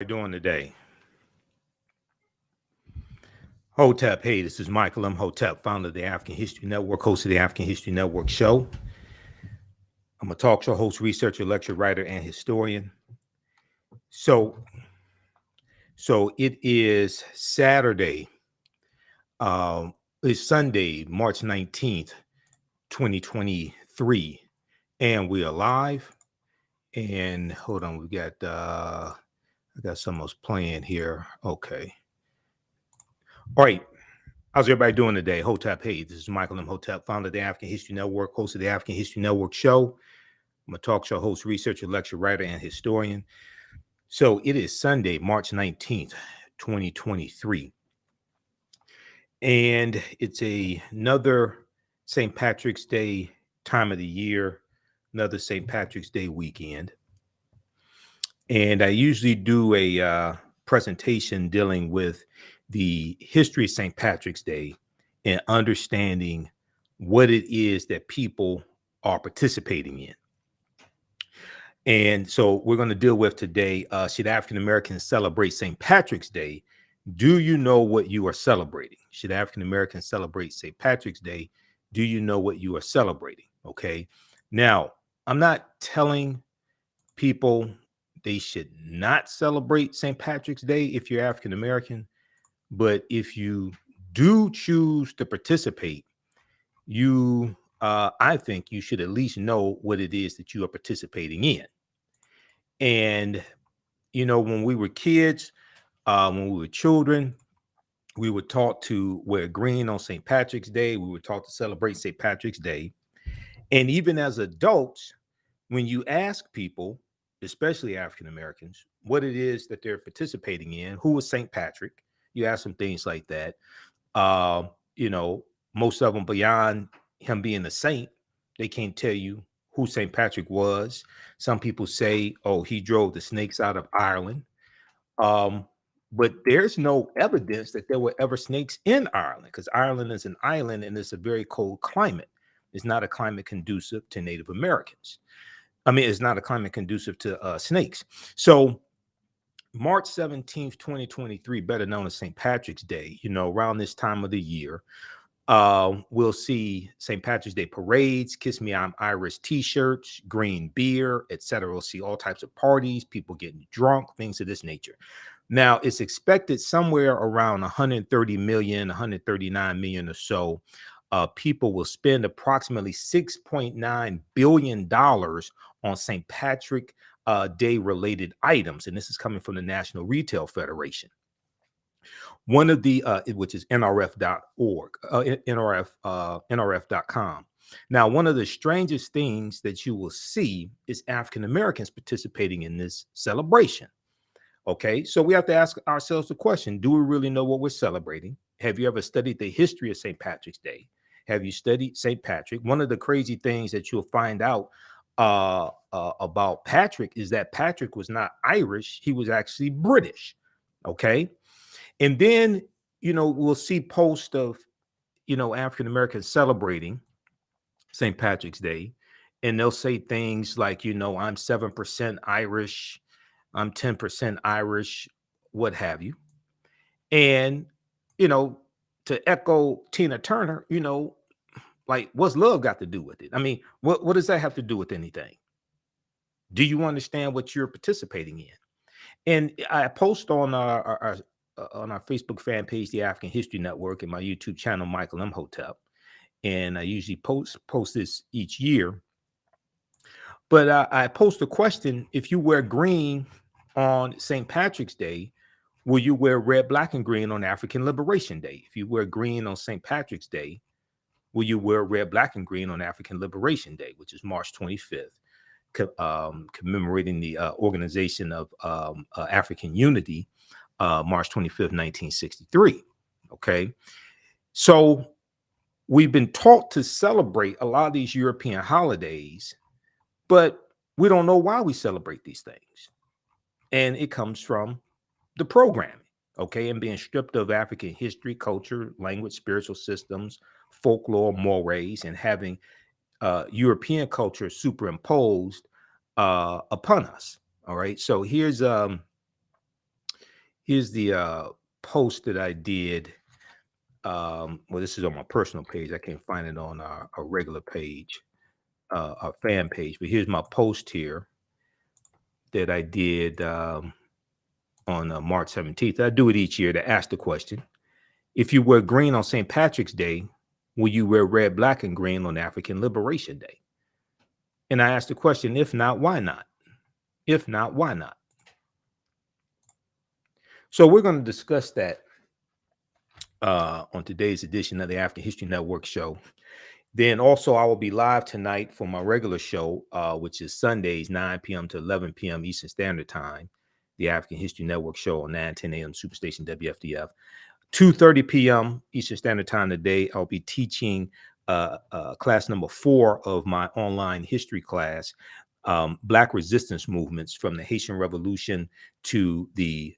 Doing today? Hotep, hey, this is Michael M. Hotep, founder of the African History Network, host of the African History Network show. I'm a talk show host, researcher, lecturer, writer, and historian. So, so it is Saturday, it's Sunday, March 19th, 2023, and we are live. And hold on, I got something else playing here. Okay. All right. How's everybody doing today? Hotep, hey, this is Michael M. Hotep, founder of the African History Network, host of the African History Network show. I'm a talk show host, researcher, lecturer, writer, and historian. So it is Sunday, March 19th, 2023. And it's another St. Patrick's Day time of the year, another St. Patrick's Day weekend. And I usually do a presentation dealing with the history of St. Patrick's Day and understanding what it is that people are participating in. And so we're going to deal with today, should African Americans celebrate St. Patrick's Day? Do you know what you are celebrating? Should African Americans celebrate St. Patrick's Day? Do you know what you are celebrating? Okay. Now, I'm not telling people they should not celebrate St. Patrick's Day if you're African American, but if you do choose to participate, I think you should at least know what it is that you are participating in. And when we were kids, when we were children, we were taught to wear green on St. Patrick's Day. We were taught to celebrate St. Patrick's Day. And even as adults, when you ask people, especially African Americans, what it is that they're participating in, who was St. Patrick, you ask them things like that. Most of them, beyond him being a saint, they can't tell you who St. Patrick was. Some people say, oh, he drove the snakes out of Ireland. But there's no evidence that there were ever snakes in Ireland, because Ireland is an island and it's a very cold climate. It's not a climate conducive to Native Americans. It's not a climate conducive to snakes. So March 17th, 2023, better known as St. Patrick's Day, around this time of the year, we'll see St. Patrick's Day parades, Kiss Me I'm Irish t-shirts, green beer, etc. We'll see all types of parties, people getting drunk, things of this nature. Now, it's expected somewhere around 130 million, 139 million or so people will spend approximately $6.9 billion on St. Patrick Day related items. And this is coming from the National Retail Federation. One of the, which is nrf.org, nrf.com. Now, one of the strangest things that you will see is African Americans participating in this celebration. Okay, so we have to ask ourselves the question, do we really know what we're celebrating? Have you ever studied the history of St. Patrick's Day? Have you studied St. Patrick? One of the crazy things that you'll find out about Patrick is that Patrick was not Irish. He was actually British. Okay. And then, we'll see posts of, African Americans celebrating St. Patrick's Day. And they'll say things like, I'm 7% Irish, I'm 10% Irish, what have you. And, to echo Tina Turner, like, what's love got to do with it? What does that have to do with anything? Do you understand what you're participating in? And I post on our Facebook fan page, the African History Network, and my YouTube channel, Michael M. Hotep. And I usually post this each year. But I post a question: if you wear green on St. Patrick's Day, will you wear red, black, and green on African Liberation Day? If you wear green on St. Patrick's Day, will you wear red, black, and green on African Liberation Day, which is March 25th, commemorating the Organization of African Unity, March 25th, 1963. Okay. So we've been taught to celebrate a lot of these European holidays, but we don't know why we celebrate these things. And it comes from the programming, okay, and being stripped of African history, culture, language, spiritual systems, folklore, mores, and having European culture superimposed upon us. All right. So here's Here's the post that I did. Well, this is on my personal page. I can't find it on our regular page, our fan page. But here's my post here that I did on March 17th. I do it each year to ask the question: if you wear green on St. Patrick's Day, will you wear red, black, and green on African Liberation Day? And I asked the question: if not, why not? If not, why not? So we're going to discuss that on today's edition of the African History Network show. Then also I will be live tonight for my regular show, which is Sundays, 9 p.m. to 11 p.m. Eastern Standard Time, the African History Network show on 9:10 a.m. Superstation WFDF. 2:30 p.m. Eastern Standard Time today, I'll be teaching class number 4 of my online history class, Black resistance movements from the Haitian Revolution to the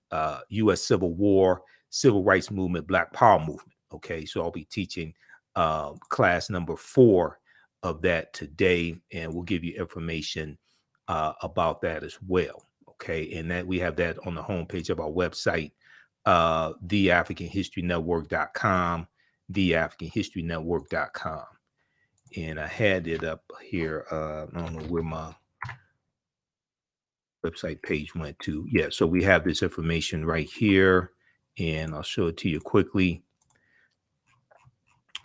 U.S. Civil War, Civil Rights Movement, Black Power Movement. Okay, so I'll be teaching class number 4 of that today, and we'll give you information about that as well. Okay, and that we have that on the homepage of our website, theafricanhistorynetwork.com, theafricanhistorynetwork.com. And I had it up here. I don't know where my website page went to. Yeah, so we have this information right here, and I'll show it to you quickly.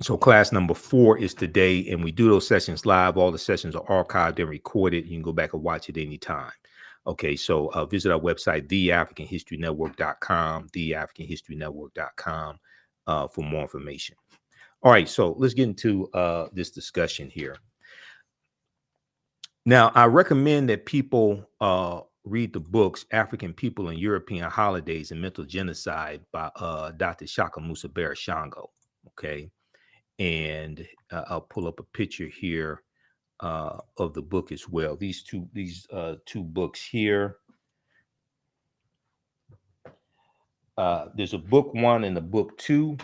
So class number 4 is today, and we do those sessions live. All the sessions are archived and recorded. You can go back and watch it anytime. Okay, so visit our website, theafricanhistorynetwork.com, theafricanhistorynetwork.com for more information. All right, so let's get into this discussion here. Now, I recommend that people read the books African People and European Holidays and Mental Genocide by Dr. Shaka Musa Barashango. Okay, and I'll pull up a picture here of the book as well. These two books here. There's a book 1 and a book 2.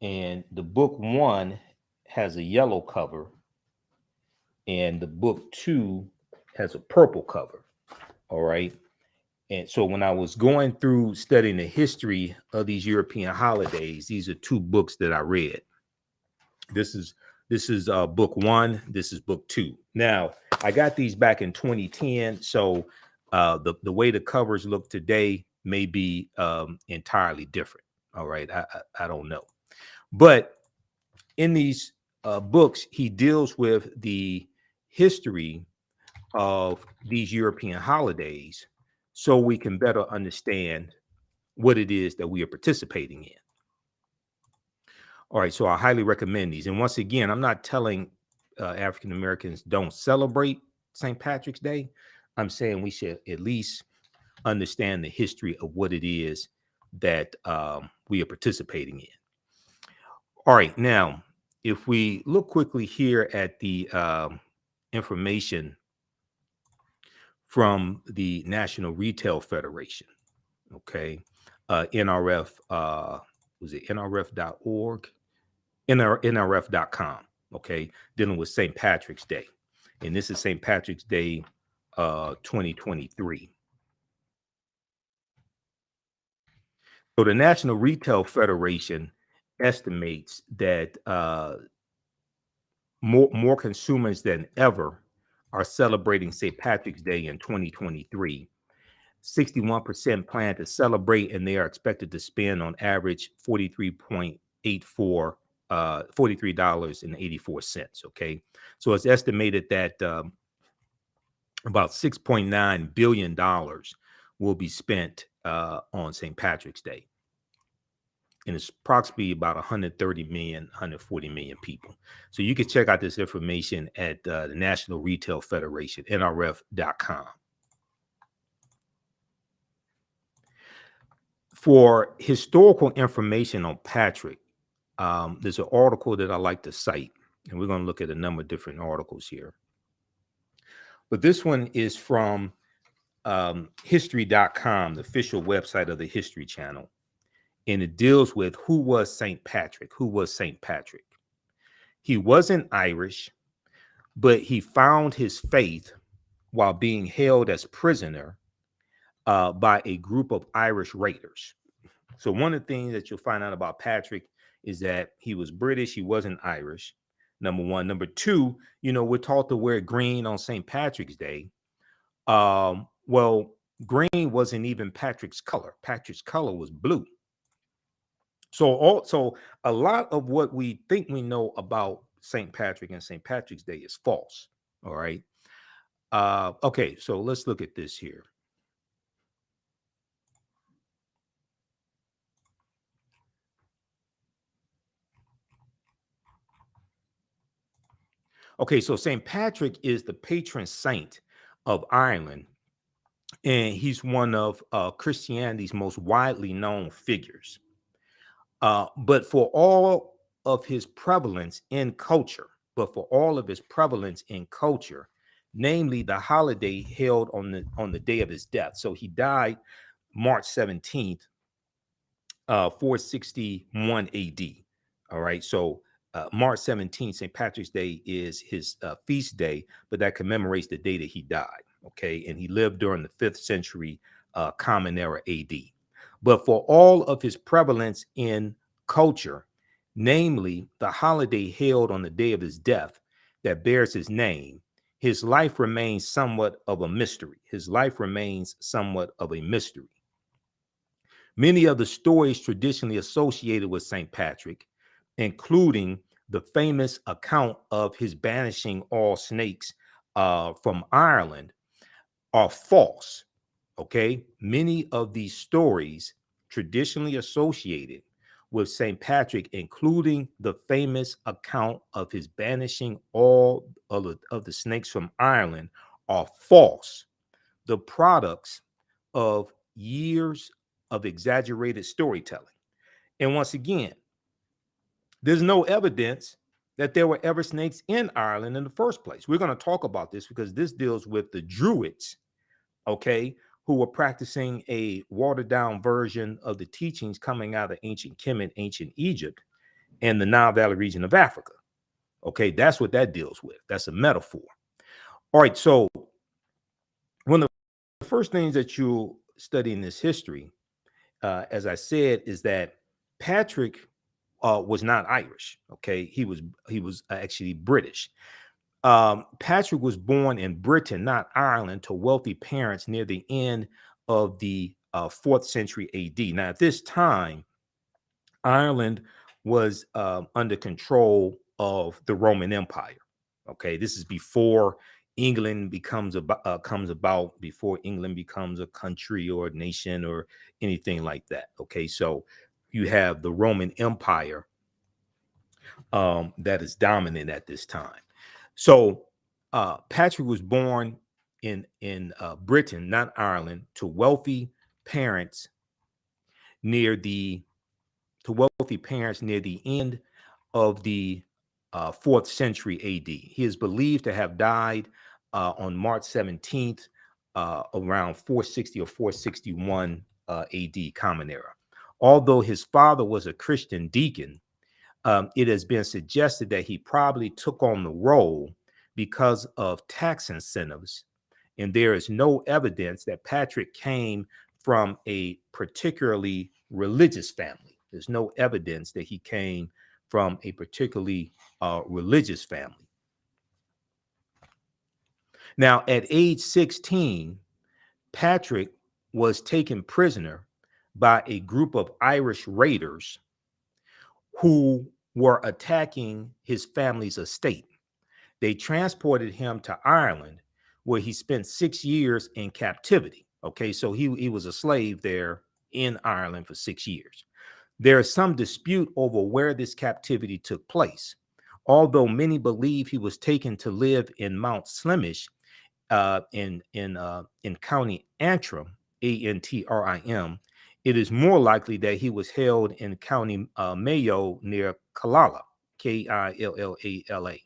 And the book 1 has a yellow cover, and the book 2 has a purple cover. All right. And so when I was going through studying the history of these European holidays, these are 2 books that I read. This is book 1. This is book 2. Now, I got these back in 2010. So the way the covers look today may be entirely different. All right. I don't know. But in these books, he deals with the history of these European holidays so we can better understand what it is that we are participating in. All right, so I highly recommend these. And once again, I'm not telling African Americans don't celebrate St. Patrick's Day. I'm saying we should at least understand the history of what it is that we are participating in. All right, now, if we look quickly here at the information from the National Retail Federation, okay, NRF, was it nrf.org? nrf.com, okay, dealing with St. Patrick's Day. And this is St. Patrick's Day 2023. So the National Retail Federation estimates that more consumers than ever are celebrating St. Patrick's Day in 2023. 61% plan to celebrate, and they are expected to spend on average $43.84. $43.84. Okay, so it's estimated that about $6.9 billion will be spent on St. Patrick's Day. And it's approximately about 130 million, 140 million people. So you can check out this information at the National Retail Federation, NRF.com. For historical information on Patrick, there's an article that I like to cite, and we're going to look at a number of different articles here. But this one is from history.com, the official website of the History Channel. And it deals with who was St. Patrick. Who was St. Patrick? He wasn't Irish, but he found his faith while being held as prisoner by a group of Irish raiders. So one of the things that you'll find out about Patrick is that he was British. He wasn't Irish. Number one. Number two, we're taught to wear green on St. Patrick's Day. Well, green wasn't even Patrick's color. Patrick's color was blue. So a lot of what we think we know about St. Patrick and St. Patrick's Day is false. All right. Okay, so let's look at this here. Okay, so St. Patrick is the patron saint of Ireland, and he's one of Christianity's most widely known figures. But for all of his prevalence in culture, namely the holiday held on the day of his death. So he died March 17th, 461 AD. All right, so March 17th, St. Patrick's Day is his feast day, but that commemorates the day that he died. Okay, and he lived during the 5th century Common Era AD. But for all of his prevalence in culture, namely the holiday held on the day of his death that bears his name, his life remains somewhat of a mystery. Many of the stories traditionally associated with St. Patrick, including the famous account of his banishing all snakes from Ireland, are false. Okay, many of these stories traditionally associated with St. Patrick, including the famous account of his banishing all of the snakes from Ireland, are false, the products of years of exaggerated storytelling. And once again, there's no evidence that there were ever snakes in Ireland in the first place. We're going to talk about this because this deals with the Druids, okay, who were practicing a watered down version of the teachings coming out of ancient Kemet, ancient Egypt, and the Nile Valley region of Africa. Okay, that's what that deals with. That's a metaphor. All right, so one of the first things that you'll study in this history, as I said, is that Patrick was not Irish. Okay, he was actually British. Patrick was born in Britain, not Ireland, to wealthy parents near the end of the 4th century AD. Now, at this time, Ireland was under control of the Roman Empire. Okay, this is before England comes about, before England becomes a country or a nation or anything like that. Okay, so you have the Roman Empire that is dominant at this time. So Patrick was born in Britain, not Ireland, to wealthy parents near the end of the 4th century AD. He is believed to have died on March 17th, around 460 or 461 AD, Common Era. Although his father was a Christian deacon, it has been suggested that he probably took on the role because of tax incentives, and there is no evidence that Patrick came from a particularly religious family. There's no evidence that he came from a particularly religious family. Now, at age 16, Patrick was taken prisoner by a group of Irish raiders who were attacking his family's estate. They transported him to Ireland, where he spent 6 years in captivity. Okay, so he was a slave there in Ireland for 6 years. There is some dispute over where this captivity took place. Although many believe he was taken to live in Mount Slemish in County Antrim, Antrim, it is more likely that he was held in County Mayo near Killala, Killala.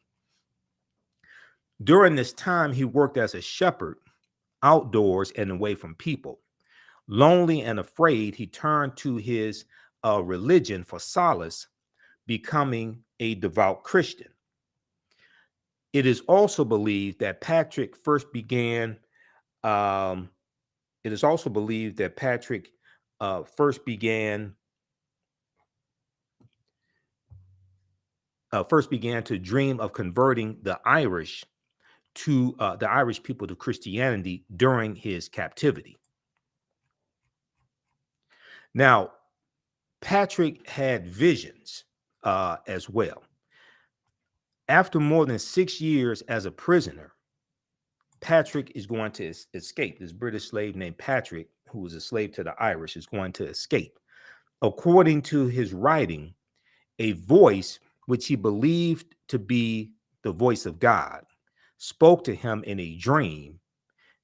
During this time, he worked as a shepherd outdoors and away from people. Lonely and afraid, he turned to his religion for solace, becoming a devout Christian. It is also believed that Patrick first began It is also believed that Patrick first began to dream of converting the Irish people to Christianity during his captivity. Now, Patrick had visions as well. After more than 6 years as a prisoner, Patrick is going to escape. This British slave named Patrick, who was a slave to the Irish, is going to escape. According to his writing, a voice, which he believed to be the voice of God, spoke to him in a dream,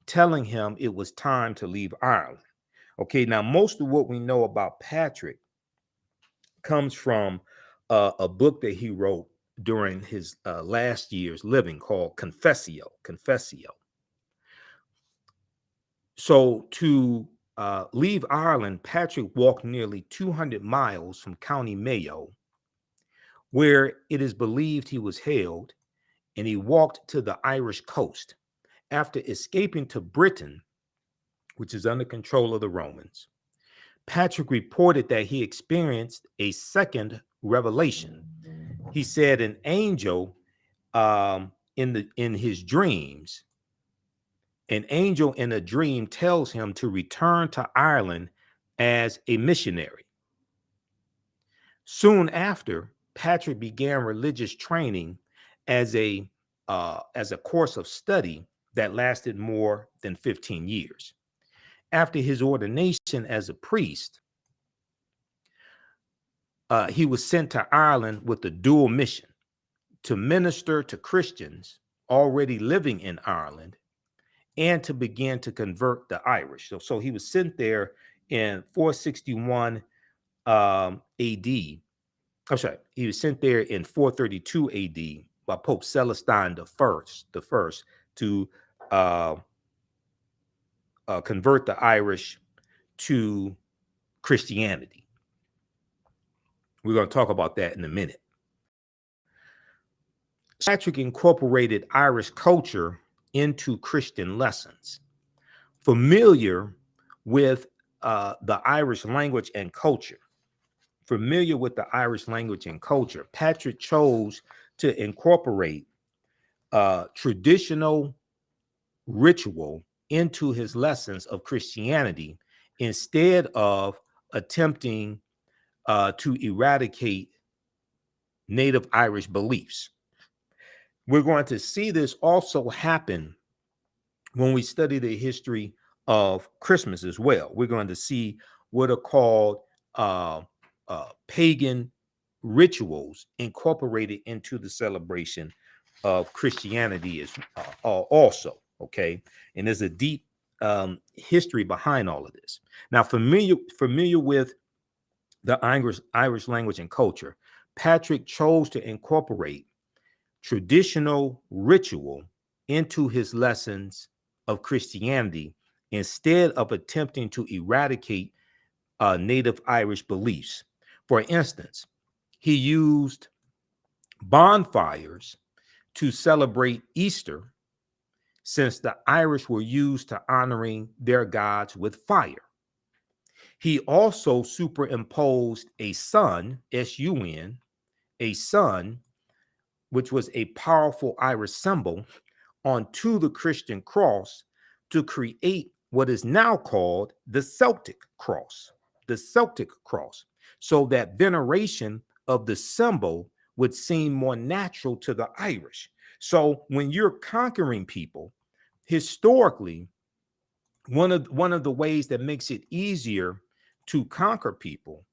telling him it was time to leave Ireland. Okay, now most of what we know about Patrick comes from a book that he wrote during his last years living called Confessio. So to leave Ireland, Patrick walked nearly 200 miles from County Mayo, where it is believed he was held, and he walked to the Irish coast. After escaping to Britain, which is under control of the Romans, Patrick reported that he experienced a second revelation. He said an angel in his dreams, an angel in a dream tells him to return to Ireland as a missionary. Soon after, Patrick began religious training as a course of study that lasted more than 15 years. After his ordination as a priest, he was sent to Ireland with a dual mission: to minister to Christians already living in Ireland and to begin to convert the Irish. So he was sent there in 461 AD. I'm sorry, he was sent there in 432 AD by Pope Celestine the First to convert the Irish to Christianity. We're going to talk about that in a minute. Patrick incorporated Irish culture into Christian lessons. Familiar with the Irish language and culture, Patrick chose to incorporate traditional ritual into his lessons of Christianity instead of attempting to eradicate native Irish beliefs. We're going to see this also happen when we study the history of Christmas as well. We're going to see what are called pagan rituals incorporated into the celebration of Christianity is also, okay? And there's a deep history behind all of this. Now, familiar with the Irish language and culture, Patrick chose to incorporate traditional ritual into his lessons of Christianity instead of attempting to eradicate native Irish beliefs. For instance, he used bonfires to celebrate Easter, since the Irish were used to honoring their gods with fire. He also superimposed a sun, S-U-N, a sun, which was a powerful Irish symbol, onto the Christian cross to create what is now called the Celtic cross. So that veneration of the symbol would seem more natural to the Irish. So when you're conquering people, historically, one of the ways that makes it easier to conquer people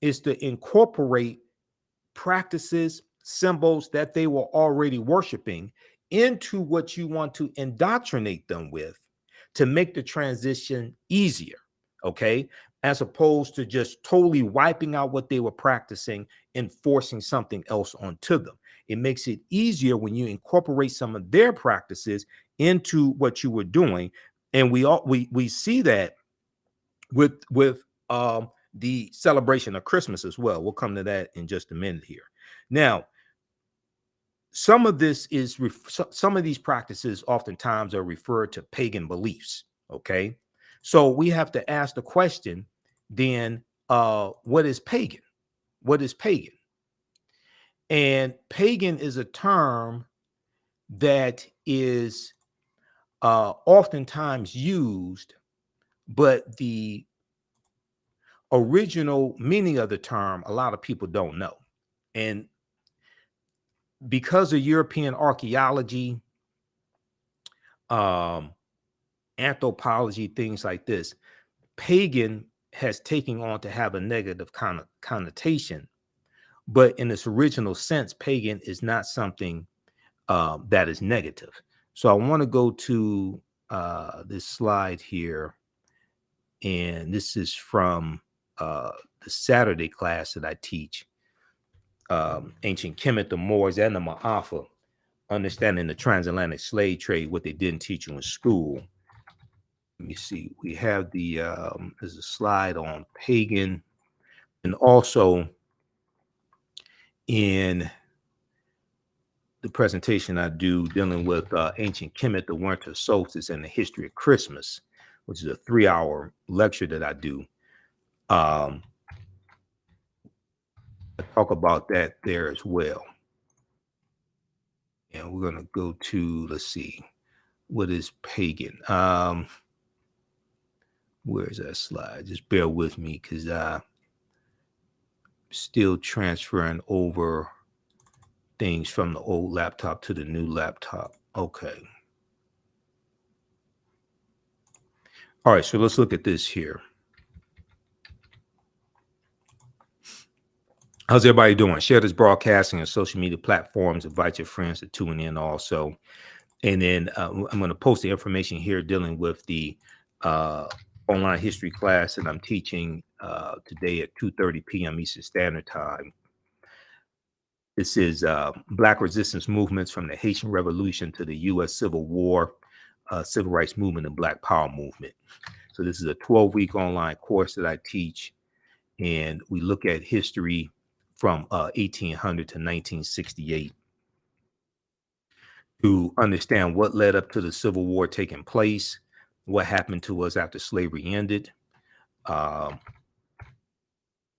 is to incorporate practices, symbols that they were already worshiping into what you want to indoctrinate them with to make the transition easier, okay? As opposed to just totally wiping out what they were practicing and forcing something else onto them. It makes it easier when you incorporate some of their practices into what you were doing. And we see that with the celebration of Christmas as well. We'll come to that in just a minute here. Now, some of these practices oftentimes are referred to pagan beliefs, okay? So we have to ask the question then, what is pagan? What is pagan? And pagan is a term that is oftentimes used, but the original meaning of the term, a lot of people don't know. And because of European archaeology, um, anthropology, things like this, pagan has taken on to have a negative kind of connotation. But in its original sense, pagan is not something that is negative. So I want to go to this slide here. And this is from the Saturday class that I teach, Ancient Kemet, the Moors, and the Ma'afa, Understanding the Transatlantic Slave Trade, what they didn't teach you in school. Let me see. We have there's a slide on pagan, and also in the presentation I do dealing with Ancient Kemet, the winter solstice, and the history of Christmas, which is a 3-hour lecture that I do. I talk about that there as well. And we're going to go to, let's see, what is pagan? Where's that slide? Just bear with me because I'm still transferring over things from the old laptop to the new laptop. Okay. All right, so let's look at this here. How's everybody doing? Share this broadcasting on social media platforms. Invite your friends to tune in also. And then I'm going to post the information here dealing with the online history class that I'm teaching today at 2:30 p.m. Eastern Standard Time. This is Black resistance movements from the Haitian Revolution to the U.S. Civil War, Civil Rights Movement, and Black Power Movement. So this is a 12-week online course that I teach, and we look at history from 1800 to 1968 to understand what led up to the Civil War taking place, what happened to us after slavery ended,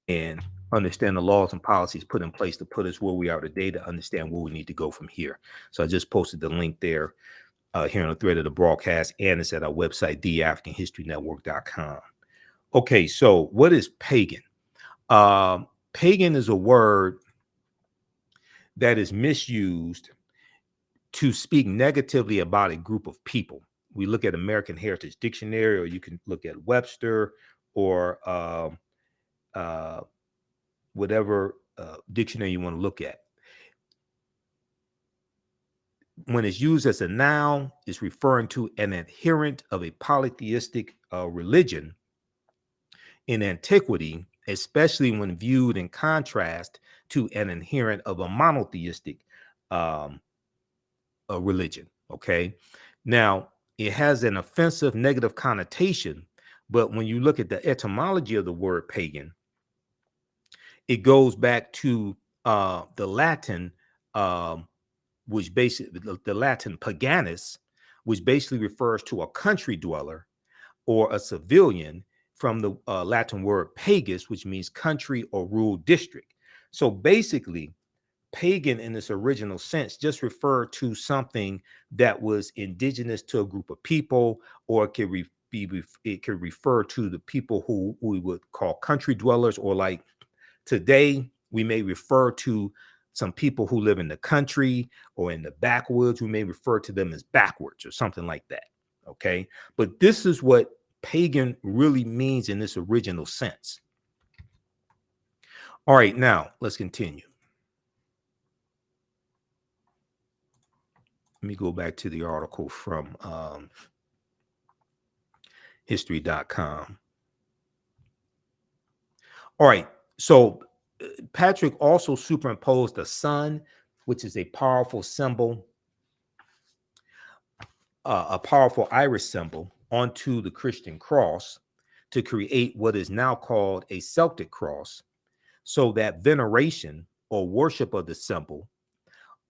and understand the laws and policies put in place to put us where we are today, to understand where we need to go from here. So I just posted the link there here on the thread of the broadcast, and it's at our website, theafricanhistorynetwork.com. Okay, so what is pagan? Pagan is a word that is misused to speak negatively about a group of people. We look at American Heritage Dictionary, or you can look at Webster, or whatever dictionary you want to look at. When it's used as a noun, it's referring to an adherent of a polytheistic religion in antiquity, especially when viewed in contrast to an adherent of a monotheistic religion. Okay, now it has an offensive negative connotation, but when you look at the etymology of the word pagan, it goes back to the Latin, which basically the Latin paganus, which basically refers to a country dweller or a civilian, from the Latin word pagus, which means country or rural district. So basically, pagan in its original sense just referred to something that was indigenous to a group of people, or it could refer to the people who we would call country dwellers, or like today we may refer to some people who live in the country or in the backwoods. We may refer to them as backwards or something like that. Okay, but this is what pagan really means in this original sense. All right, now let's continue. Let me go back to the article from history.com. All right, so Patrick also superimposed the sun, which is a powerful symbol, a powerful Irish symbol, onto the Christian cross to create what is now called a Celtic cross, so that veneration or worship of the symbol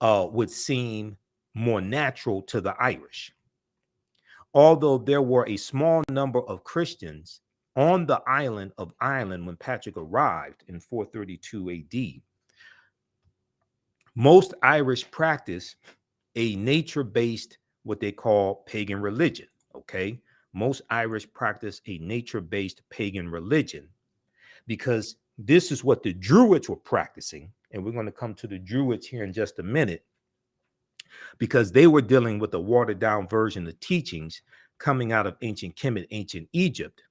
would seem more natural to the Irish. Although there were a small number of Christians on the island of Ireland when Patrick arrived in 432 AD, most Irish practice a nature-based, what they call pagan religion. Okay. Most Irish practice a nature-based pagan religion because this is what the Druids were practicing. And we're going to come to the Druids here in just a minute, because they were dealing with a watered down version of teachings coming out of ancient Kemet, ancient Egypt.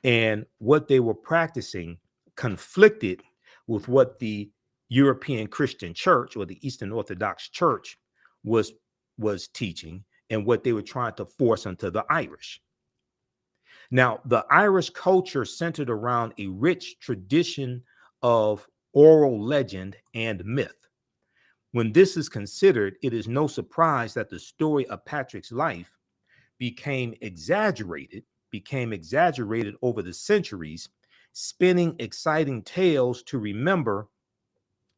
And what they were practicing conflicted with what the European Christian Church or the Eastern Orthodox Church was teaching and what they were trying to force onto the Irish. Now, the Irish culture centered around a rich tradition of oral legend and myth. When this is considered, it is no surprise that the story of Patrick's life became exaggerated over the centuries, spinning exciting tales to remember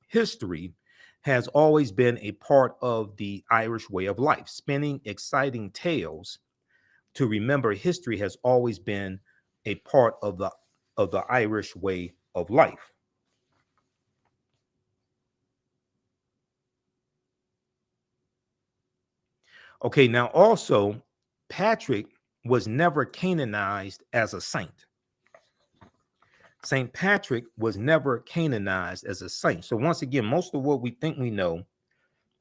history has always been a part of the Irish way of life. Spinning exciting tales to remember history has always been a part of the Irish way of life. Okay, now also, Patrick was never canonized as a saint. St. Patrick was never canonized as a saint. So once again, most of what we think we know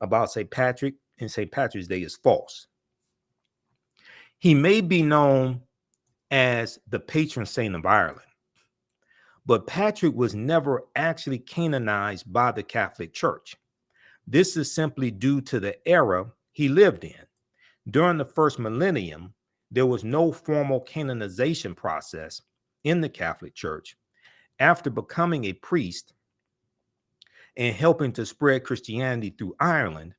about St. Patrick and St. Patrick's Day is false. He may be known as the patron saint of Ireland, but Patrick was never actually canonized by the Catholic Church. This is simply due to the era he lived in. During the first millennium, there was no formal canonization process in the Catholic Church. After becoming a priest and helping to spread Christianity through Ireland,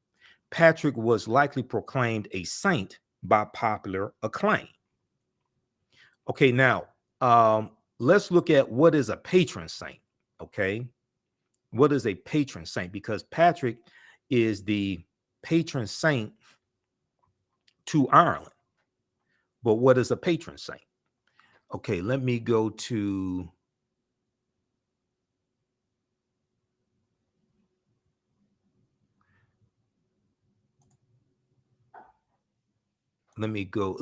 Patrick was likely proclaimed a saint by popular acclaim. Okay, now let's look at what is a patron saint. Okay, what is a patron saint? Because Patrick is the patron saint to Ireland. But what is a patron saint? Okay, let me go to let me go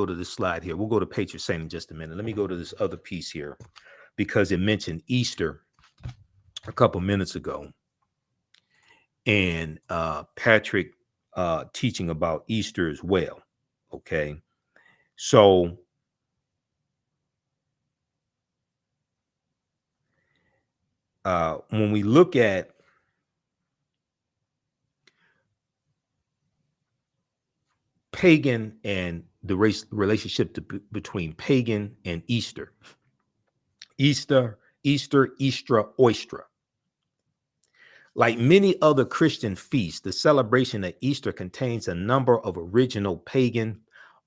to this slide here. We'll go to patron saint in just a minute. Let me go to this other piece here because it mentioned Easter a couple minutes ago, and Patrick teaching about Easter as well. Okay, so when we look at pagan and the relationship between pagan and Easter, Easter, Easter, Oystra. Like many other Christian feasts, the celebration of Easter contains a number of original pagan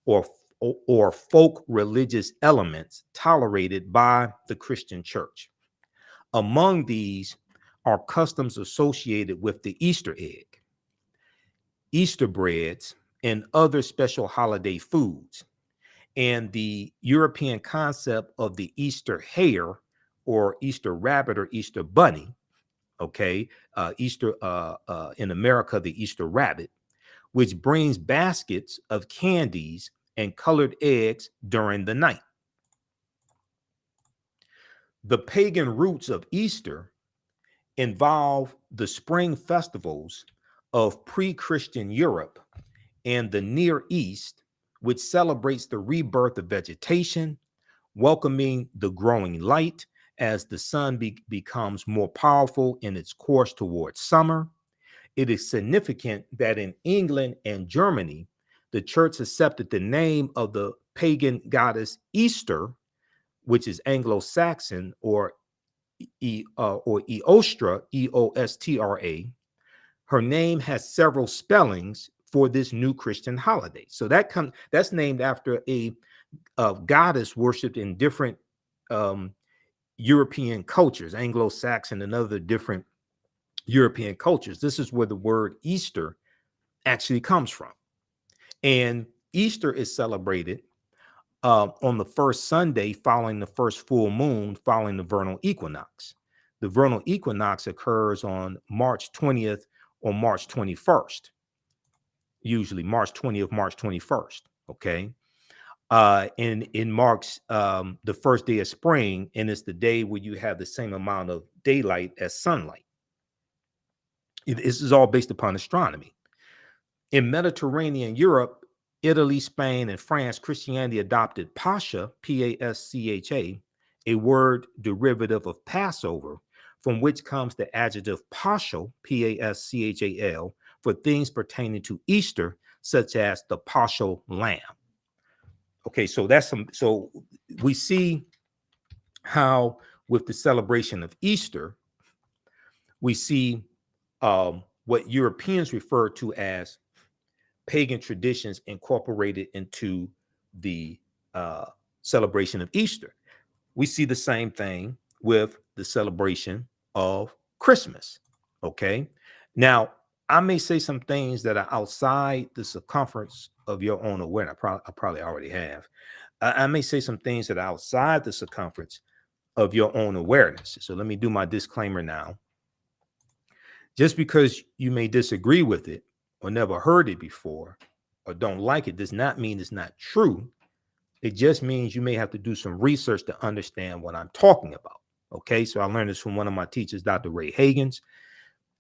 or folk religious elements tolerated by the Christian Church. Among these are customs associated with the Easter egg, Easter breads, and other special holiday foods, and the European concept of the Easter hare or Easter rabbit or Easter bunny. Okay, Easter in America, the Easter rabbit, which brings baskets of candies and colored eggs during the night. The pagan roots of Easter involve the spring festivals of pre-Christian Europe and the Near East, which celebrates the rebirth of vegetation, welcoming the growing light as the sun becomes more powerful in its course towards summer. It is significant that in England and Germany, the church accepted the name of the pagan goddess Easter, which is Anglo-Saxon, or Eostra, Eostra. Her name has several spellings for this new Christian holiday. So that's named after a goddess worshipped in different European cultures, Anglo-Saxon and other different European cultures. This is where the word Easter actually comes from. And Easter is celebrated on the first Sunday following the first full moon following the vernal equinox. The vernal equinox occurs on March 20th or March 21st, usually March 20th, March 21st. Okay. And it marks the first day of spring, and it's the day where you have the same amount of daylight as sunlight. This is all based upon astronomy. In Mediterranean Europe, Italy, Spain, and France, Christianity adopted Pascha, Pascha, a word derivative of Passover, from which comes the adjective paschal, Paschal, for things pertaining to Easter, such as the paschal lamb. Okay, so so we see how with the celebration of Easter, we see what Europeans refer to as pagan traditions incorporated into the celebration of Easter. We see the same thing with the celebration of Christmas. Okay. Now, I may say some things that are outside the circumference of your own awareness. I probably already have. I may say some things that are outside the circumference of your own awareness. So let me do my disclaimer now. Just because you may disagree with it or never heard it before or don't like it does not mean it's not true. It just means you may have to do some research to understand what I'm talking about. Okay, so I learned this from one of my teachers, Dr. Ray Hagins.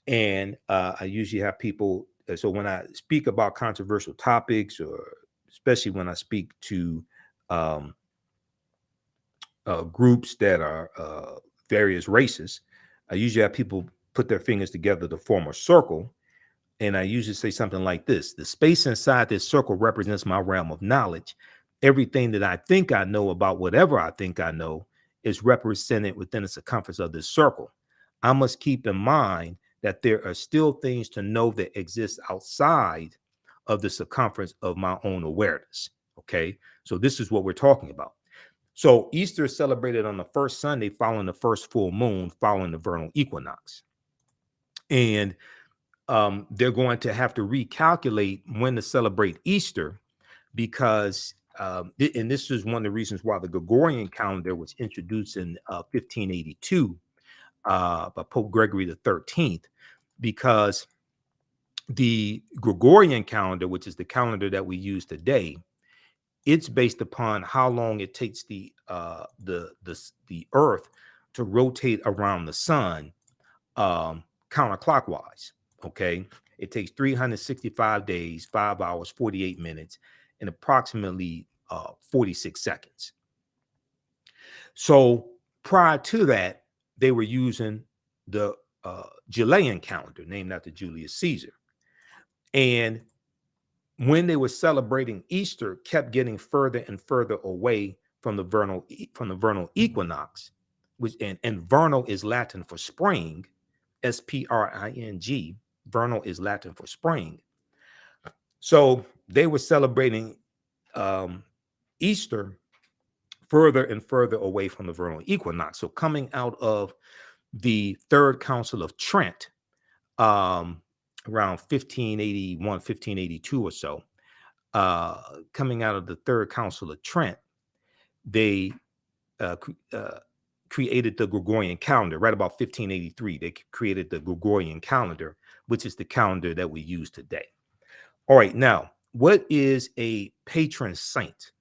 And I usually have people, so when I speak about controversial topics, or especially when I speak to groups that are various races, I usually have people put their fingers together to form a circle. And I usually say something like this: the space inside this circle represents my realm of knowledge. Everything that I think I know about whatever I think I know is represented within the circumference of this circle. I must keep in mind that there are still things to know that exist outside of the circumference of my own awareness. Okay, so this is what we're talking about. So Easter is celebrated on the first Sunday following the first full moon following the vernal equinox. And they're going to have to recalculate when to celebrate Easter because, and this is one of the reasons why the Gregorian calendar was introduced in 1582 by Pope Gregory the 13th, because the Gregorian calendar, which is the calendar that we use today, it's based upon how long it takes the Earth to rotate around the sun counterclockwise. Okay, it takes 365 days, 5 hours, 48 minutes, and approximately 46 seconds. So prior to that, they were using the Julian calendar, named after Julius Caesar. And when they were celebrating Easter, kept getting further and further away from the vernal equinox, which and vernal is Latin for spring, spring. Vernal is Latin for spring. So they were celebrating Easter further and further away from the vernal equinox. So coming out of the Third Council of Trent, around 1581, 1582 or so, coming out of the Third Council of Trent, they created the Gregorian calendar. Right about 1583, they created the Gregorian calendar, which is the calendar that we use today. All right, now, what is a patron saint?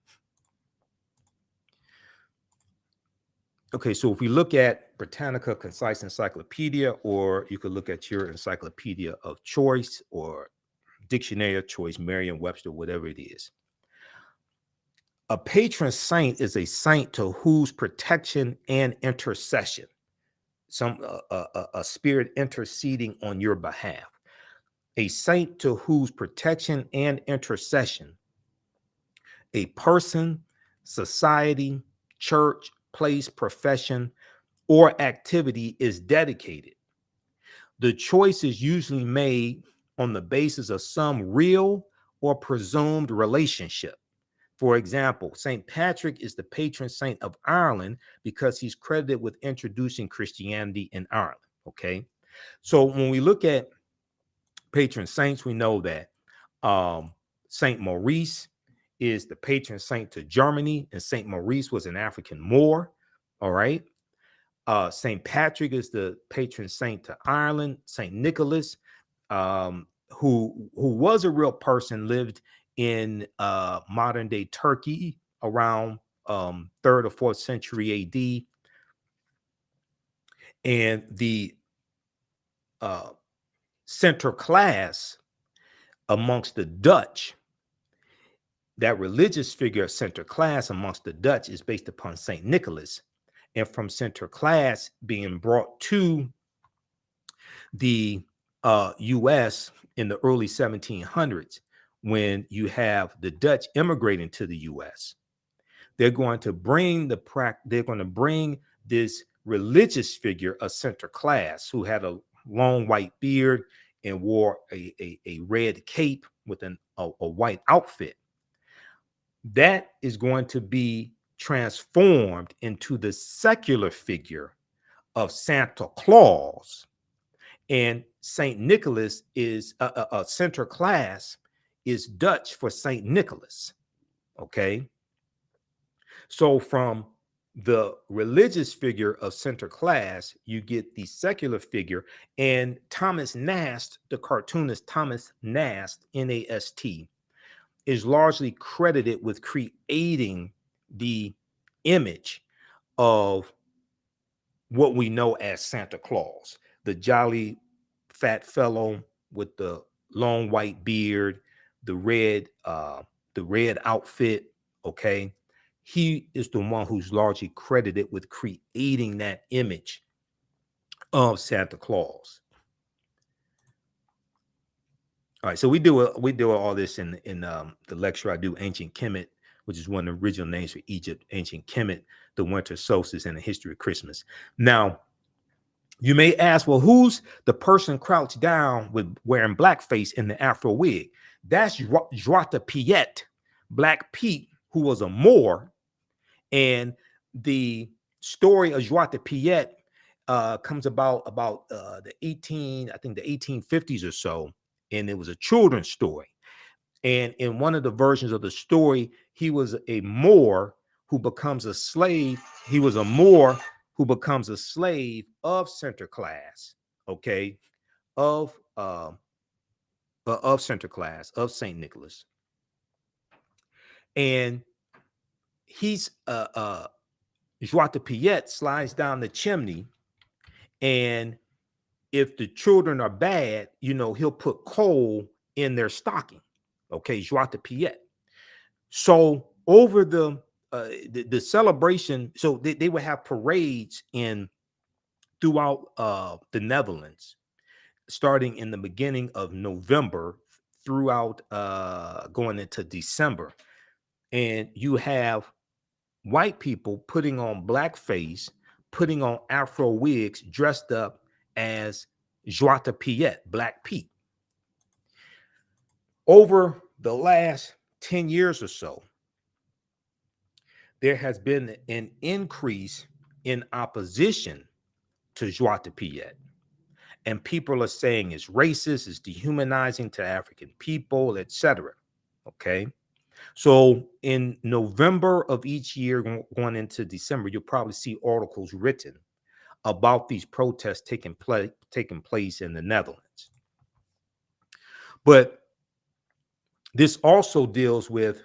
Okay, so if we look at Britannica Concise Encyclopedia, or you could look at your encyclopedia of choice or dictionary of choice, Merriam-Webster, whatever it is. A patron saint is a saint to whose protection and intercession, a spirit interceding on your behalf. A saint to whose protection and intercession a person, society, church, place, profession, or activity is dedicated. The choice is usually made on the basis of some real or presumed relationship. For example, St. Patrick is the patron saint of Ireland because he's credited with introducing Christianity in Ireland. Okay, so when we look at patron saints, we know that St. Maurice is the patron saint to Germany, and Saint Maurice was an African Moor. All right. Saint Patrick is the patron saint to Ireland. Saint Nicholas, who was a real person, lived in modern day Turkey around 3rd or 4th century AD. And the center class amongst the Dutch, that religious figure of center class amongst the Dutch, is based upon Saint Nicholas. And from center class being brought to the U.S. in the early 1700s, when you have the Dutch immigrating to the U.S., they're going to bring this religious figure of center class, who had a long white beard and wore a red cape with a white outfit. That is going to be transformed into the secular figure of Santa Claus. And Saint Nicholas is a center class is Dutch for Saint Nicholas. Okay. So from the religious figure of center class, you get the secular figure. And Thomas Nast, the cartoonist Thomas Nast, Nast, is largely credited with creating the image of what we know as Santa Claus, the jolly fat fellow with the long white beard, the red outfit. Okay. He is the one who's largely credited with creating that image of Santa Claus. All right, so we do all this in the lecture I do, Ancient Kemet, which is one of the original names for Egypt, Ancient Kemet, the winter solstice, and the history of Christmas. Now, you may ask, well, who's the person crouched down with wearing blackface in the Afro wig? That's Joata Piet, Black Pete, who was a Moor. And the story of Joata Piet comes about the 1850s or so. And it was a children's story. And in one of the versions of the story, he was a Moor who becomes a slave. He was a Moor who becomes a slave of center class, okay, of center class, of Saint Nicholas. And he's Joata Piet slides down the chimney, and if the children are bad, he'll put coal in their stocking. Okay, Joata Piet. So over the celebration, so they would have parades throughout the Netherlands, starting in the beginning of November throughout going into December. And you have white people putting on blackface, putting on Afro wigs, dressed up as Joata Piet, Black Pete. Over the last 10 years or so, there has been an increase in opposition to Joata Piet. And people are saying it's racist, it's dehumanizing to African people, etc. Okay. So in November of each year, going into December, you'll probably see articles written about these protests taking place in the Netherlands. But this also deals with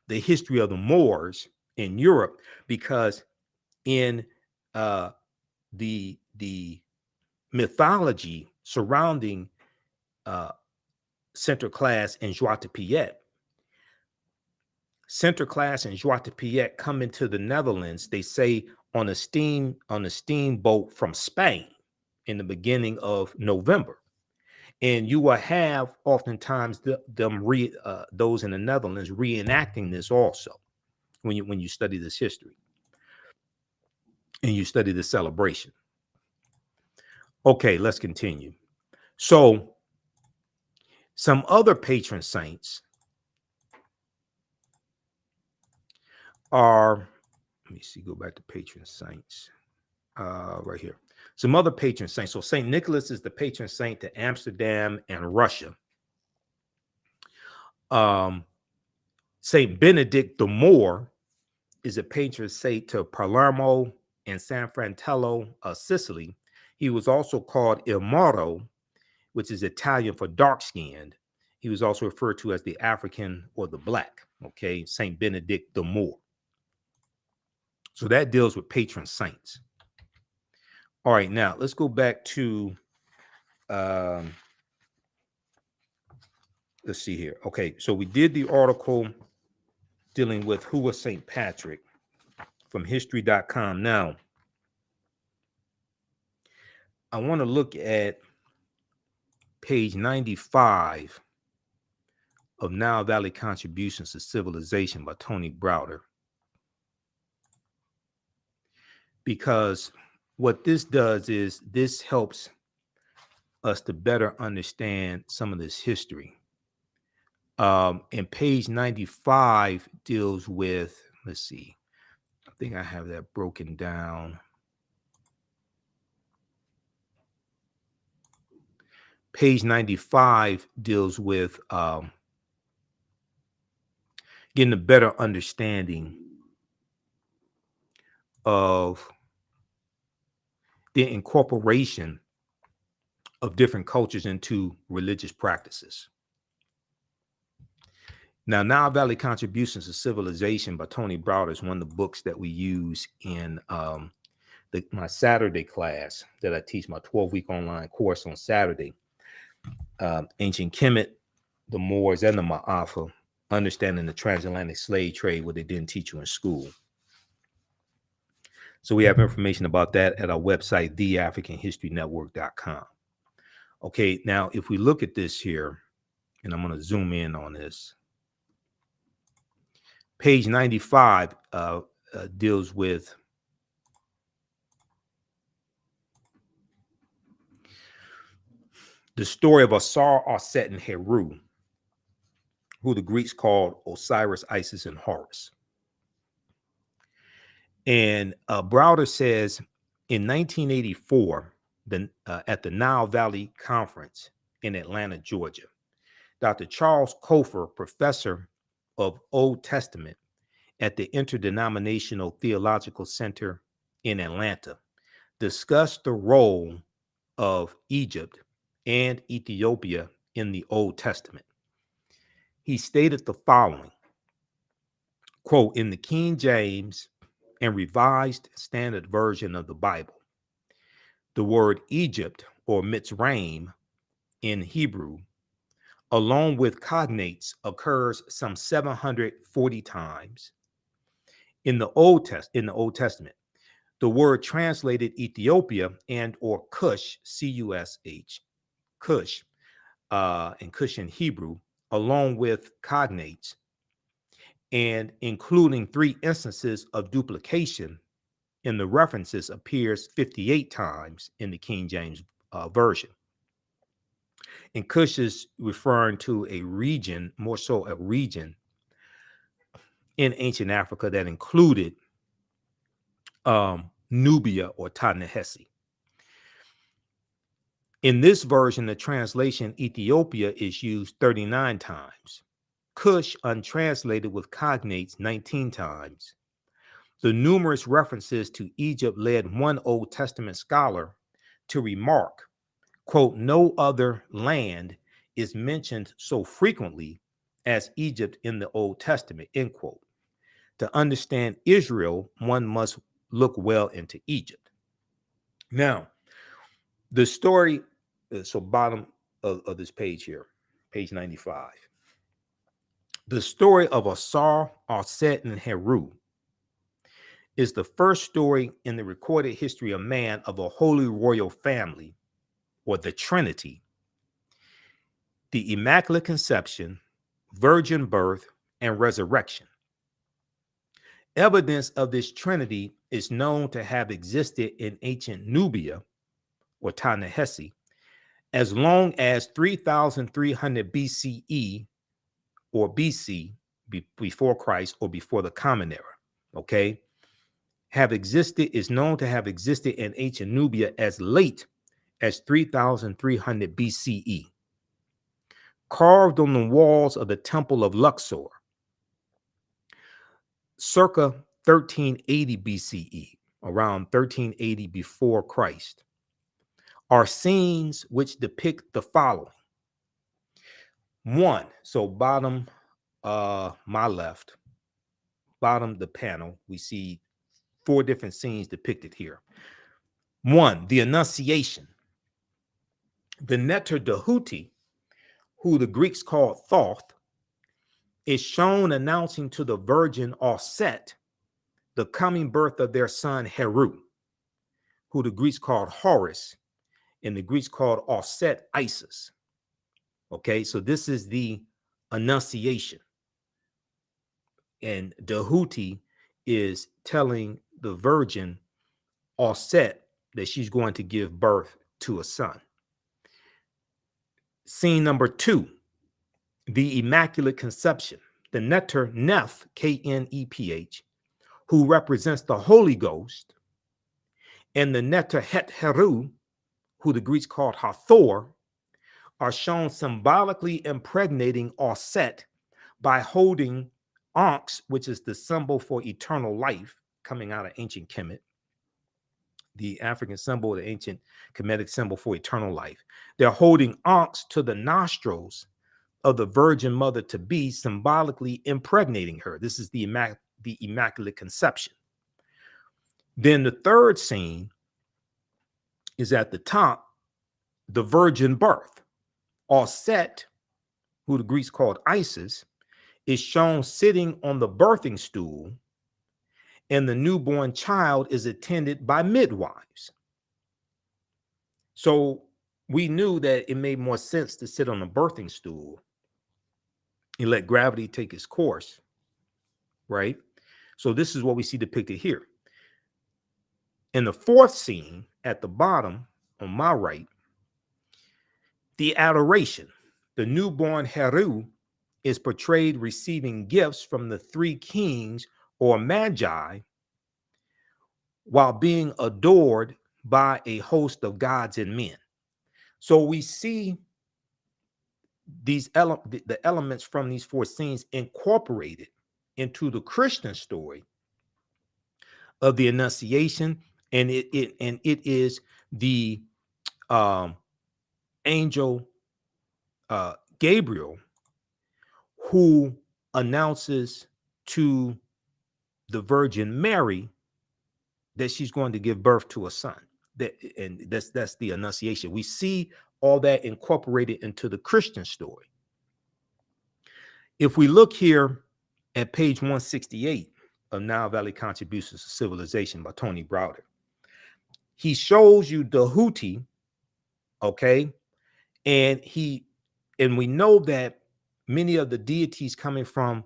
the history of the Moors in Europe, because in the mythology surrounding center class and Joata Piet, center class and Joata Piet come into the Netherlands, they say, on a steamboat from Spain in the beginning of November. And you will have oftentimes those in the Netherlands reenacting this also when you study this history and you study the celebration. Okay, let's continue. So some other patron saints are, let me see, go back to patron saints right here. Some other patron saints. So Saint Nicholas is the patron saint to Amsterdam and Russia. Saint Benedict the Moor is a patron saint to Palermo and San Fratello, Sicily. He was also called Il Moro, which is Italian for dark-skinned. He was also referred to as the African or the Black, okay? Saint Benedict the Moor. So that deals with patron saints. All right, now let's go back to, let's see here. Okay, so we did the article dealing with who was St. Patrick from history.com. Now, I want to look at page 95 of Nile Valley Contributions to Civilization by Tony Browder. Because what this does is this helps us to better understand some of this history. And page 95 deals with, let's see, I think I have that broken down. Page 95 deals with getting a better understanding of the incorporation of different cultures into religious practices. Now, Nile Valley Contributions to Civilization by Tony Browder is one of the books that we use in my Saturday class that I teach, my 12-week online course on Saturday. Ancient Kemet, the Moors, and the Ma'afa, Understanding the Transatlantic Slave Trade, what they didn't teach you in school. So we have information about that at our website, theafricanhistorynetwork.com. Okay, now if we look at this here, and I'm going to zoom in on this. Page 95 deals with the story of Asar, Aset, and Heru, who the Greeks called Osiris, Isis, and Horus. And Browder says in 1984, at the Nile Valley Conference in Atlanta, Georgia, Dr. Charles Kofer, professor of Old Testament at the Interdenominational Theological Center in Atlanta, discussed the role of Egypt and Ethiopia in the Old Testament. He stated the following, quote, in the King James and Revised Standard Version of the Bible, the word Egypt or Mitzrayim in Hebrew, along with cognates, occurs some 740 times. In the Old Testament, the word translated Ethiopia and or Cush, C-U-S-H, Cush, and Cush in Hebrew, along with cognates, and including 3 instances of duplication in the references, appears 58 times in the King James Version. And Cush is referring to a region, more so a region in ancient Africa that included Nubia or Ta-Nehesi. In this version, the translation Ethiopia is used 39 times. Cush, untranslated with cognates, 19 times. The numerous references to Egypt led one Old Testament scholar to remark, quote, no other land is mentioned so frequently as Egypt in the Old Testament, end quote. To understand Israel, one must look well into Egypt. Now, the story, so bottom of this page here, page 95. The story of Asar, Aset, and Heru is the first story in the recorded history of man of a holy royal family, or the Trinity, the Immaculate Conception, virgin birth, and resurrection. Evidence of this Trinity is known to have existed in ancient Nubia, or Ta-Nehesi, as long as 3,300 BCE, or BC, before Christ, or before the Common Era, okay? Is known to have existed in ancient Nubia as late as 3,300 BCE. Carved on the walls of the Temple of Luxor, circa 1380 BCE, around 1380 before Christ, are scenes which depict the following. One, so bottom, my left, bottom the panel, we see 4 different scenes depicted here. One, the Annunciation. The Neter Dahuti, who the Greeks called Thoth, is shown announcing to the virgin Auset the coming birth of their son Heru, who the Greeks called Horus, and the Greeks called Auset Isis. Okay, so this is the Annunciation. And Dahuti is telling the virgin Auset that she's going to give birth to a son. Scene number 2, the Immaculate Conception. The Neter Neph, Kneph, who represents the Holy Ghost, and the Neter Het Heru, who the Greeks called Hathor, are shown symbolically impregnating Auset by holding Ankhs, which is the symbol for eternal life coming out of ancient Kemet, the African symbol, the ancient Kemetic symbol for eternal life. They're holding Ankhs to the nostrils of the Virgin Mother to be, symbolically impregnating her. This is the Immaculate Conception. Then the third scene is at the top, the virgin birth. Auset, who the Greeks called Isis, is shown sitting on the birthing stool, and the newborn child is attended by midwives. So we knew that it made more sense to sit on a birthing stool and let gravity take its course, right? So this is what we see depicted here. In the fourth scene at the bottom on my right, the Adoration. The newborn Heru is portrayed receiving gifts from the 3 kings or magi while being adored by a host of gods and men. So we see these the elements from these 4 scenes incorporated into the Christian story of the Annunciation, and it is the angel Gabriel who announces to the Virgin Mary that she's going to give birth to a son. That's the Annunciation. We see all that incorporated into the Christian story. If we look here at page 168 of Nile Valley Contributions to Civilization by Tony Browder, he shows you Dahuti, okay, and we know that many of the deities coming from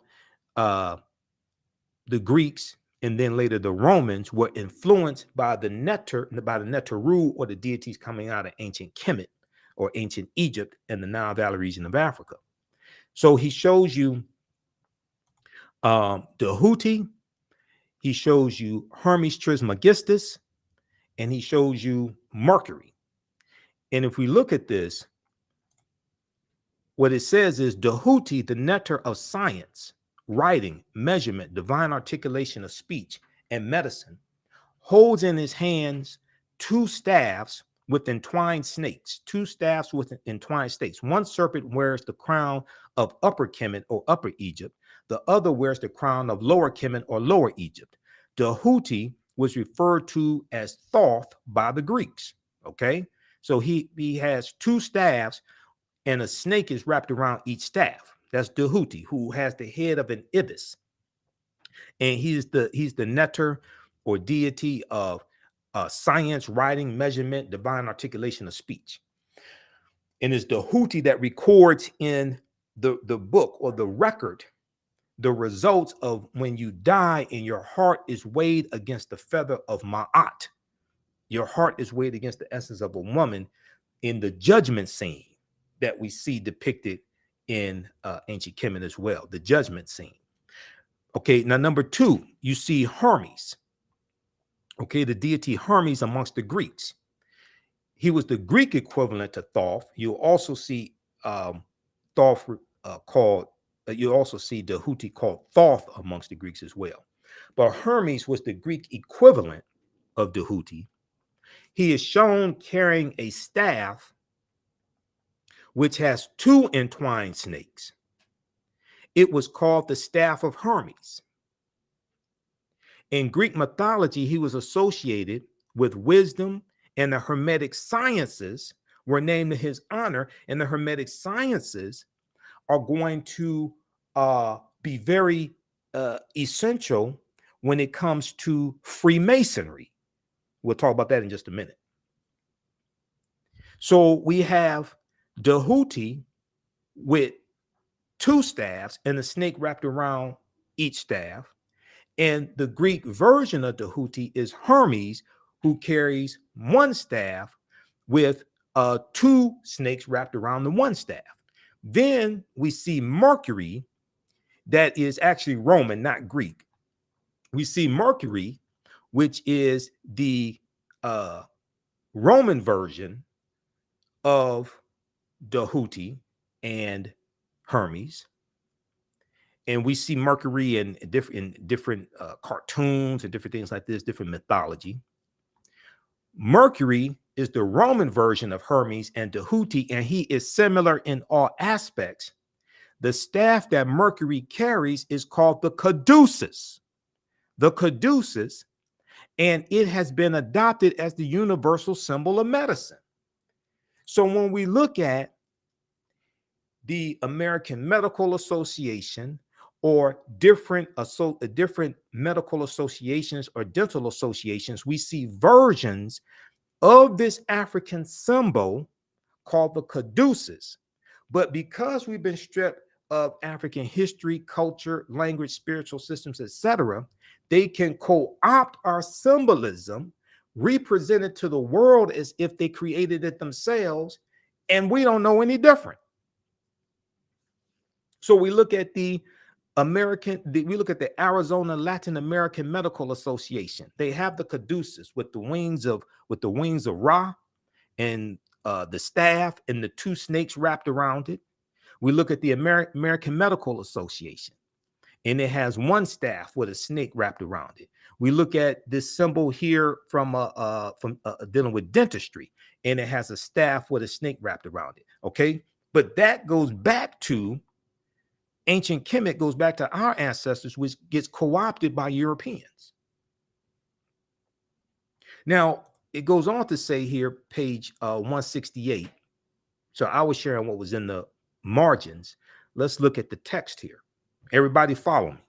the Greeks and then later the Romans were influenced by the Neteru, or the deities coming out of ancient Kemet or ancient Egypt and the Nile Valley region of Africa. So he shows you Dahuti, he shows you Hermes Trismegistus, and he shows you Mercury. And if we look at this, what it says is Dahuti, the Neter of science, writing, measurement, divine articulation of speech, and medicine, holds in his hands 2 staffs with entwined snakes, 2 staffs with entwined snakes. One serpent wears the crown of Upper Kemet or Upper Egypt. The other wears the crown of Lower Kemet or Lower Egypt. Dahuti was referred to as Thoth by the Greeks. Okay, so he has 2 staffs, and a snake is wrapped around each staff. That's Dahuti, who has the head of an ibis, and he's the Neter or deity of science, writing, measurement, divine articulation of speech. And it's Dahuti that records in the book or the record the results of when you die and your heart is weighed against the feather of Ma'at. Your heart is weighed against the essence of a woman in the judgment scene that we see depicted in ancient Kemet as well, the judgment scene. Okay, now number 2, you see Hermes. Okay, the deity Hermes amongst the Greeks. He was the Greek equivalent to Thoth. You'll also see Thoth called, you also see Dahuti called Thoth amongst the Greeks as well. but Hermes was the Greek equivalent of Tahuti. He is shown carrying a staff which has two entwined snakes. It was called the staff of Hermes. In Greek mythology, he was associated with wisdom, and the Hermetic sciences were named in his honor. And the Hermetic sciences are going to be very essential when it comes to Freemasonry. We'll talk about that in just a minute. So we have Tahuti with two staffs and a snake wrapped around each staff. And the Greek version of Tahuti is Hermes, who carries one staff with two snakes wrapped around the one staff. Then we see Mercury, that is actually Roman, not Greek. We see Mercury, which is the Roman version of Tahuti and Hermes. And we see Mercury in different cartoons and different things like this, different mythology. Mercury is the Roman version of Hermes and Tahuti, and he is similar in all aspects. The staff that Mercury carries is called the caduceus. The caduceus, and it has been adopted as the universal symbol of medicine. So when we look at the American Medical Association or different medical associations or dental associations, we see versions of this African symbol called the caduceus. But because we've been stripped of African history, culture, language, spiritual systems, etc., they can co-opt our symbolism, represent it to the world as if they created it themselves, and we don't know any different. So we look at the Arizona Latin American Medical Association. They have the caduceus with the wings of Ra and the staff and the two snakes wrapped around it. We look at the American Medical Association, and it has one staff with a snake wrapped around it. We look at this symbol here from dealing with dentistry, and it has a staff with a snake wrapped around it. Okay, but that goes back to ancient Kemet, goes back to our ancestors, which gets co-opted by Europeans. Now, it goes on to say here, page 168. So I was sharing what was in the margins. Let's look at the text here. Everybody follow me.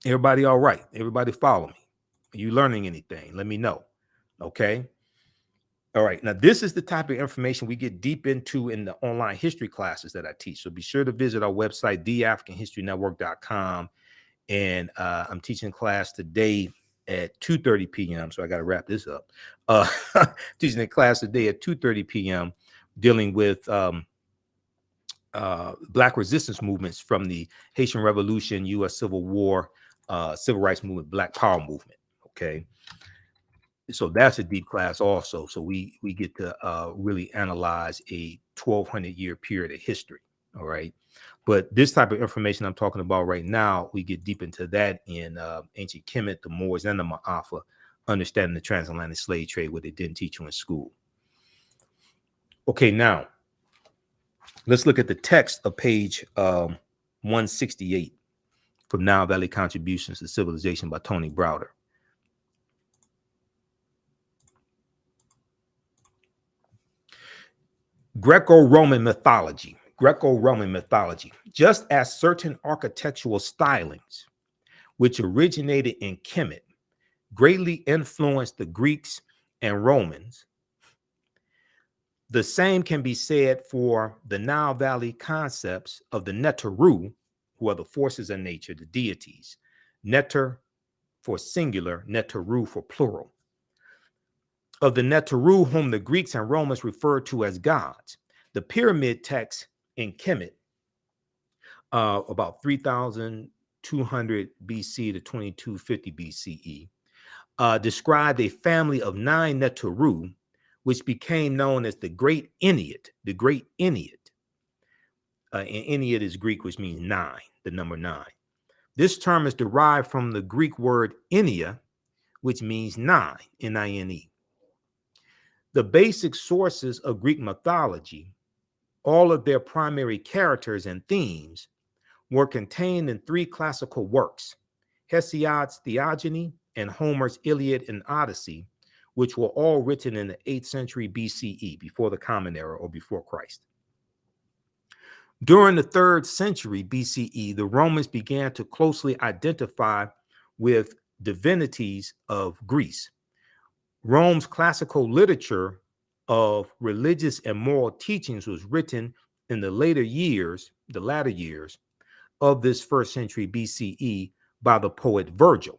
Everybody all right? Everybody follow me. Are you learning anything? Let me know. Okay. All right. Now, this is the type of information we get deep into in the online history classes that I teach. So be sure to visit our website, theafricanhistorynetwork.com. And I'm teaching class today at 2:30 p.m. So I got to wrap this up. Teaching a class today at 2:30 p.m. dealing with Black resistance movements from the Haitian Revolution, U.S. Civil War, Civil Rights Movement, Black Power Movement. Okay. So that's a deep class also. So we get to really analyze a 1,200-year period of history. All right. But this type of information I'm talking about right now, we get deep into that in ancient Kemet, the Moors, and the Ma'afa, understanding the transatlantic slave trade, what they didn't teach you in school. Okay, now let's look at the text of page 168 from Nile Valley Contributions to Civilization by Tony Browder. Greco-Roman mythology. Just as certain architectural stylings, which originated in Kemet, greatly influenced the Greeks and Romans, the same can be said for the Nile Valley concepts of the Neteru, who are the forces of nature, the deities. Neter for singular, Neteru for plural. Of the Neteru, whom the Greeks and Romans referred to as gods. The pyramid text in Kemet, about 3,200 BC to 2250 BCE, described a family of 9 Neteru, which became known as the Great Ennead. The Great Ennead. And Ennead is Greek, which means 9, the number 9. This term is derived from the Greek word ennia, which means nine, N-I-N-E. The basic sources of Greek mythology, all of their primary characters and themes, were contained in three classical works, Hesiod's Theogony and Homer's Iliad and Odyssey, which were all written in the 8th century BCE, before the Common Era or before Christ. During the 3rd century BCE, the Romans began to closely identify with divinities of Greece. Rome's classical literature of religious and moral teachings was written in the latter years of this 1st century BCE by the poet Virgil.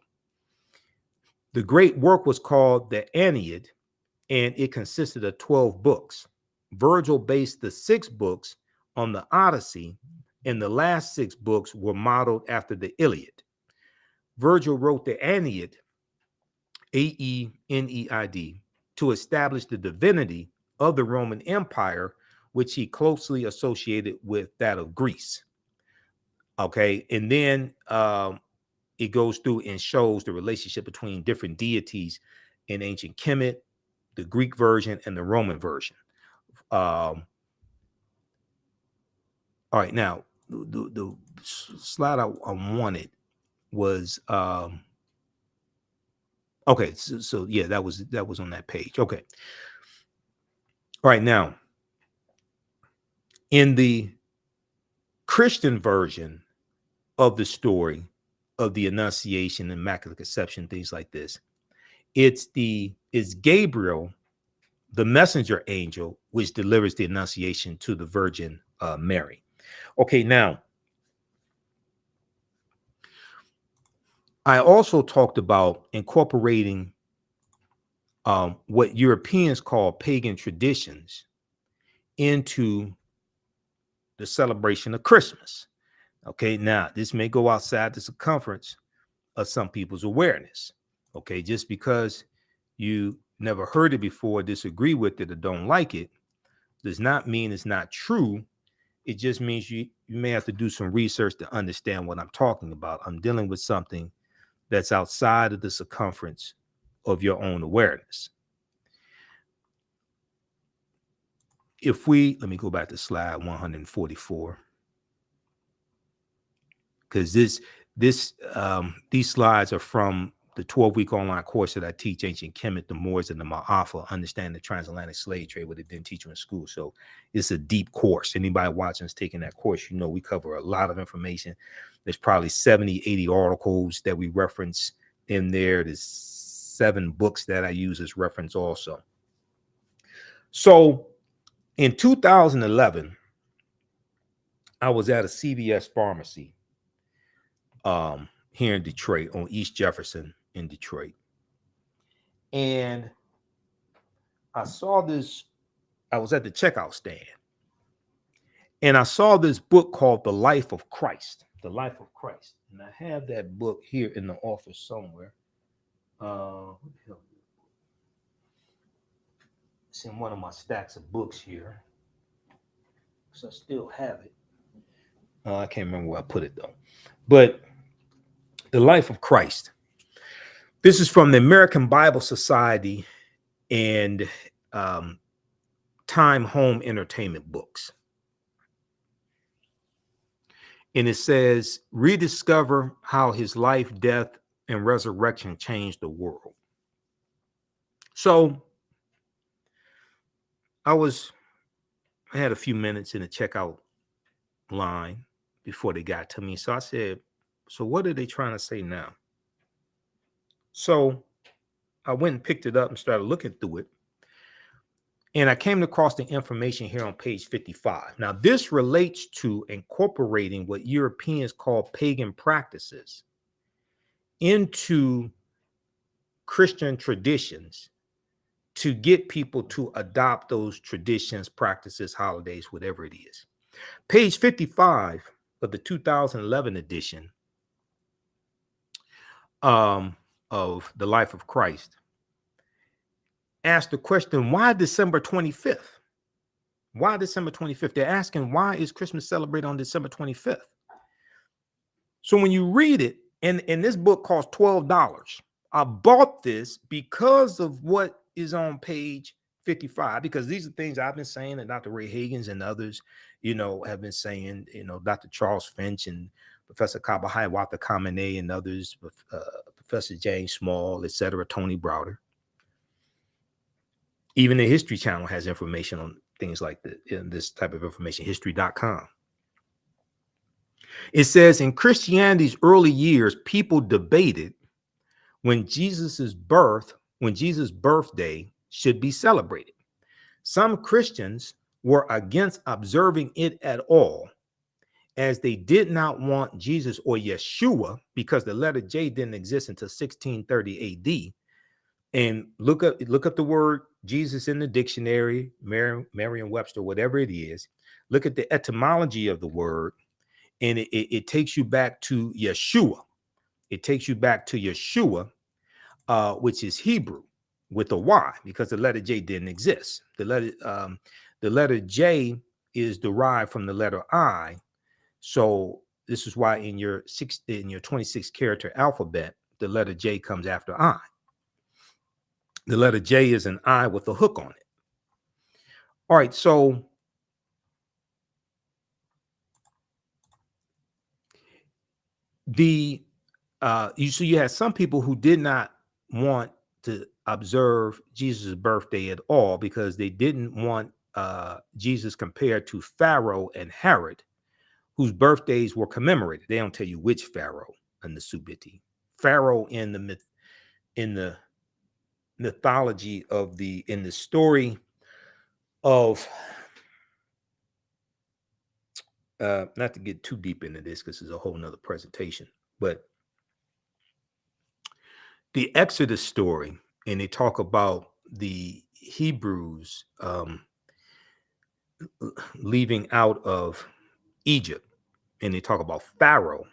The great work was called the Aeneid, and it consisted of 12 books. Virgil based the 6 books on the Odyssey, and the last 6 books were modeled after the Iliad. Virgil wrote the Aeneid, A-E-N-E-I-D, to establish the divinity of the Roman Empire, which he closely associated with that of Greece. Okay, and then it goes through and shows the relationship between different deities in ancient Kemet, the Greek version, and the Roman version. All right, now the slide I wanted was okay. So yeah, that was on that page. Okay. All right, now in the Christian version of the story of the Annunciation, Immaculate Conception, things like this, it's Gabriel, the messenger angel, which delivers the Annunciation to the Virgin Mary. Okay, now, I also talked about incorporating what Europeans call pagan traditions into the celebration of Christmas. Okay, now, this may go outside the circumference of some people's awareness. Okay, just because you never heard it before, disagree with it, or don't like it, does not mean it's not true. It just means you may have to do some research to understand what I'm talking about. I'm dealing with something that's outside of the circumference of your own awareness. Let me go back to slide 144, because these slides are from the 12-week online course that I teach, Ancient Kemet, the Moors, and the Ma'afa, Understand the Transatlantic Slave Trade, what they didn't teach you in school. So it's a deep course. Anybody watching is taking that course, you know we cover a lot of information. There's probably 70, 80 articles that we reference in there. There's 7 books that I use as reference also. So in 2011, I was at a CVS pharmacy here in Detroit, on East Jefferson in Detroit. And I saw this, I was at the checkout stand, and I saw this book called The Life of Christ. The Life of Christ. And I have that book here in the office somewhere. It's in one of my stacks of books here. So I still have it. I can't remember where I put it though. But The Life of Christ. This is from the American Bible Society and Time Home Entertainment Books. And it says, rediscover how his life, death, and resurrection changed the world. So I had a few minutes in the checkout line before they got to me. So I said, so what are they trying to say now? So I went and picked it up and started looking through it. And I came across the information here on page 55. Now, this relates to incorporating what Europeans call pagan practices into Christian traditions to get people to adopt those traditions, practices, holidays, whatever it is. Page 55 of the 2011 edition of The Life of Christ asked the question, why December 25th? Why December 25th? They're asking, why is Christmas celebrated on December 25th? So when you read it, and this book costs $12. I bought this because of what is on page 55, because these are things I've been saying that Dr. Ray Higgins and others, have been saying, Dr. Charles Finch and Professor Kabahai Wata Kamene and others, Professor James Small, etc., Tony Browder. Even the History Channel has information on things like this type of information, history.com. It says in Christianity's early years, people debated when Jesus' birthday should be celebrated. Some Christians were against observing it at all, as they did not want Jesus or Yeshua, because the letter J didn't exist until 1630 AD. And look up the word Jesus in the dictionary, Merriam-Webster, whatever it is. Look at the etymology of the word, and it takes you back to Yeshua. It takes you back to Yeshua, which is Hebrew with a Y, because the letter J didn't exist. The letter J is derived from the letter I. So this is why in your 26 character alphabet, the letter J comes after I. The letter J is an I with a hook on it. All right, so you had some people who did not want to observe Jesus' birthday at all because they didn't want Jesus compared to Pharaoh and Herod, whose birthdays were commemorated. They don't tell you which Pharaoh in the Subiti. Pharaoh in the mythology in the story of, not to get too deep into this because it's a whole nother presentation, but the Exodus story, and they talk about the Hebrews leaving out of Egypt, and they talk about Pharaoh.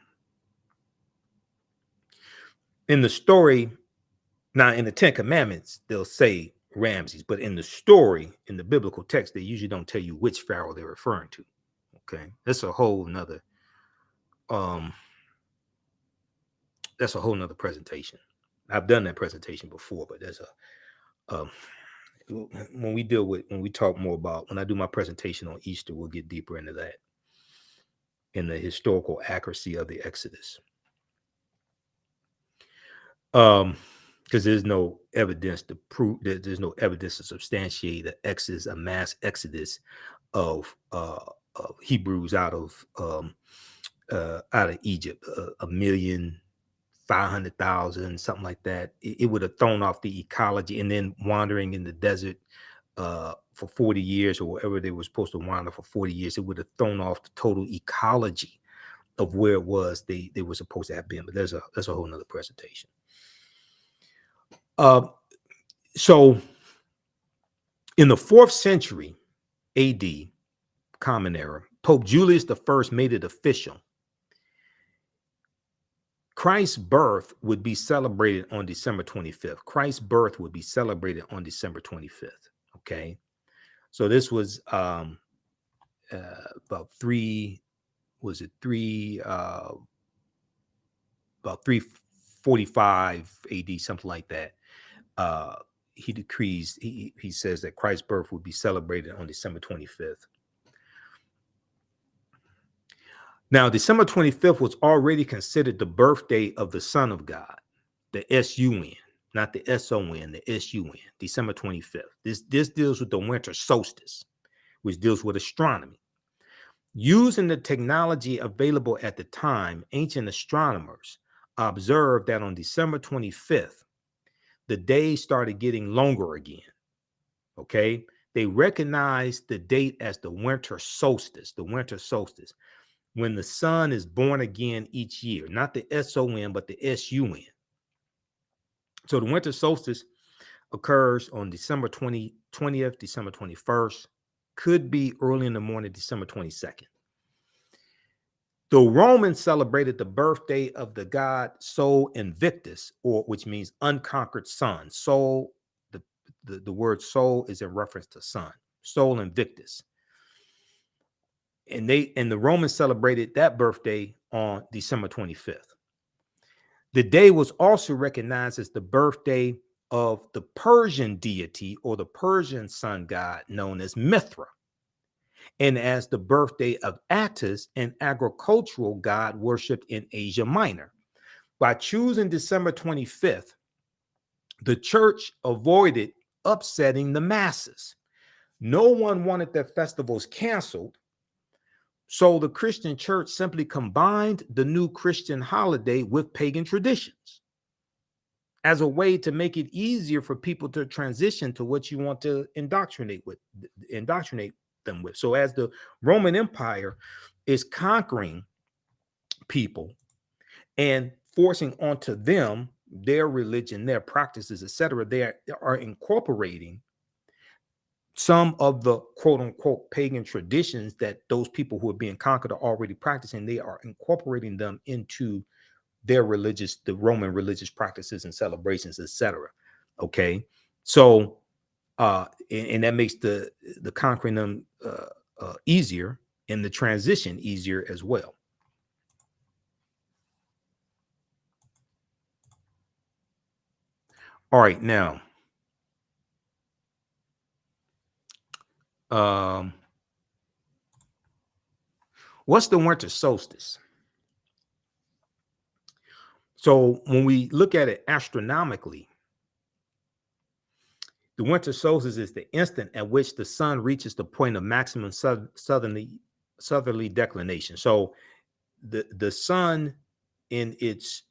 In the story, now in the Ten Commandments, they'll say Ramses, but in the story, in the biblical text, they usually don't tell you which Pharaoh they're referring to. Okay, that's a whole nother presentation. I've done that presentation before, but there's when I do my presentation on Easter, we'll get deeper into that, in the historical accuracy of the Exodus. Because there's no evidence to prove that, there's no evidence to substantiate the Exodus, a mass exodus of Hebrews out of Egypt, 1,500,000, something like that. It would have thrown off the ecology, and then wandering in the desert for 40 years or wherever they were supposed to wander for 40 years, it would have thrown off the total ecology of where it was they were supposed to have been. But that's a whole nother presentation. So in the 4th century AD, Common Era, Pope Julius I made it official. Christ's birth would be celebrated on December 25th. Christ's birth would be celebrated on December 25th. Okay. So this was about about 345 AD, something like that. He decrees, he says that Christ's birth would be celebrated on December 25th. Now, December 25th was already considered the birthday of the Son of God, the S-U-N, not the S-O-N, the S-U-N, December 25th. This deals with the winter solstice, which deals with astronomy. Using the technology available at the time, ancient astronomers observed that on December 25th, the days started getting longer again. Okay. They recognized the date as the winter solstice, when the sun is born again each year, not the S-O-N, but the S-U-N. So the winter solstice occurs on December 20th, December 21st, could be early in the morning, December 22nd. The Romans celebrated the birthday of the god Sol Invictus, which means unconquered sun. Sol, the word Sol is in reference to sun. Sol Invictus. And the Romans celebrated that birthday on December 25th. The day was also recognized as the birthday of the Persian deity or the Persian sun god known as Mithra, and as the birthday of Attis, an agricultural god worshipped in Asia Minor. By choosing December 25th, the church avoided upsetting the masses. No one wanted their festivals canceled, so the Christian church simply combined the new Christian holiday with pagan traditions as a way to make it easier for people to transition to what you want to indoctrinate them with. So as the Roman Empire is conquering people and forcing onto them their religion, their practices, etc., they are incorporating some of the quote unquote pagan traditions that those people who are being conquered are already practicing. They are incorporating them into the Roman religious practices and celebrations, etc. Okay, so and that makes the conquering them easier and the transition easier as well. All right, now what's the winter solstice? So when we look at it astronomically, the winter solstice is the instant at which the sun reaches the point of maximum southerly declination. So the sun in its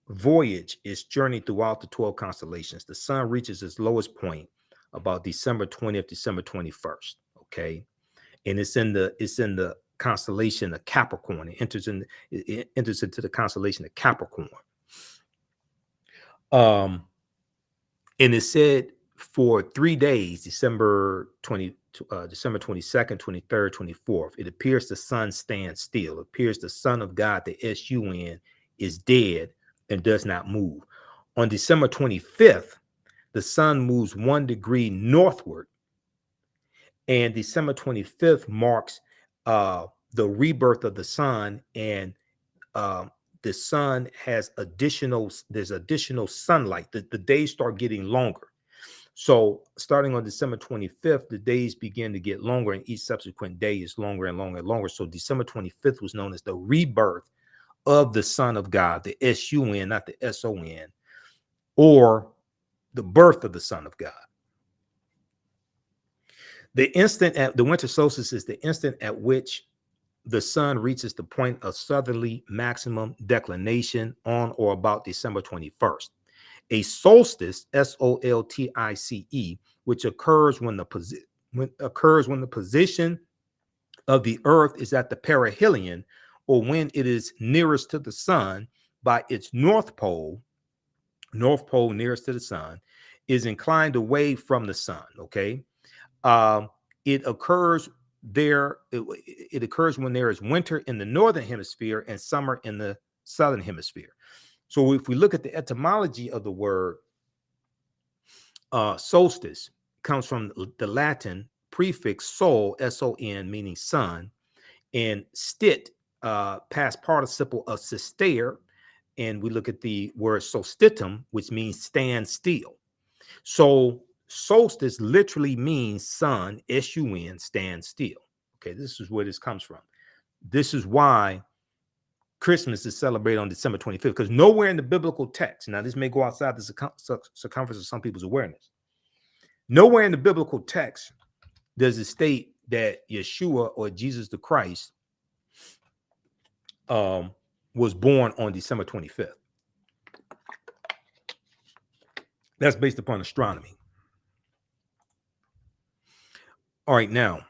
voyage is journeyed throughout the 12 constellations. The sun reaches its lowest point about December 20th, December 21st. Okay. And it's in the constellation of Capricorn. It enters into the constellation of Capricorn. And it said for 3 days, December 22nd, 23rd, 24th, it appears the sun stands still. It appears the Son of God, the SUN, is dead and does not move. On December 25th, the sun moves 1 degree northward, and December 25th marks the rebirth of the sun, and the sun has there's additional sunlight. The days start getting longer. So starting on December 25th, the days begin to get longer, and each subsequent day is longer and longer and longer. So December 25th was known as the rebirth of the Son of God, the SUN, not the SON, or the birth of the Son of God. The winter solstice is the instant at which the sun reaches the point of southerly maximum declination on or about December 21st. A solstice, SOLTICE, which occurs when the position of the earth is at the perihelion, or when it is nearest to the sun by its north pole nearest to the sun, is inclined away from the sun. Okay. It occurs it occurs when there is winter in the northern hemisphere and summer in the southern hemisphere. So if we look at the etymology of the word solstice, comes from the Latin prefix sol, S-O-N, meaning sun, and stit, past participle of sistere, and we look at the word solstitum, which means stand still. So solstice literally means sun, S-U-N, stand still. Okay, this is where this comes from. This is why Christmas is celebrated on December 25th, because nowhere in the biblical text, now this may go outside the circumference of some people's awareness, nowhere in the biblical text does it state that Yeshua or Jesus the Christ was born on December 25th. That's based upon astronomy. All right, now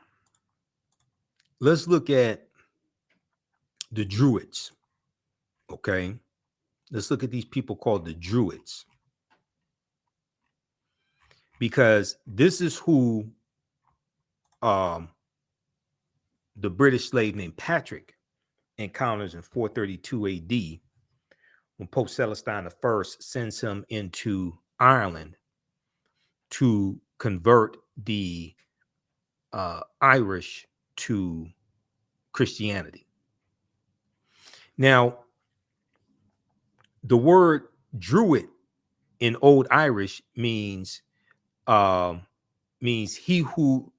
let's look at the Druids. Okay, let's look at these people called the Druids, because this is who the British slave named Patrick encounters in 432 AD when Pope Celestine I sends him into Ireland to convert the Irish to Christianity. Now, the word druid in Old Irish um, means he who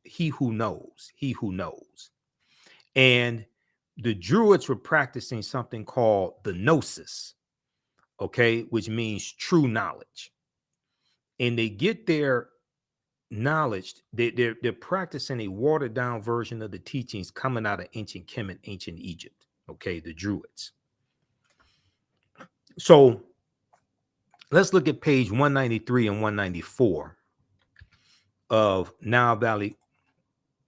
knows. And the Druids were practicing something called the gnosis, okay, which means true knowledge. And they get their knowledge, they're practicing a watered down version of the teachings coming out of ancient Kemet, ancient Egypt, okay, the Druids. So let's look at page 193 and 194 of Nile Valley.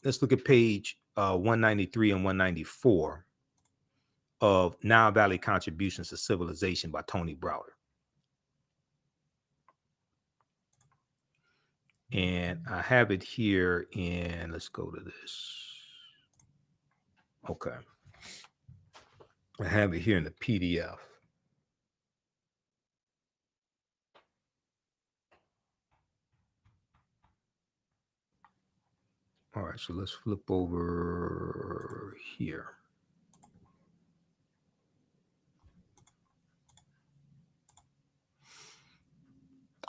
Let's look at page 193 and 194 of Nile Valley Contributions to Civilization by Tony Browder. And I have it here in, let's go to this. Okay. I have it here in the PDF. All right, so let's flip over here.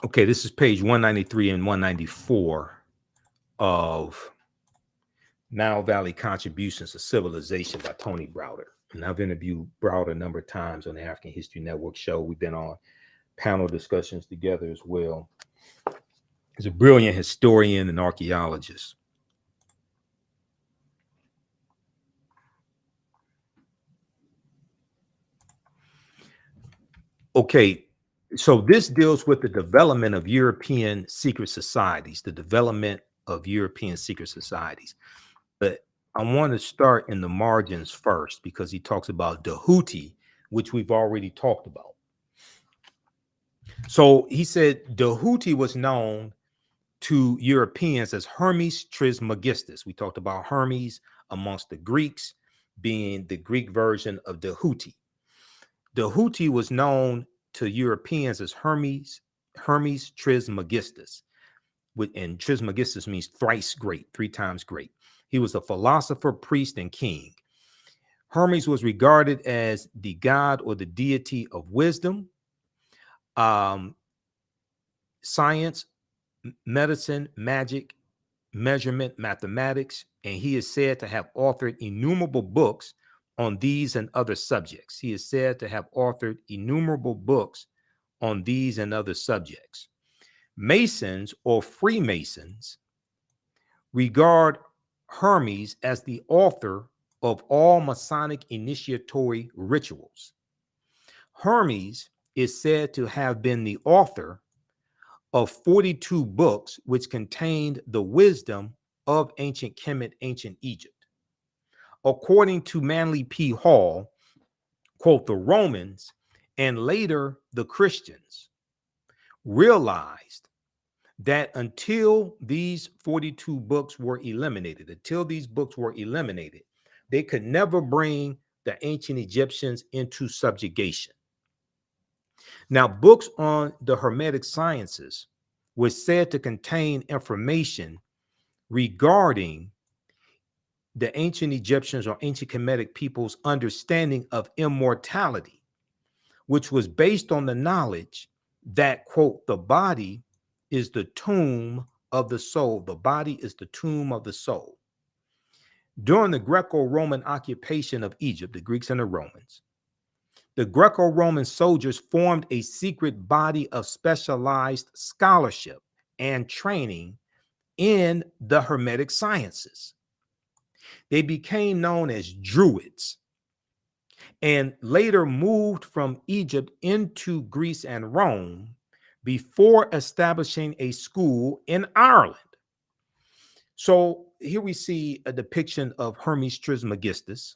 Okay, this is page 193 and 194 of Nile Valley Contributions to Civilization by Tony Browder. And I've interviewed Browder a number of times on the African History Network show. We've been on panel discussions together as well. He's a brilliant historian and archaeologist. Okay, so this deals with the development of European secret societies, the development of European secret societies. But I want to start in the margins first because he talks about Dahuti, which we've already talked about. So he said Dahuti was known to Europeans as Hermes Trismegistus. We talked about Hermes amongst the Greeks being the Greek version of Dahuti. Dahuti was known to Europeans as Hermes Trismegistus, and Trismegistus means thrice great, 3 times great. He was a philosopher, priest, and king. Hermes was regarded as the god or the deity of wisdom, science, medicine, magic, measurement, mathematics, and he is said to have authored innumerable books on these and other subjects. He is said to have authored innumerable books on these and other subjects. Masons or Freemasons regard Hermes as the author of all Masonic initiatory rituals. Hermes is said to have been the author of 42 books which contained the wisdom of ancient Kemet, ancient Egypt. According to Manly P. Hall, quote, the Romans and later the Christians realized that until these 42 books were eliminated, they could never bring the ancient Egyptians into subjugation. Now, books on the Hermetic sciences were said to contain information regarding the ancient Egyptians or ancient Kemetic people's understanding of immortality, which was based on the knowledge that, quote, the body is the tomb of the soul. The body is the tomb of the soul. During the Greco-Roman occupation of Egypt, the Greeks and the Romans, the Greco-Roman soldiers formed a secret body of specialized scholarship and training in the Hermetic sciences. They became known as Druids and later moved from Egypt into Greece and Rome before establishing a school in Ireland. So here we see a depiction of Hermes Trismegistus,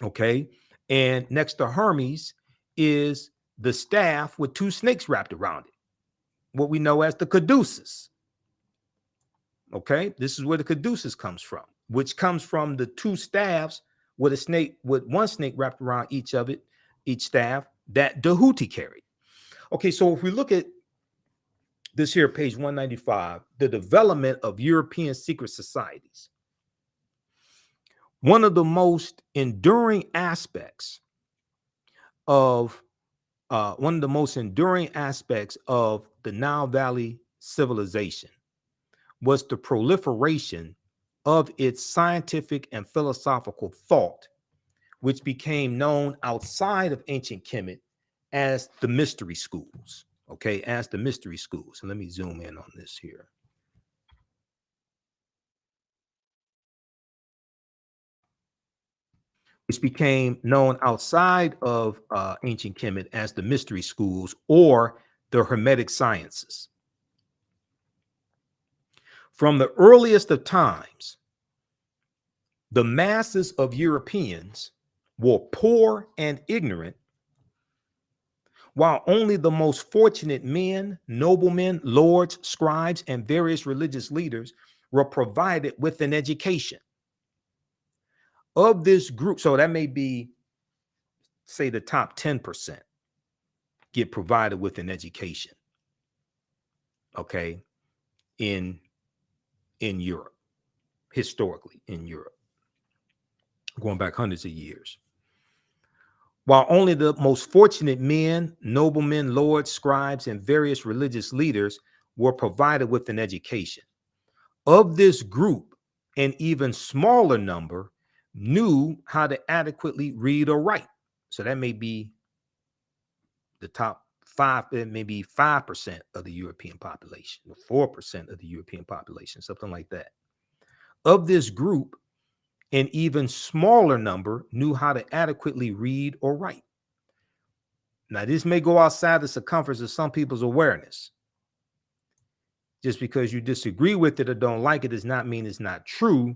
okay? And next to Hermes is the staff with 2 snakes wrapped around it, what we know as the caduceus. Okay, this is where the caduceus comes from, which comes from the 2 staffs with one snake wrapped around each staff that Dahuti carried. Okay, so if we look at this here, page 195, the development of European secret societies. One of the most enduring aspects of one of the most enduring aspects of the Nile Valley civilization was the proliferation of its scientific and philosophical thought, which became known outside of ancient Kemet as the mystery schools. Okay, as the mystery schools. So let me zoom in on this here. Which became known outside of ancient Kemet as the mystery schools or the Hermetic sciences. From the earliest of times, the masses of Europeans were poor and ignorant, while only the most fortunate men, noblemen, lords, scribes, and various religious leaders were provided with an education. Of this group, so that may be, say, the top 10% get provided with an education, okay, in Europe, historically in Europe, going back hundreds of years. While only the most fortunate men, noblemen, lords, scribes, and various religious leaders were provided with an education. Of this group, an even smaller number knew how to adequately read or write. So that may be the top 5, maybe 5% of the European population, or 4% of the European population, something like that. Of this group, an even smaller number knew how to adequately read or write. Now, this may go outside the circumference of some people's awareness. Just because you disagree with it or don't like it does not mean it's not true.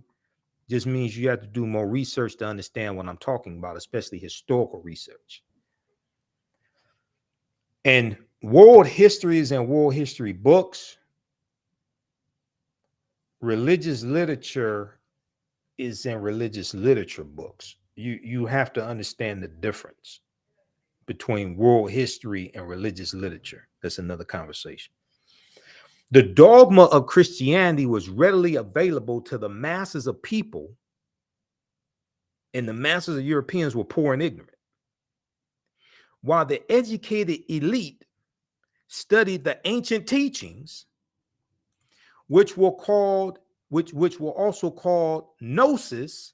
Just means you have to do more research to understand what I'm talking about, especially historical research. And world histories and world history books, religious literature is in religious literature books. You have to understand the difference between world history and religious literature. That's another conversation. The dogma of Christianity was readily available to the masses of people, and the masses of Europeans were poor and ignorant. While the educated elite studied the ancient teachings, which were also called gnosis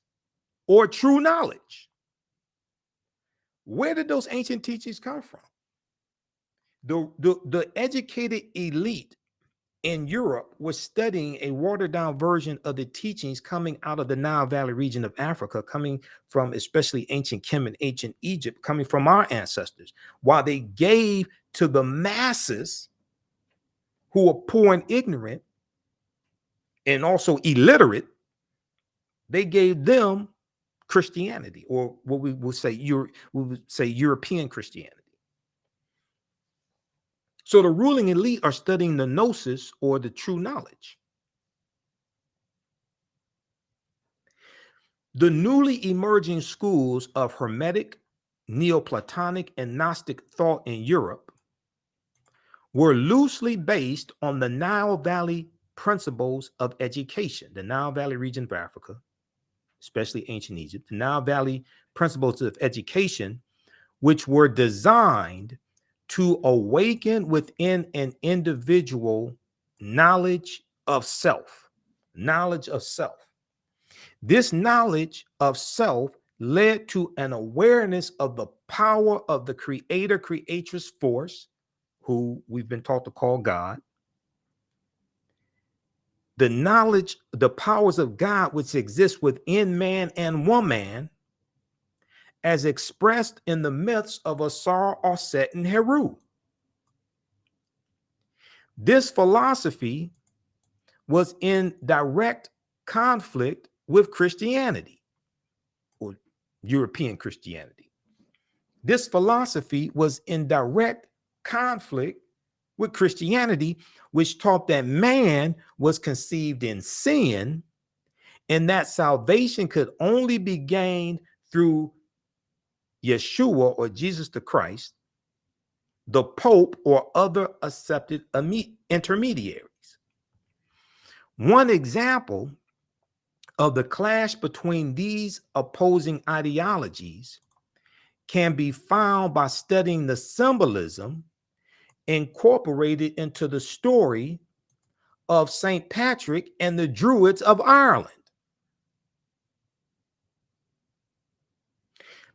or true knowledge. Where did those ancient teachings come from? The educated elite in Europe was studying a watered down version of the teachings coming out of the Nile Valley region of Africa, coming from especially ancient Kemet, ancient Egypt, coming from our ancestors, while they gave to the masses who were poor and ignorant and also illiterate, they gave them Christianity, or what we would say European Christianity. So the ruling elite are studying the gnosis or the true knowledge. The newly emerging schools of Hermetic, Neoplatonic, and Gnostic thought in Europe were loosely based on the Nile Valley principles of education, the Nile Valley region of Africa, especially ancient Egypt, the Nile Valley principles of education, which were designed to awaken within an individual knowledge of self. Knowledge of self. This knowledge of self led to an awareness of the power of the creator-creatress force, who we've been taught to call God. The knowledge, the powers of God which exist within man and woman, as expressed in the myths of Asar, Osset, and Heru. This philosophy was in direct conflict with Christianity, or European Christianity. This philosophy was in direct conflict with Christianity, which taught that man was conceived in sin and that salvation could only be gained through Yeshua, or Jesus the Christ, the Pope, or other accepted intermediaries. One example of the clash between these opposing ideologies can be found by studying the symbolism incorporated into the story of St. Patrick and the Druids of Ireland.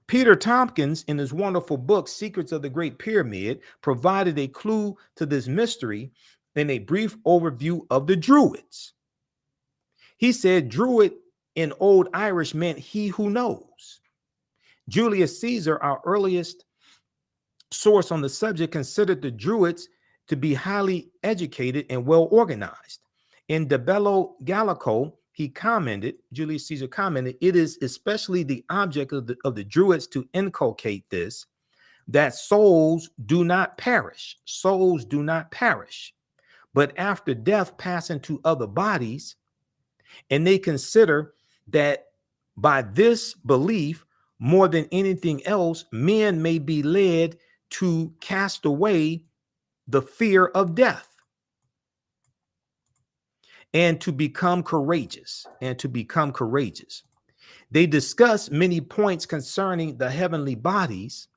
Peter Tompkins, in his wonderful book, Secrets of the Great Pyramid, provided a clue to this mystery in a brief overview of the Druids. He said, Druid in Old Irish meant he who knows. Julius Caesar, our earliest source on the subject, considered the Druids to be highly educated and well organized. In De Bello Gallico, he commented, Julius Caesar commented, it is especially the object of the Druids to inculcate this, that souls do not perish, but after death pass into other bodies, and they consider that by this belief, more than anything else, men may be led to cast away the fear of death and to become courageous. They discuss many points concerning the heavenly bodies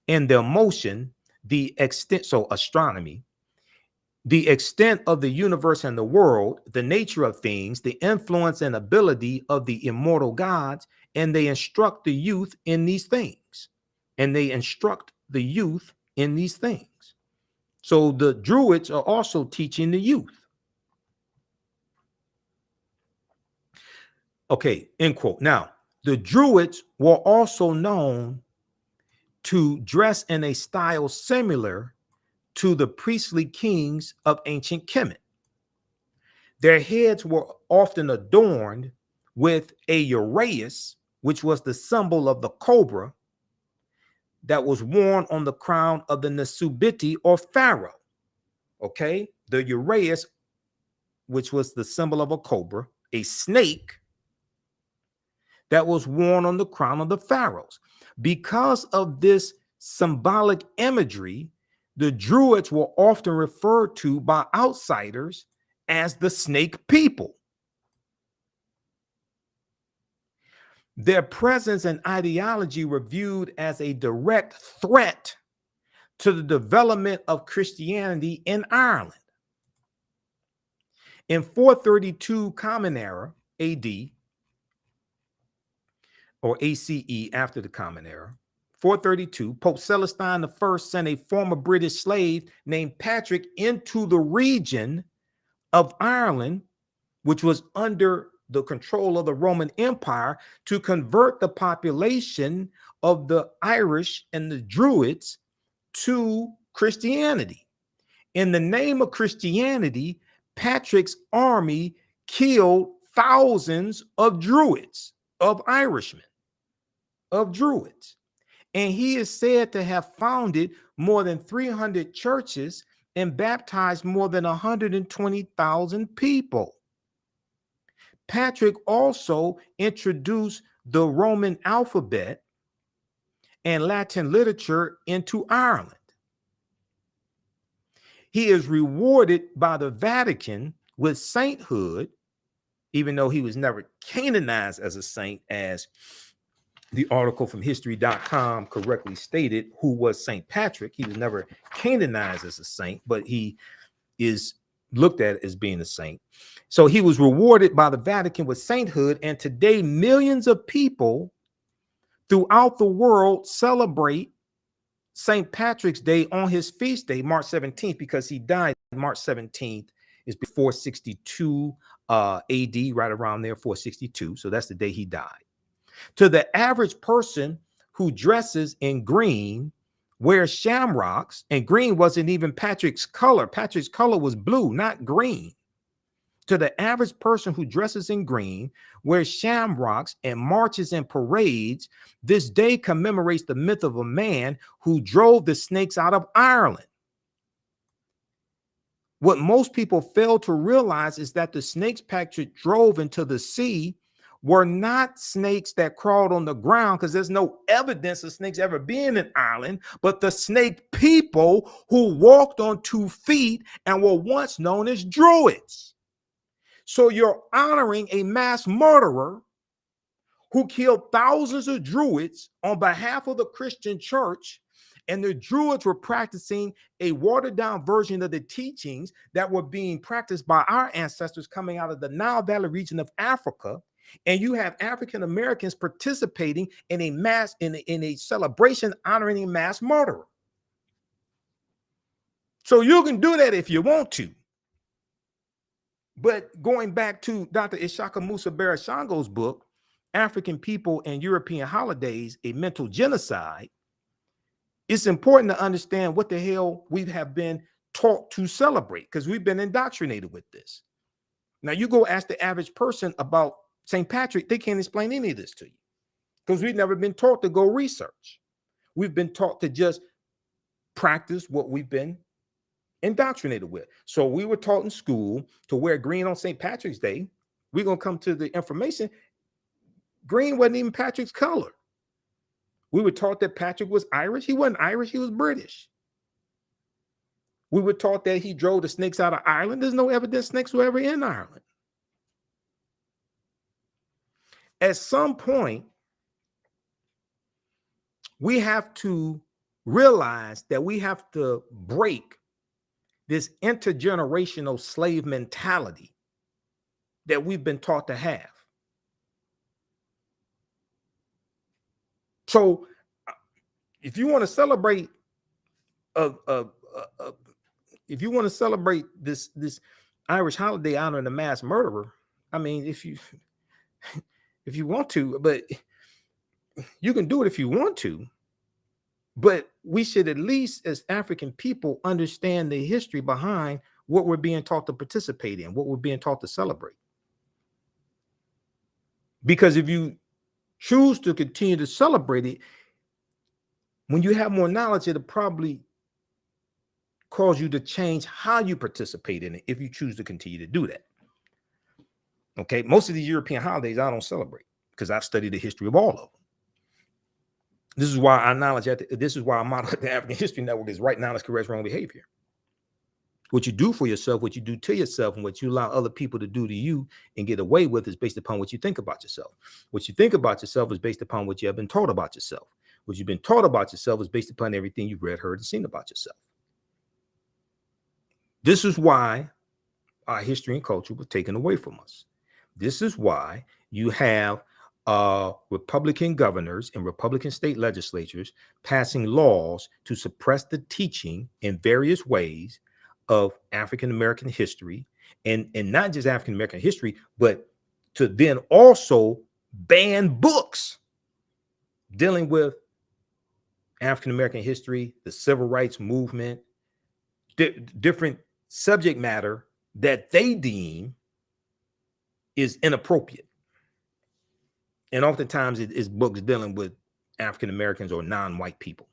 and their motion, the extent, so astronomy, the extent of the universe and the world, the nature of things, the influence and ability of the immortal gods, and they instruct the youth in these things. So the Druids are also teaching the youth. Okay, end quote. Now, the Druids were also known to dress in a style similar to the priestly kings of ancient Kemet. Their heads were often adorned with a uraeus, which was the symbol of the cobra that was worn on the crown of the Nasubiti or pharaoh. Okay, the uraeus, which was the symbol of a cobra, a snake that was worn on the crown of the pharaohs. Because of this symbolic imagery, the Druids were often referred to by outsiders as the snake people. Their presence and ideology were viewed as a direct threat to the development of Christianity in Ireland. In 432 Common Era AD, or ACE, after the Common Era, 432, Pope Celestine I sent a former British slave named Patrick into the region of Ireland, which was under the control of the Roman Empire, to convert the population of the Irish and the Druids to Christianity. In the name of Christianity, Patrick's army killed thousands of Druids, of Irishmen, of Druids. And he is said to have founded more than 300 churches and baptized more than 120,000 people. Patrick also introduced the Roman alphabet and Latin literature into Ireland. He is rewarded by the Vatican with sainthood, even though he was never canonized as a saint, as the article from history.com correctly stated. Who was St. Patrick? He was never canonized as a saint, but he is looked at as being a saint. So he was rewarded by the Vatican with sainthood, and today millions of people throughout the world celebrate St. Patrick's Day on his feast day, March 17th, because he died March 17th, is before 62 AD, right around there, 462. So that's the day he died. To the average person who dresses in green, wears shamrocks, and green wasn't even Patrick's color. Patrick's color was blue, not green. To the average person who dresses in green, wears shamrocks, and marches in parades, this day commemorates the myth of a man who drove the snakes out of Ireland. What most people fail to realize is that the snakes Patrick drove into the sea were not snakes that crawled on the ground, because there's no evidence of snakes ever being in Ireland, but the snake people who walked on 2 feet and were once known as Druids. So you're honoring a mass murderer who killed thousands of Druids on behalf of the Christian church. And the Druids were practicing a watered down version of the teachings that were being practiced by our ancestors coming out of the Nile Valley region of Africa. And you have African Americans participating in a mass, in a celebration honoring a mass murderer. So you can do that if you want to. But going back to Dr. Ishaka Musa Barashango's book, African People and European Holidays, A Mental Genocide, it's important to understand what the hell we have been taught to celebrate, because we've been indoctrinated with this. Now, you go ask the average person about St. Patrick, they can't explain any of this to you because we've never been taught to go research. We've been taught to just practice what we've been indoctrinated with. So we were taught in school to wear green on St. Patrick's Day. We're going to come to the information. Green wasn't even Patrick's color. We were taught that Patrick was Irish. He wasn't Irish. He was British. We were taught that he drove the snakes out of Ireland. There's no evidence snakes were ever in Ireland. At some point, we have to realize that we have to break this intergenerational slave mentality that we've been taught to have. So if you want to celebrate if you want to celebrate this Irish holiday honoring a mass murderer, I mean, if you want to, but you can do it if you want to. But we should at least, as African people, understand the history behind what we're being taught to participate in, what we're being taught to celebrate. Because if you choose to continue to celebrate it, when you have more knowledge, it'll probably cause you to change how you participate in it if you choose to continue to do that. Okay, most of these European holidays I don't celebrate because I've studied the history of all of them. This is why our knowledge this is why our motto at the African History Network is right knowledge, corrects wrong behavior. What you do for yourself, what you do to yourself, and what you allow other people to do to you and get away with is based upon what you think about yourself. What you think about yourself is based upon what you have been taught about yourself. What you've been taught about yourself is based upon everything you've read, heard, and seen about yourself. This is why our history and culture was taken away from us. This is why you have Republican governors and Republican state legislatures passing laws to suppress the teaching in various ways of African American history, and not just African American history, but to then also ban books dealing with African American history, the civil rights movement, different subject matter that they deem is inappropriate. And oftentimes it is books dealing with African Americans or non-white people.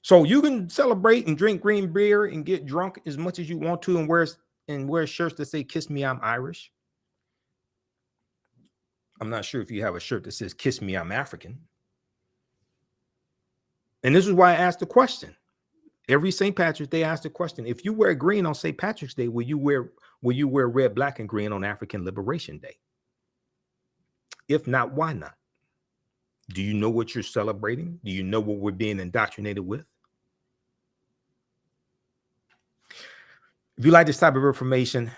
So you can celebrate and drink green beer and get drunk as much as you want to and wear shirts that say "Kiss Me, I'm Irish." I'm not sure if you have a shirt that says "Kiss Me, I'm African." And this is why I asked the question. Every St. Patrick's Day, I asked the question: if you wear green on St. Patrick's Day, will you wear red, black, and green on African Liberation Day? If not, why not? Do you know what you're celebrating? Do you know what we're being indoctrinated with? If you like this type of information,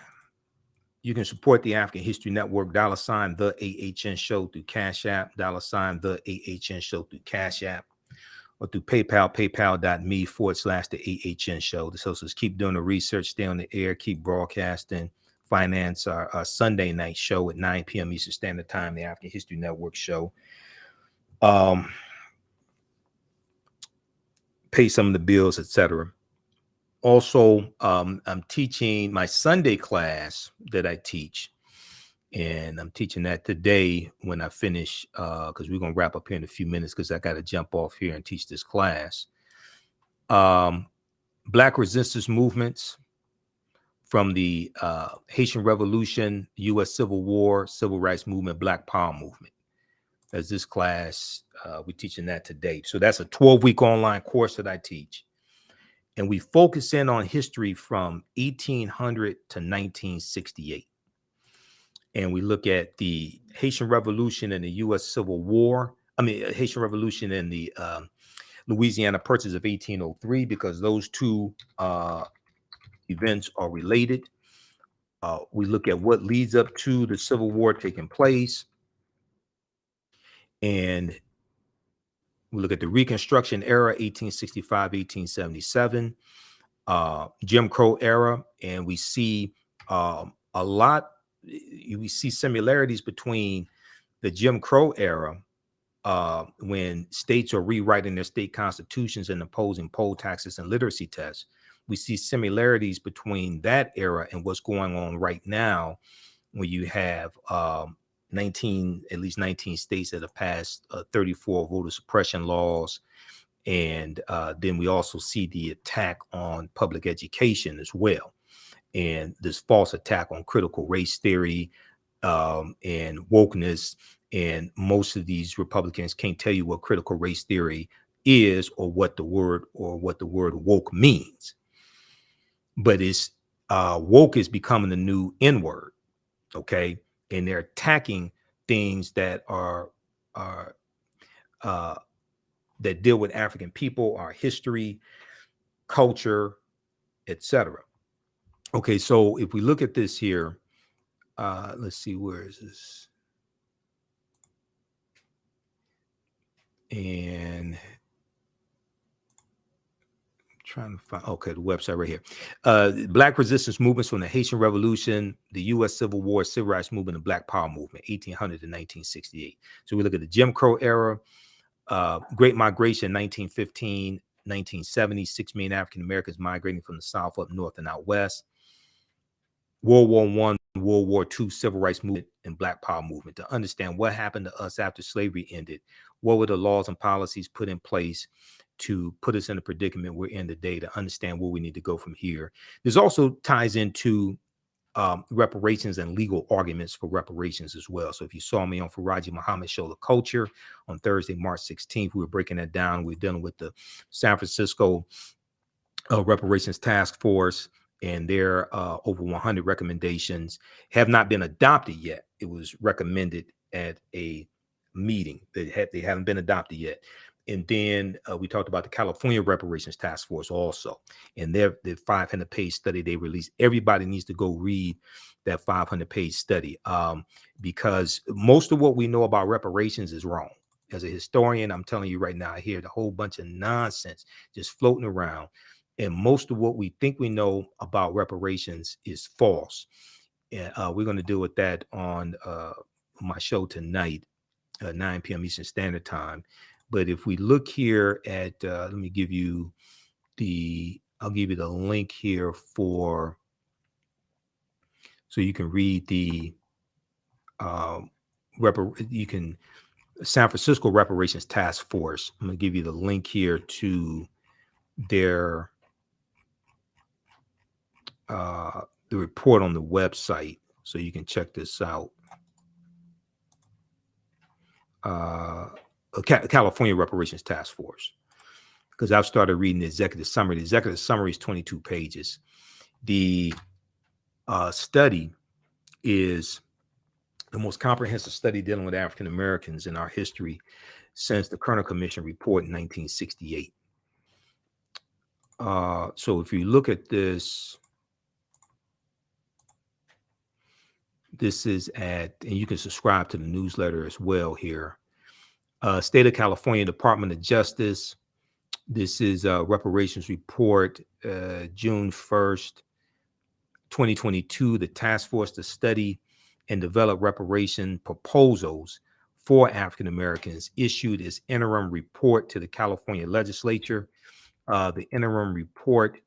you can support the African History Network, $ the AHN Show through Cash App, $ the AHN Show through Cash App, or through PayPal, paypal.me/the AHN Show. This helps us keep doing the research, stay on the air, keep broadcasting, finance our Sunday night show at 9 p.m. Eastern Standard Time, the African History Network show. Pay some of the bills, etc. Also, I'm teaching my Sunday class that I teach, and I'm teaching that today when I finish, because we're going to wrap up here in a few minutes because I got to jump off here and teach this class. Black resistance movements from the Haitian Revolution, U.S. Civil War, Civil Rights Movement, Black Power Movement. As this class, we're teaching that today. So that's a 12-week online course that I teach. And we focus in on history from 1800 to 1968. and we look at the Haitian Revolution and the U.S. Civil War, Haitian Revolution and the Louisiana Purchase of 1803, because those two events are related. We look at what leads up to the Civil War taking place, and we look at the Reconstruction era, 1865, 1877, Jim Crow era, and we see a lot. We see similarities between the Jim Crow era, when states are rewriting their state constitutions and imposing poll taxes and literacy tests. We see similarities between that era and what's going on right now, when you have at least 19 states that have passed 34 voter suppression laws. And then we also see the attack on public education as well, and this false attack on critical race theory and wokeness. And most of these Republicans can't tell you what critical race theory is, or what the word woke means. But it's woke is becoming the new N word. Okay, and they're attacking things that are that deal with African people, our history, culture, etc. Okay, so if we look at this here, let's see, where is this? And trying to find, okay, the website right here. Black resistance movements from the Haitian Revolution, the U.S. Civil War, Civil Rights Movement, and Black Power Movement, 1800 to 1968. So we look at the Jim Crow era, Great Migration, 1915, 1970, 6 million African Americans migrating from the South up north and out west. World War I, World War II, Civil Rights Movement, and Black Power Movement. To understand what happened to us after slavery ended, what were the laws and policies put in place to put us in the predicament we're in today, to understand where we need to go from here. This also ties into reparations and legal arguments for reparations as well. So if you saw me on Faraji Muhammad's show, The Culture, on Thursday, March 16th, we were breaking that down. We're dealing with the San Francisco Reparations Task Force, and their over 100 recommendations have not been adopted yet. It was recommended at a meeting. They haven't been adopted yet. And then we talked about the California Reparations Task Force also, and their 500-page study they released. Everybody needs to go read that 500-page study, because most of what we know about reparations is wrong. As a historian, I'm telling you right now, I hear a whole bunch of nonsense just floating around. And most of what we think we know about reparations is false. And we're going to deal with that on my show tonight, 9 p.m. Eastern Standard Time. But if we look here at, let me give you I'll give you the link here so you can read the, San Francisco Reparations Task Force. I'm going to give you the link here to their, the report on the website, so you can check this out. California Reparations Task Force, because I've started reading the executive summary. The executive summary is 22 pages. The study is the most comprehensive study dealing with African Americans in our history since the Kerner Commission report in 1968. So if you look at this, this is and you can subscribe to the newsletter as well here. State of California Department of Justice. This is a reparations report, June 1st, 2022. The task force to study and develop reparation proposals for African Americans issued its interim report to the California legislature. The interim report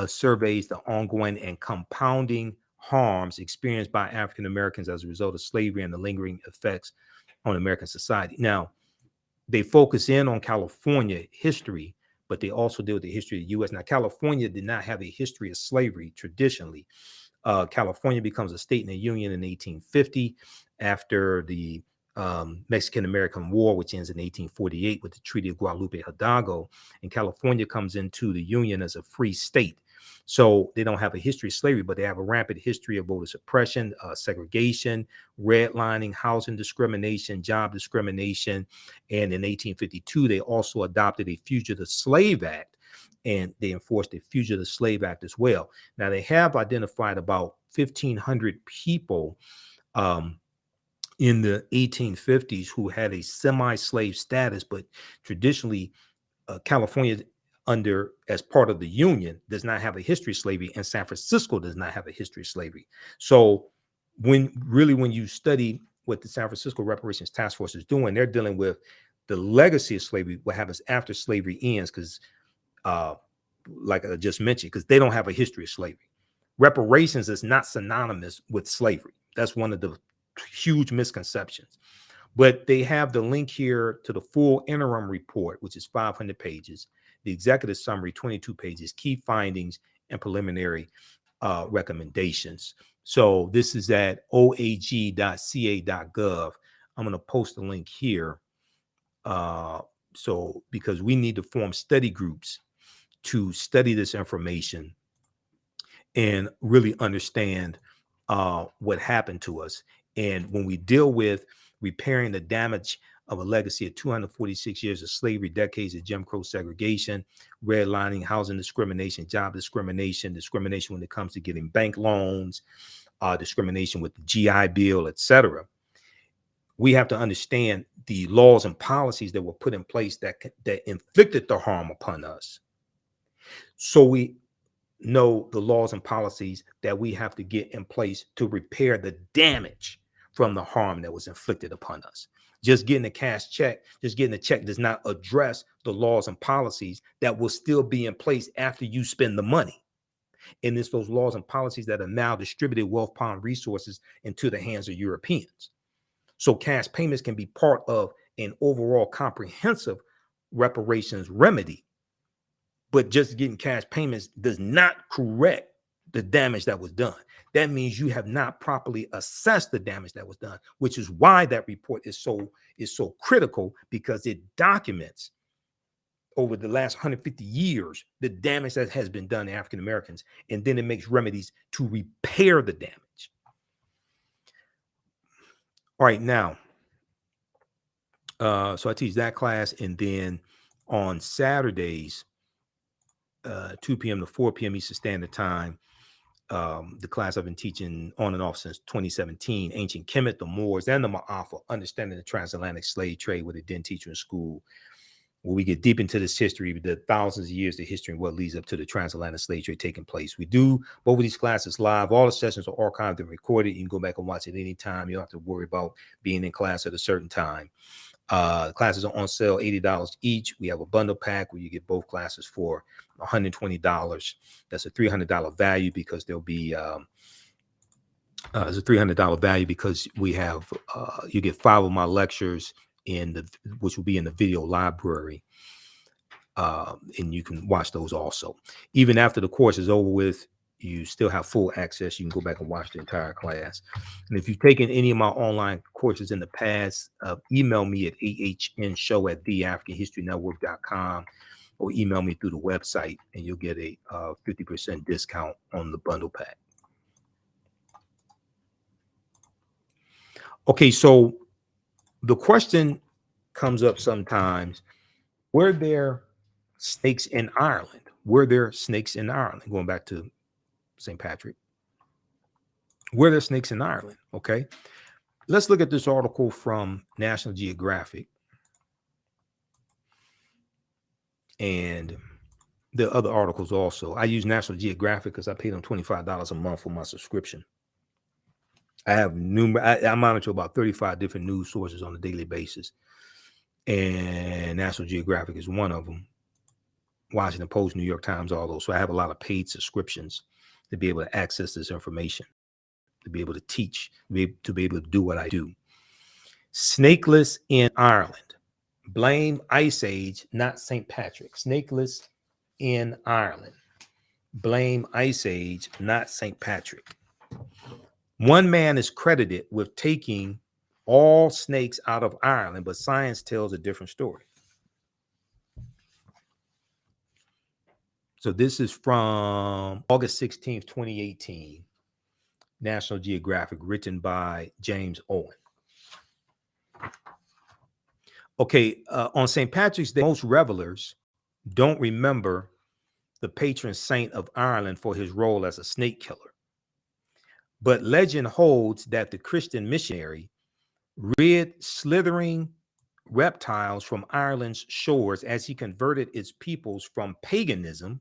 surveys the ongoing and compounding harms experienced by African Americans as a result of slavery and the lingering effects on American society. Now, they focus in on California history, but they also deal with the history of the U.S. Now, California did not have a history of slavery traditionally. California becomes a state in the Union in 1850 after the Mexican-American War, which ends in 1848 with the Treaty of Guadalupe Hidalgo, and California comes into the Union as a free state. So they don't have a history of slavery, but they have a rampant history of voter suppression, segregation, redlining, housing discrimination, job discrimination. And in 1852, they also adopted a Fugitive Slave Act, and they enforced the Fugitive Slave Act as well. Now, they have identified about 1,500 people in the 1850s who had a semi-slave status, but traditionally California, under as part of the Union, does not have a history of slavery, and San Francisco does not have a history of slavery. So when you study what the San Francisco Reparations Task Force is doing, they're dealing with the legacy of slavery, what happens after slavery ends, because like I just mentioned, because they don't have a history of slavery. Reparations is not synonymous with slavery. That's one of the huge misconceptions. But they have the link here to the full interim report, which is 500 pages, the executive summary, 22 pages, key findings, and preliminary recommendations. So this is at oag.ca.gov. I'm going to post the link here. So because we need to form study groups to study this information and really understand what happened to us. And when we deal with repairing the damage of a legacy of 246 years of slavery, decades of Jim Crow segregation, redlining, housing discrimination, job discrimination, discrimination when it comes to getting bank loans, discrimination with the GI Bill, etc., we have to understand the laws and policies that were put in place that inflicted the harm upon us. So we know the laws and policies that we have to get in place to repair the damage from the harm that was inflicted upon us. Just getting a cash check, just getting a check does not address the laws and policies that will still be in place after you spend the money. And it's those laws and policies that are now distributed wealth pond resources into the hands of Europeans. So cash payments can be part of an overall comprehensive reparations remedy. But just getting cash payments does not correct the damage that was done. That means you have not properly assessed the damage that was done, which is why that report is so critical, because it documents over the last 150 years the damage that has been done to African Americans, and then it makes remedies to repair the damage. All right, now, so I teach that class, and then on Saturdays, 2 p.m. to 4 p.m. Eastern Standard Time, the class I've been teaching on and off since 2017, Ancient Kemet, the Moors, and the Ma'afa, Understanding the Transatlantic Slave Trade, what I didn't teach you in school, where we get deep into this history, the thousands of years of history and what leads up to the transatlantic slave trade taking place. We do both of these classes live. All the sessions are archived and recorded. You can go back and watch it anytime. You don't have to worry about being in class at a certain time. Classes are on sale, $80 each. We have a bundle pack where you get both classes for $120. That's a $300 value, because there'll be it's a $300 value because we have you get 5 of my lectures which will be in the video library, and you can watch those also. Even after the course is over with, you still have full access. You can go back and watch the entire class. And if you've taken any of my online courses in the past, email me at ahnshow@theafricanhistorynetwork.com, or email me through the website, and you'll get a 50% discount on the bundle pack. Okay, so the question comes up sometimes: were there snakes in Ireland? Were there snakes in Ireland? Going back to St. Patrick. Were there snakes in Ireland? Okay. Let's look at this article from National Geographic and the other articles also. I use National Geographic because I pay them $25 a month for my subscription. I have I monitor about 35 different news sources on a daily basis, and National Geographic is one of them. Washington Post, New York Times, all those. So I have a lot of paid subscriptions to be able to access this information, to be able to teach, to be able to do what I do. Snakeless in Ireland. Blame Ice Age, not St. Patrick. Snakeless in Ireland. Blame Ice Age, not St. Patrick. One man is credited with taking all snakes out of Ireland, but science tells a different story. So this is from August 16th, 2018, National Geographic, written by James Owen. Okay, on St. Patrick's Day, most revelers don't remember the patron saint of Ireland for his role as a snake killer. But legend holds that the Christian missionary rid slithering reptiles from Ireland's shores as he converted its peoples from paganism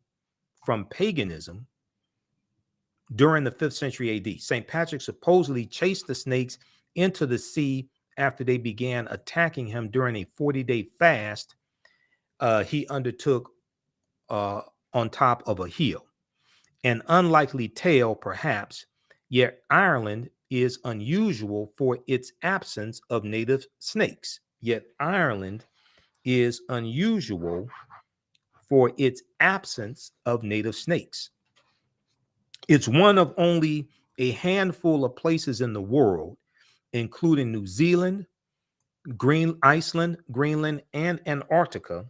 during the 5th century AD. St. Patrick supposedly chased the snakes into the sea after they began attacking him during a 40-day fast he undertook on top of a hill. An unlikely tale, perhaps, yet Ireland is unusual for its absence of native snakes. Yet Ireland is unusual for its absence of native snakes. It's one of only a handful of places in the world, including New Zealand, Iceland, Greenland, and Antarctica,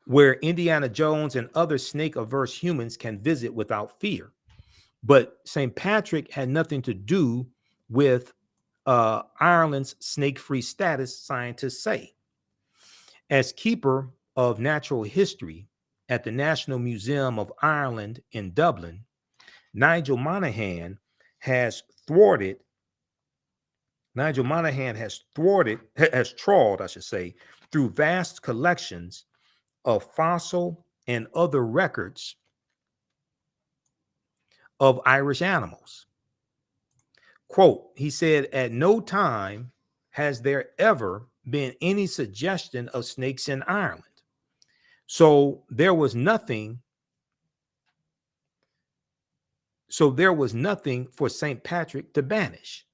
where Indiana Jones and other snake-averse humans can visit without fear. But St. Patrick had nothing to do with Ireland's snake-free status, scientists say. As keeper of natural history at the National Museum of Ireland in Dublin, Nigel Monaghan has trawled, through vast collections of fossil and other records of Irish animals. Quote, he said, at no time has there ever been any suggestion of snakes in Ireland. So there was nothing for St. Patrick to banish.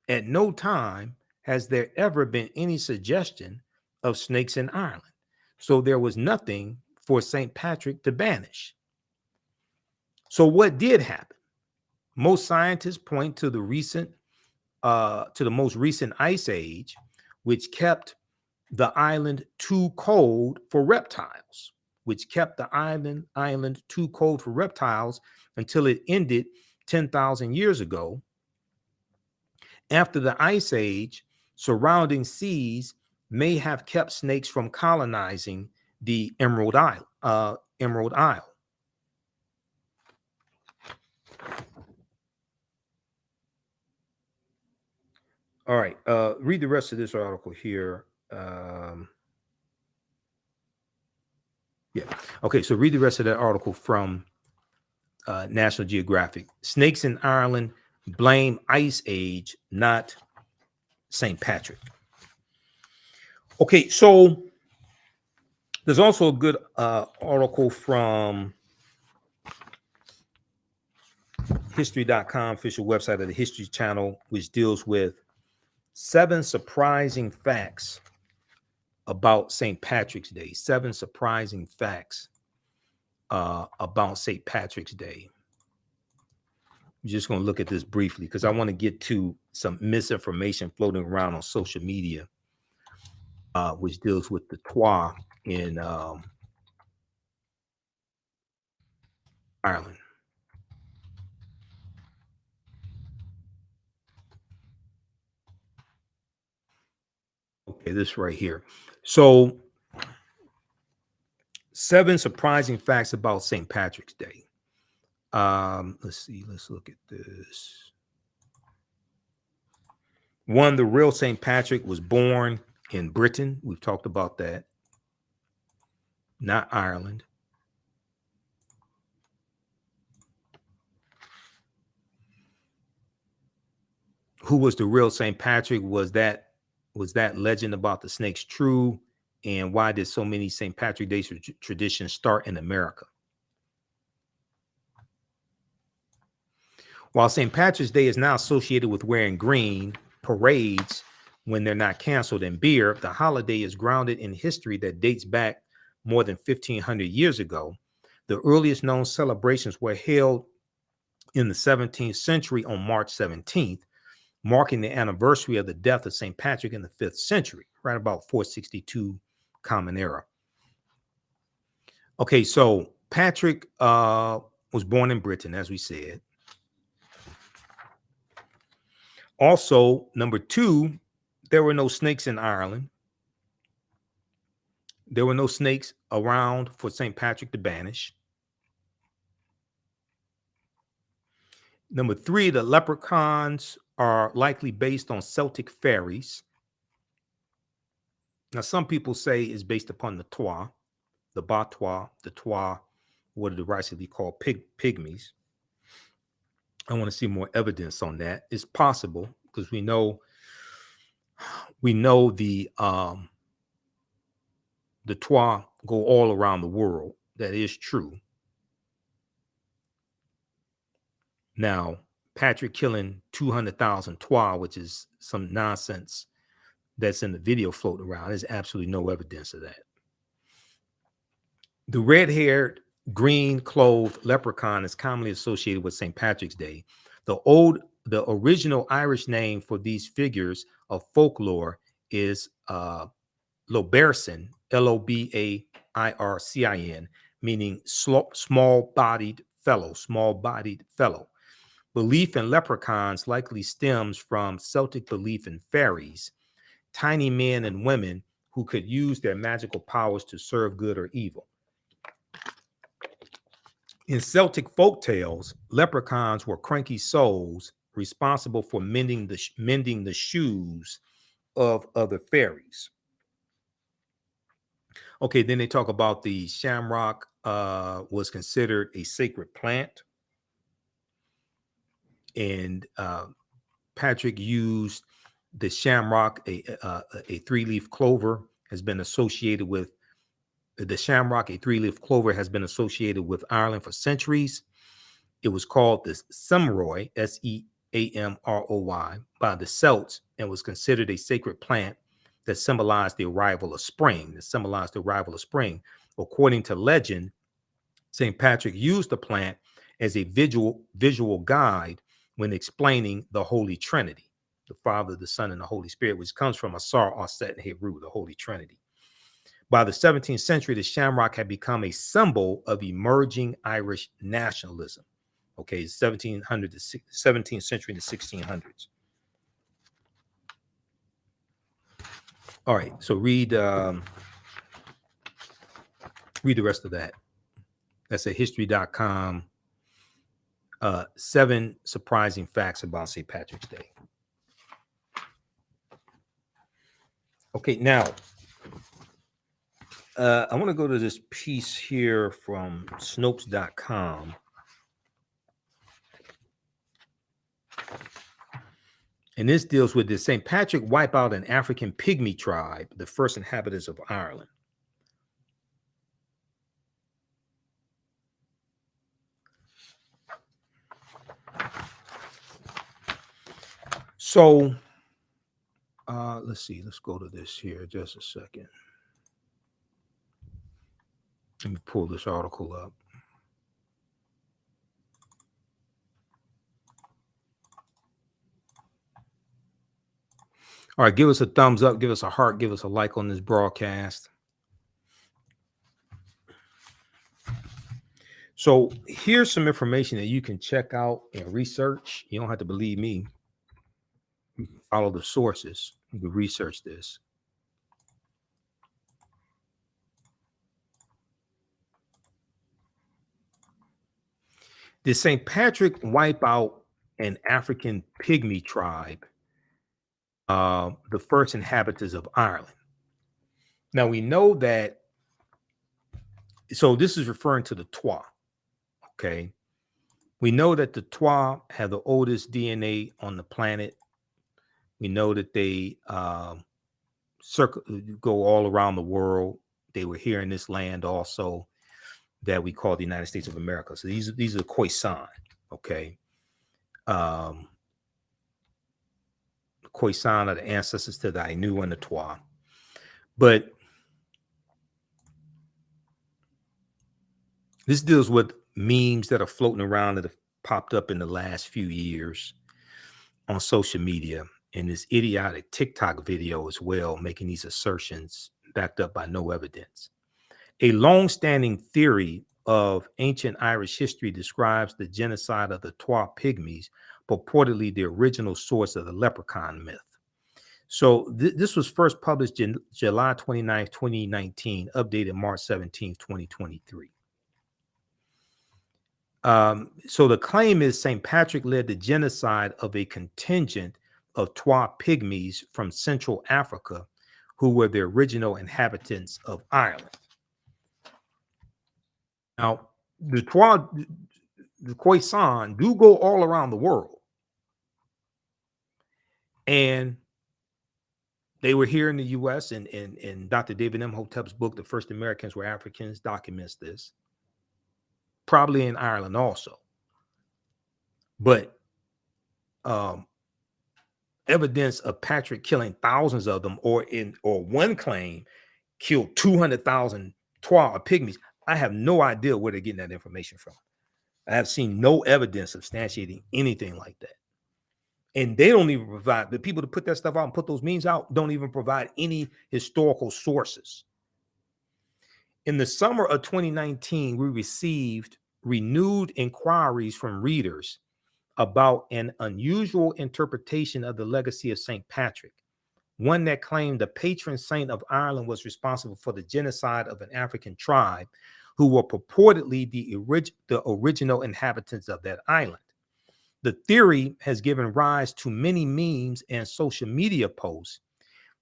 At no time has there ever been any suggestion of snakes in Ireland. So there was nothing for St. Patrick to banish. So what did happen? Most scientists point to the most recent ice age, which kept the island too cold for reptiles, until it ended 10,000 years ago. After the ice age, surrounding seas may have kept snakes from colonizing the Emerald Isle. All right, read the rest of this article here. Okay, so read the rest of that article from National Geographic. Snakes in Ireland blame Ice Age, not St. Patrick. Okay, so there's also a good article from history.com, official website of the History Channel, which deals with 7 surprising facts about St. Patrick's Day. 7 surprising facts about St. Patrick's Day. I'm just going to look at this briefly because I want to get to some misinformation floating around on social media, which deals with the Twa in Ireland. Okay, this right here. So 7 surprising facts about St. Patrick's Day. Let's see. Let's look at this. 1, the real St. Patrick was born in Britain. We've talked about that. Not Ireland. Who was the real St. Patrick? Was that legend about the snakes true? And why did so many St. Patrick Day traditions start in America? While St. Patrick's Day is now associated with wearing green, parades when they're not canceled, and beer, the holiday is grounded in history that dates back more than 1,500 years ago. The earliest known celebrations were held in the 17th century on March 17th, marking the anniversary of the death of St. Patrick in the 5th century, right about 462 Common Era. Okay, so Patrick was born in Britain, as we said. Also, number two, there were no snakes in Ireland. There were no snakes around for St. Patrick to banish. Number three, the leprechauns are likely based on Celtic fairies. Now, some people say it's based upon the Twa, the Batwa, the Twa, what are derisively called pygmies. I want to see more evidence on that. It's possible because we know the Twa go all around the world. That is true. Now, Patrick killing 200,000 Twa, which is some nonsense that's in the video floating around, there's absolutely no evidence of that. The red-haired, green-clothed leprechaun is commonly associated with St. Patrick's Day. The original Irish name for these figures of folklore is Lobarcin, Lobaircin, meaning small-bodied fellow. Belief in leprechauns likely stems from Celtic belief in fairies, tiny men and women who could use their magical powers to serve good or evil. In Celtic folk tales, leprechauns were cranky souls responsible for mending the shoes of other fairies. Okay, then they talk about the shamrock was considered a sacred plant. And Patrick used the shamrock, a three-leaf clover has been associated with the shamrock, a three-leaf clover has been associated with Ireland for centuries. It was called the Semroy, Seamroy, by the Celts and was considered a sacred plant that symbolized the arrival of spring. According to legend, St. Patrick used the plant as a visual guide when explaining the Holy Trinity, the Father, the Son, and the Holy Spirit, which comes from Asar, Aset, and Heru, the Holy Trinity. By the 17th century, the shamrock had become a symbol of emerging Irish nationalism. Okay, 17th century to 1600s. All right, so read the rest of that. That's at history.com. 7 surprising facts about St. Patrick's Day. Okay, now I want to go to this piece here from Snopes.com. And this deals with, did St. Patrick wipe out an African pygmy tribe, the first inhabitants of Ireland? So let's see. Let's go to this here just a second. Let me pull this article up. All right, give us a thumbs up, give us a heart, give us a like on this broadcast. So here's some information that you can check out and research. You don't have to believe me. You can follow the sources. You can research this. Did St. Patrick wipe out an African pygmy tribe, the first inhabitants of Ireland? Now we know that, so this is referring to the Twa, okay? We know that the Twa have the oldest DNA on the planet. We know that they go all around the world. They were here in this land also that we call the United States of America. So these are the Khoisan, okay? Khoisan are the ancestors to the Ainu and the Twa. But this deals with memes that are floating around that have popped up in the last few years on social media, and this idiotic TikTok video as well, making these assertions backed up by no evidence. A long-standing theory of ancient Irish history describes the genocide of the Twa Pygmies, purportedly the original source of the leprechaun myth. So this was first published July 29th, 2019, updated March 17th, 2023. So the claim is St. Patrick led the genocide of a contingent of Twa Pygmies from Central Africa, who were the original inhabitants of Ireland. Now, the Khoisan do go all around the world. And they were here in the U.S. and Dr. David Imhotep's book, The First Americans Were Africans, documents this. Probably in Ireland also. But evidence of Patrick killing thousands of them, or one claim killed 200,000 Twa or Pygmies, I have no idea where they're getting that information from. I have seen no evidence substantiating anything like that. And they don't even provide, the people to put that stuff out and put those memes out don't even provide any historical sources. In the summer of 2019, we received renewed inquiries from readers about an unusual interpretation of the legacy of St. Patrick, one that claimed the patron saint of Ireland was responsible for the genocide of an African tribe who were purportedly the original inhabitants of that island. The theory has given rise to many memes and social media posts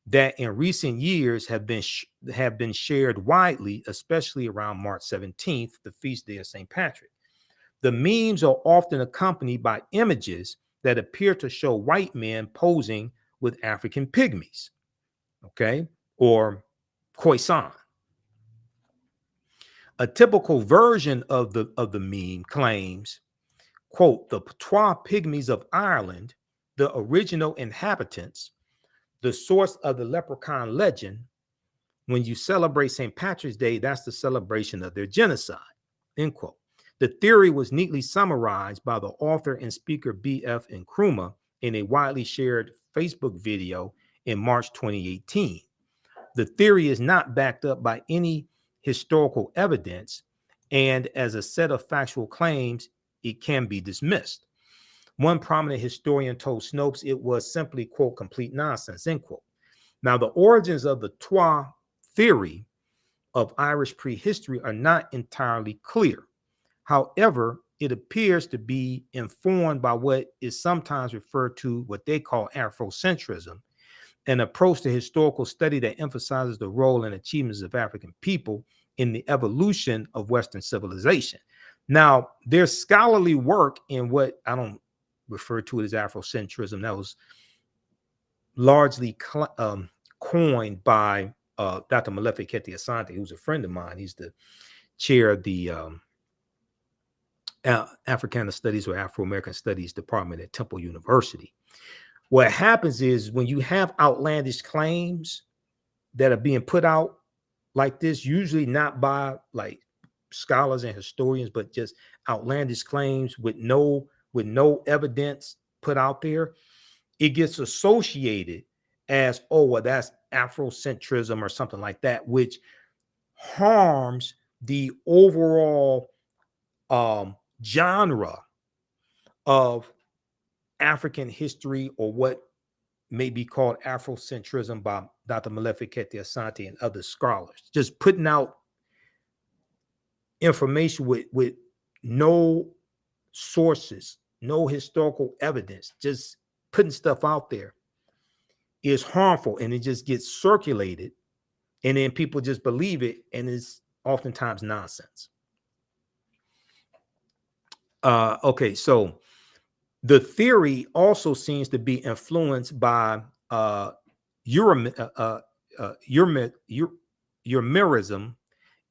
that in recent years have been shared widely, especially around March 17th, the feast day of St. Patrick. The memes are often accompanied by images that appear to show white men posing with African pygmies, okay, or Khoisan. A typical version of the meme claims, quote, the Twa Pygmies of Ireland, the original inhabitants, the source of the leprechaun legend. When you celebrate St. Patrick's Day, that's the celebration of their genocide, end quote. The theory was neatly summarized by the author and speaker B.F. Nkrumah in a widely shared Facebook video in March 2018. The theory is not backed up by any historical evidence, and as a set of factual claims, it can be dismissed. One prominent historian told Snopes it was simply, quote, complete nonsense, end quote. Now, the origins of the Twa theory of Irish prehistory are not entirely clear. However, it appears to be informed by what is sometimes referred to what they call Afrocentrism, an approach to historical study that emphasizes the role and achievements of African people in the evolution of Western civilization. Now, there's scholarly work in what I don't refer to it as Afrocentrism. That was largely coined by Dr. Molefi Kete Asante, who's a friend of mine. He's the chair of the African Studies or Afro-American Studies Department at Temple University. What happens is when you have outlandish claims that are being put out like this, usually not by like scholars and historians, but just outlandish claims with no evidence put out there, it gets associated as, oh, well, that's Afrocentrism or something like that, which harms the overall genre of African history, or what may be called Afrocentrism by Dr. Molefi Kete Asante and other scholars, just putting out information with no sources, no historical evidence, just putting stuff out there is harmful, and it just gets circulated, and then people just believe it, and it's oftentimes nonsense. Okay, so the theory also seems to be influenced by Euramirism,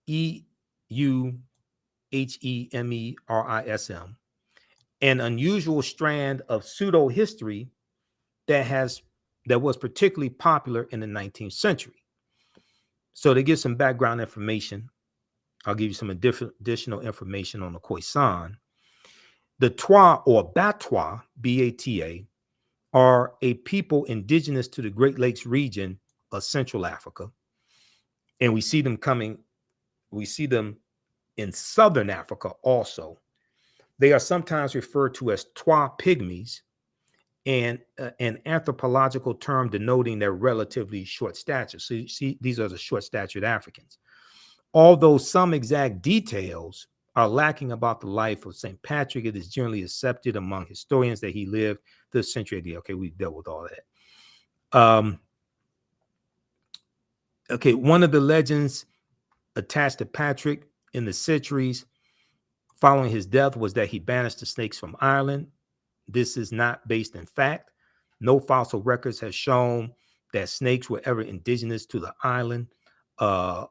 EUHEMERISM, an unusual strand of pseudo history that was particularly popular in the 19th century. So to give some background information, I'll give you some additional information on the Khoisan. The Twa, or Batwa, B-A-T-A, are a people indigenous to the Great Lakes region of Central Africa. And we see them coming We see them in southern Africa also. They are sometimes referred to as Twa pygmies, and an anthropological term denoting their relatively short stature. So you see, these are the short-statured Africans. Although some exact details are lacking about the life of St. Patrick, it is generally accepted among historians that he lived the century AD. Okay, we dealt with all that. Okay, one of the legends attached to Patrick in the centuries following his death was that he banished the snakes from Ireland. This is not based in fact. No fossil records have shown that snakes were ever indigenous to the island of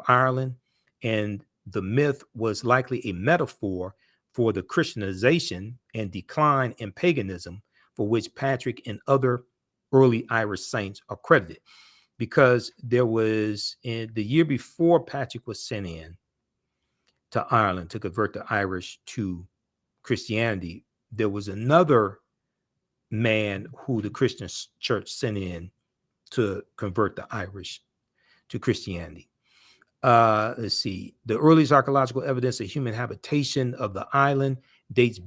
Ireland, and the myth was likely a metaphor for the Christianization and decline in paganism for which Patrick and other early Irish saints are credited. Because there was, in the year before Patrick was sent in to Ireland to convert the Irish to Christianity, there was another man who the Christian church sent in to convert the Irish to Christianity. Let's see. The earliest archaeological evidence of human habitation of the island dates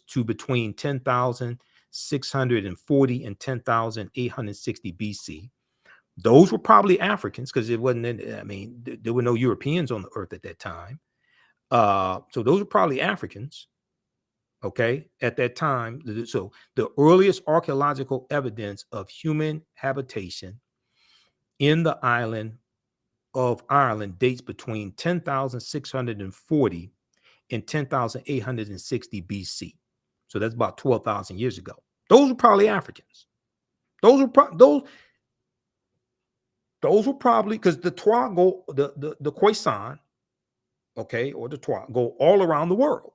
to between 10,640 and 10,860 BC. Those were probably Africans because it wasn't, there were no Europeans on the earth at that time. So those were probably Africans, okay, at that time. So the earliest archaeological evidence of human habitation in the island of Ireland dates between 10,640 and 10,860 BC. So that's about 12,000 years ago. Those were probably Africans. Those were probably because the Twa go, the Khoisan, okay, or the Twa go all around the world.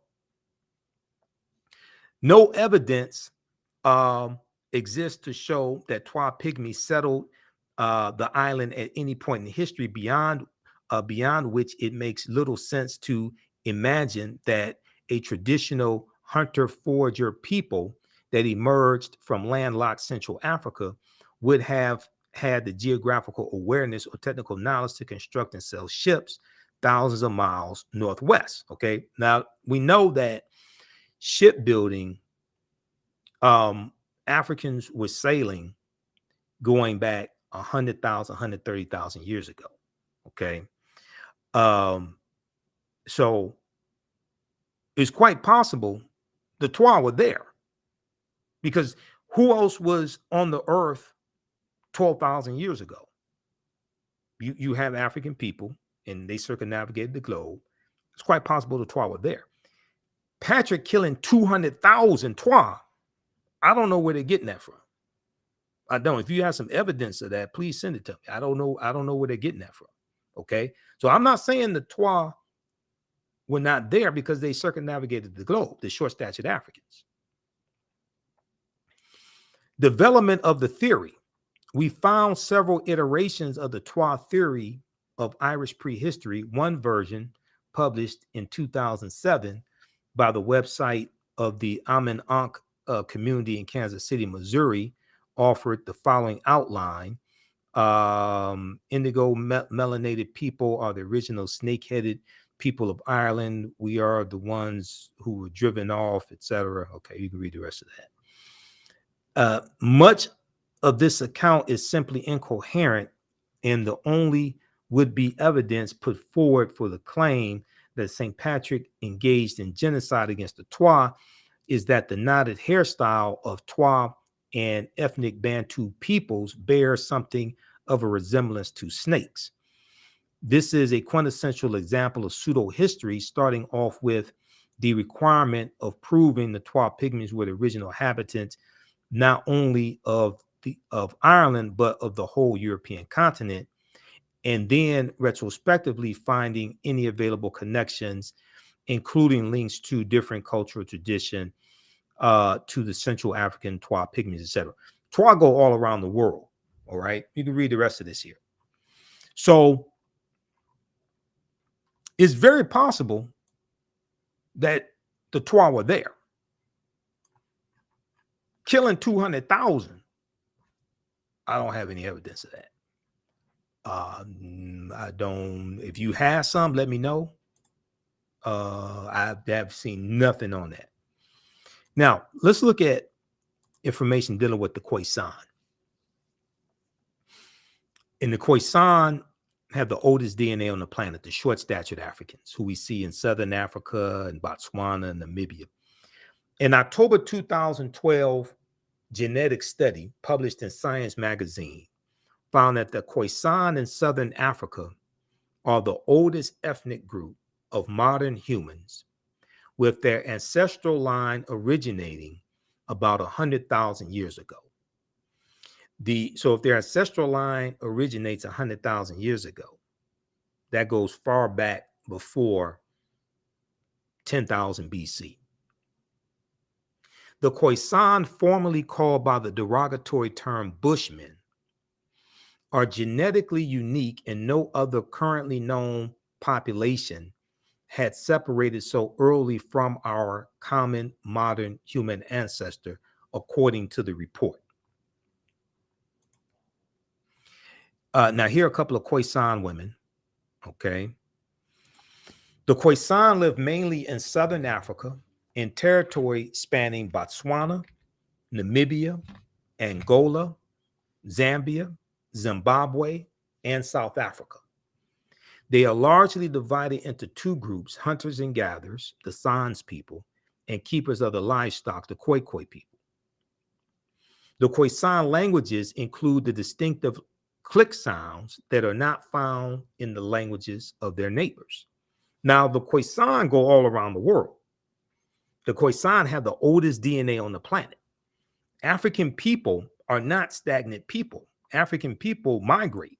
No evidence exists to show that Twa pygmies settled the island at any point in history beyond which it makes little sense to imagine that a traditional hunter-forager people that emerged from landlocked Central Africa would have had the geographical awareness or technical knowledge to construct and sail ships thousands of miles northwest. Okay, now we know that shipbuilding, Africans were sailing going back 100,000, 130,000 years ago. Okay, so it's quite possible the Twa were there, because who else was on the earth 12,000 years ago? You have African people, and they circumnavigated the globe. It's quite possible the Twa were there. Patrick killing 200,000 Twa, I don't know where they're getting that from. I don't. If you have some evidence of that, please send it to me. I don't know where they're getting that from. Okay, so I'm not saying the Twa were not there because they circumnavigated the globe, the short-statured Africans. Development of the theory. We found several iterations of the Twa theory of Irish prehistory. One version, published in 2007 by the website of the Amen Ankh community in Kansas City, Missouri, offered the following outline. Indigo melanated people are the original snake-headed people of Ireland. We are the ones who were driven off, etc. Okay, you can read the rest of that. Much of this account is simply incoherent, and the only would-be evidence put forward for the claim that St. Patrick engaged in genocide against the Twa is that the knotted hairstyle of Twa and ethnic Bantu peoples bears something of a resemblance to snakes. This is a quintessential example of pseudo-history, starting off with the requirement of proving the Twa pygmies were the original inhabitants, not only of Ireland, but of the whole European continent, and then retrospectively finding any available connections, including links to different cultural tradition, to the Central African Twa pygmies, etc. Twa go all around the world. All right, you can read the rest of this here. So it's very possible that the Twa were there. Killing 200,000, I don't have any evidence of that. I don't. If you have some, let me know. I've seen nothing on that. Now let's look at information dealing with the Khoisan. And the Khoisan have the oldest DNA on the planet, the short-statured Africans, who we see in Southern Africa and Botswana and Namibia. In October 2012, genetic study published in Science magazine found that the Khoisan in Southern Africa are the oldest ethnic group of modern humans, with their ancestral line originating about 100,000 years ago. So if their ancestral line originates 100,000 years ago, that goes far back before 10,000 BC. The Khoisan, formerly called by the derogatory term Bushmen, are genetically unique, and no other currently known population had separated so early from our common modern human ancestor, according to the report. Now, here are a couple of Khoisan women. Okay. The Khoisan live mainly in Southern Africa in territory spanning Botswana, Namibia, Angola, Zambia, Zimbabwe, and South Africa. They are largely divided into two groups: hunters and gatherers, the Sans people, and keepers of the livestock, the Khoikhoi people. The Khoisan languages include the distinctive click sounds that are not found in the languages of their neighbors. Now, the Khoisan go all around the world. The Khoisan have the oldest DNA on the planet. African people are not stagnant people. African people migrate,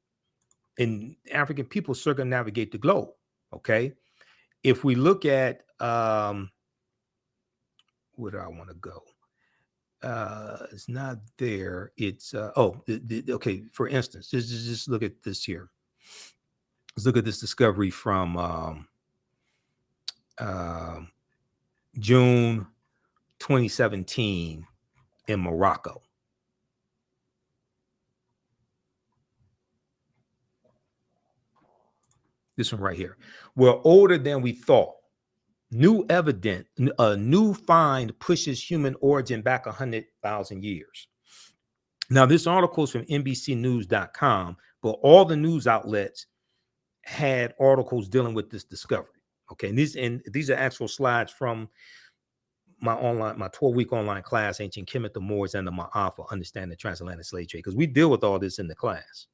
and African people circumnavigate the globe. Okay. If we look at where do I want to go? It's not there. It's okay. For instance, just look at this here. Let's look at this discovery from June 2017 in Morocco. This one right here. We're older than we thought. New find pushes human origin back 100,000 years. Now, this article is from NBCnews.com, but all the news outlets had articles dealing with this discovery. Okay, and these are actual slides from my 12-week online class, Ancient Kemet, the Moors, and the Ma'afa, Understanding the Transatlantic Slave Trade, because we deal with all this in the class.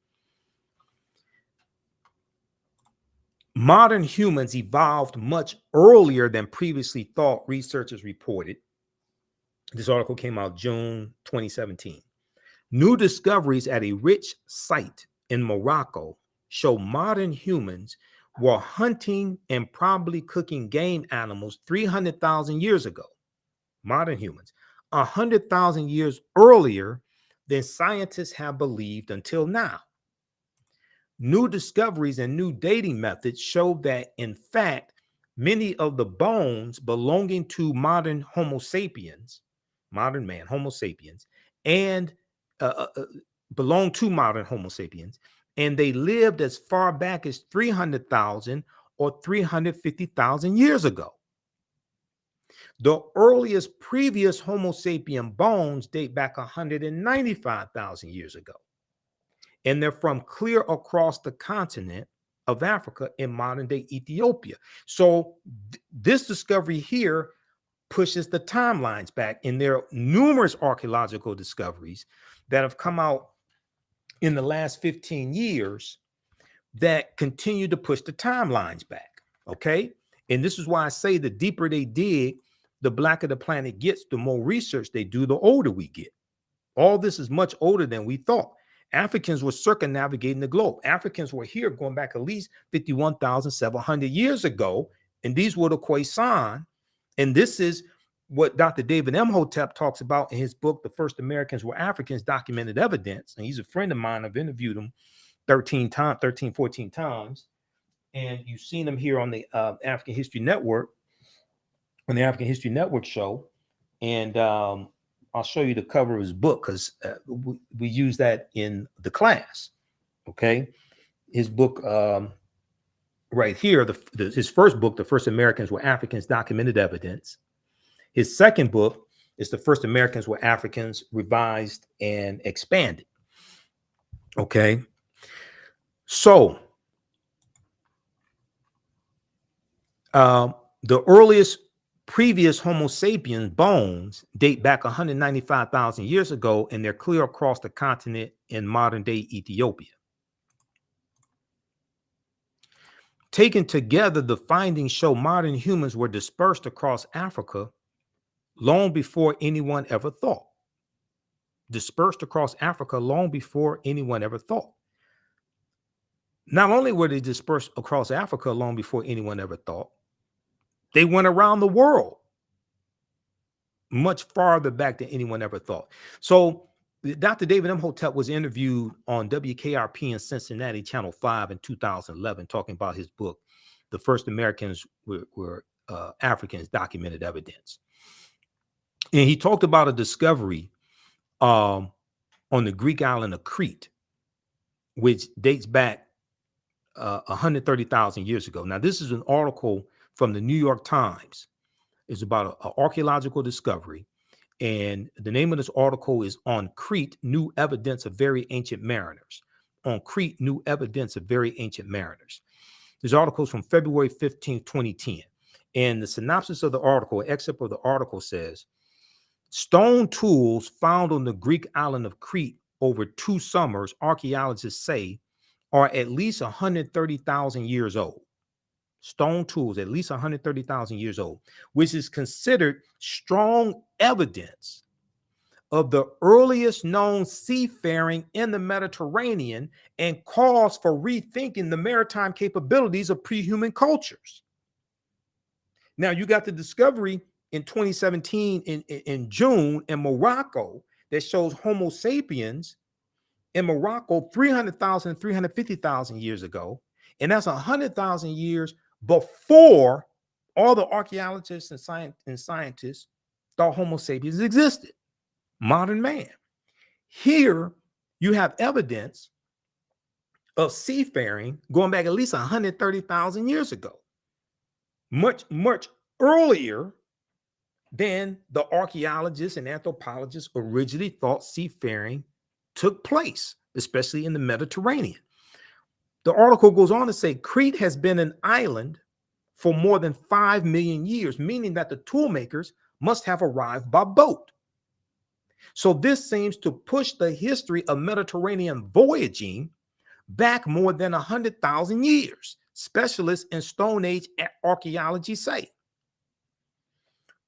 Modern humans evolved much earlier than previously thought, researchers reported. This article came out June 2017. New discoveries at a rich site in Morocco show modern humans were hunting and probably cooking game animals 300,000 years ago. Modern humans, 100,000 years earlier than scientists have believed until now. New discoveries and new dating methods show that, in fact, many of the bones belonging to modern Homo sapiens, modern man, Homo sapiens, and belong to modern Homo sapiens, and they lived as far back as 300,000 or 350,000 years ago. The earliest previous Homo sapien bones date back 195,000 years ago, and they're from clear across the continent of Africa in modern-day Ethiopia. So this discovery here pushes the timelines back, and there are numerous archaeological discoveries that have come out in the last 15 years that continue to push the timelines back, okay? And this is why I say the deeper they dig, the blacker the planet gets, the more research they do, the older we get. All this is much older than we thought. Africans were circumnavigating the globe. Africans were here going back at least 51,700 years ago, and these were the Khoisan. And this is what Dr. David Imhotep talks about in his book, The First Americans Were Africans, Documented Evidence. And he's a friend of mine. I've interviewed him 14 times. And you've seen him here on the African History Network, on the African History Network show. And I'll show you the cover of his book, because we use that in the class. Okay. his book right here, his first book, The First Americans Were Africans, Documented Evidence. His second book is The First Americans Were Africans, Revised and Expanded. Okay. So the earliest previous Homo sapiens bones date back 195,000 years ago, and they're clear across the continent in modern-day Ethiopia. Taken together, the findings show modern humans were dispersed across Africa long before anyone ever thought. Dispersed across Africa long before anyone ever thought. Not only were they dispersed across Africa long before anyone ever thought, they went around the world much farther back than anyone ever thought. So Dr. David Imhotep was interviewed on WKRP in Cincinnati, Channel 5 in 2011, talking about his book, The First Americans Were Africans, Documented Evidence. And he talked about a discovery on the Greek island of Crete, which dates back 130,000 years ago. Now, this is an article from the New York Times. It's about an archaeological discovery. And the name of this article is On Crete, New Evidence of Very Ancient Mariners. On Crete, New Evidence of Very Ancient Mariners. This article is from February 15, 2010. And the synopsis of the article, excerpt of the article says, stone tools found on the Greek island of Crete over 2 summers, archaeologists say, are at least 130,000 years old. Stone tools, at least 130,000 years old, which is considered strong evidence of the earliest known seafaring in the Mediterranean and calls for rethinking the maritime capabilities of pre-human cultures. Now, you got the discovery in 2017 in June in Morocco that shows Homo sapiens in Morocco 300,000, 350,000 years ago. And that's 100,000 years before all the archaeologists and scientists thought Homo sapiens existed, modern man. Here, you have evidence of seafaring going back at least 130,000 years ago, much, much earlier than the archaeologists and anthropologists originally thought seafaring took place, especially in the Mediterranean. The article goes on to say Crete has been an island for more than 5 million years, meaning that the tool makers must have arrived by boat. So this seems to push the history of Mediterranean voyaging back more than 100,000 years, specialists in Stone Age archaeology say.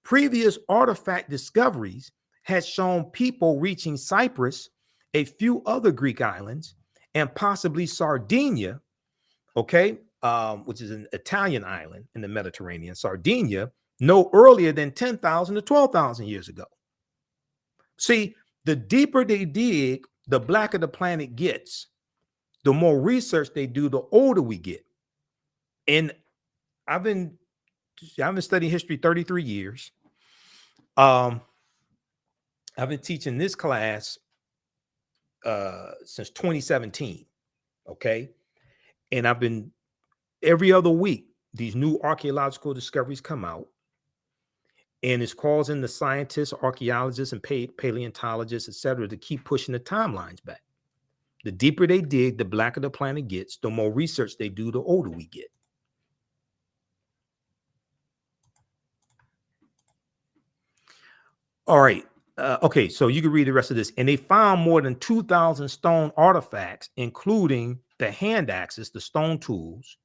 Previous artifact discoveries had shown people reaching Cyprus, a few other Greek islands, and possibly Sardinia, okay, which is an Italian island in the Mediterranean, Sardinia, no earlier than 10,000 to 12,000 years ago. See, the deeper they dig, the blacker the planet gets. The more research they do, the older we get. And I've been studying history 33 years. I've been teaching this class since 2017. Okay. And I've been every other week, these new archaeological discoveries come out, and it's causing the scientists, archaeologists, and paleontologists, etc., to keep pushing the timelines back. The deeper they dig, the blacker the planet gets. The more research they do, the older we get. All right. Okay, so you can read the rest of this. And they found more than 2,000 stone artifacts, including the hand axes, the stone tools.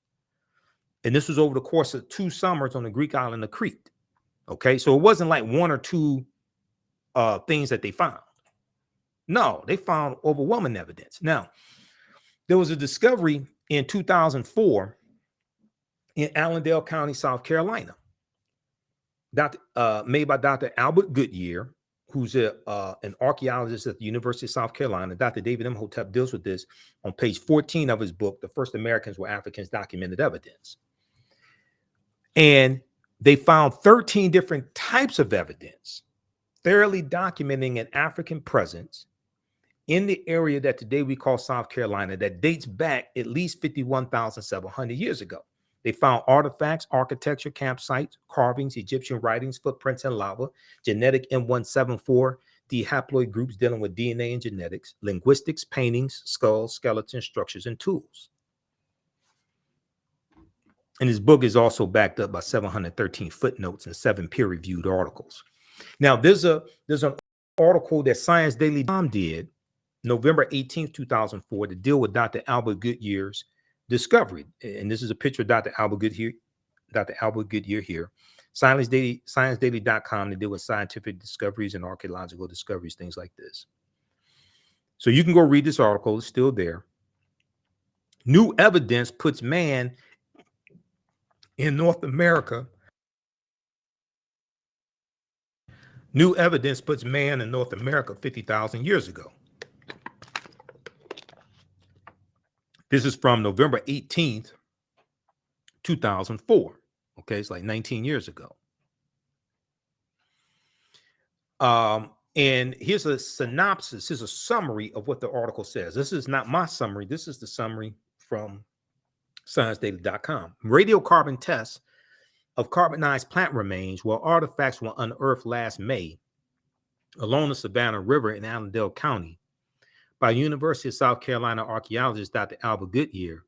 And this was over the course of 2 summers on the Greek island of Crete. Okay, so it wasn't like 1 or 2 things that they found. No, they found overwhelming evidence. Now, there was a discovery in 2004 in Allendale County, South Carolina, made by Dr. Albert Goodyear, who's an archaeologist at the University of South Carolina. Dr. David Imhotep deals with this on page 14 of his book, The First Americans Were Africans, Documented Evidence. And they found 13 different types of evidence, thoroughly documenting an African presence in the area that today we call South Carolina that dates back at least 51,700 years ago. They found artifacts, architecture, campsites, carvings, Egyptian writings, footprints in lava, genetic M174, the haploid groups dealing with DNA and genetics, linguistics, paintings, skulls, skeletons, structures, and tools. And his book is also backed up by 713 footnotes and 7 peer-reviewed articles. Now, there's an article that Science Daily did November 18th, 2004, to deal with Dr. Albert Goodyear's discovery. And this is a picture of Dr. Albert Goodyear here. ScienceDaily.com to deal with scientific discoveries and archaeological discoveries, things like this. So you can go read this article. It's still there. New evidence puts man in North America. New evidence puts man in North America 50,000 years ago. This is from November 18th, 2004. Okay, it's like 19 years ago. And here's a synopsis, here's a summary of what the article says. This is not my summary. This is the summary from ScienceDaily.com. Radiocarbon tests of carbonized plant remains where artifacts were unearthed last May along the Savannah River in Allendale County by University of South Carolina archaeologist Dr. Albert Goodyear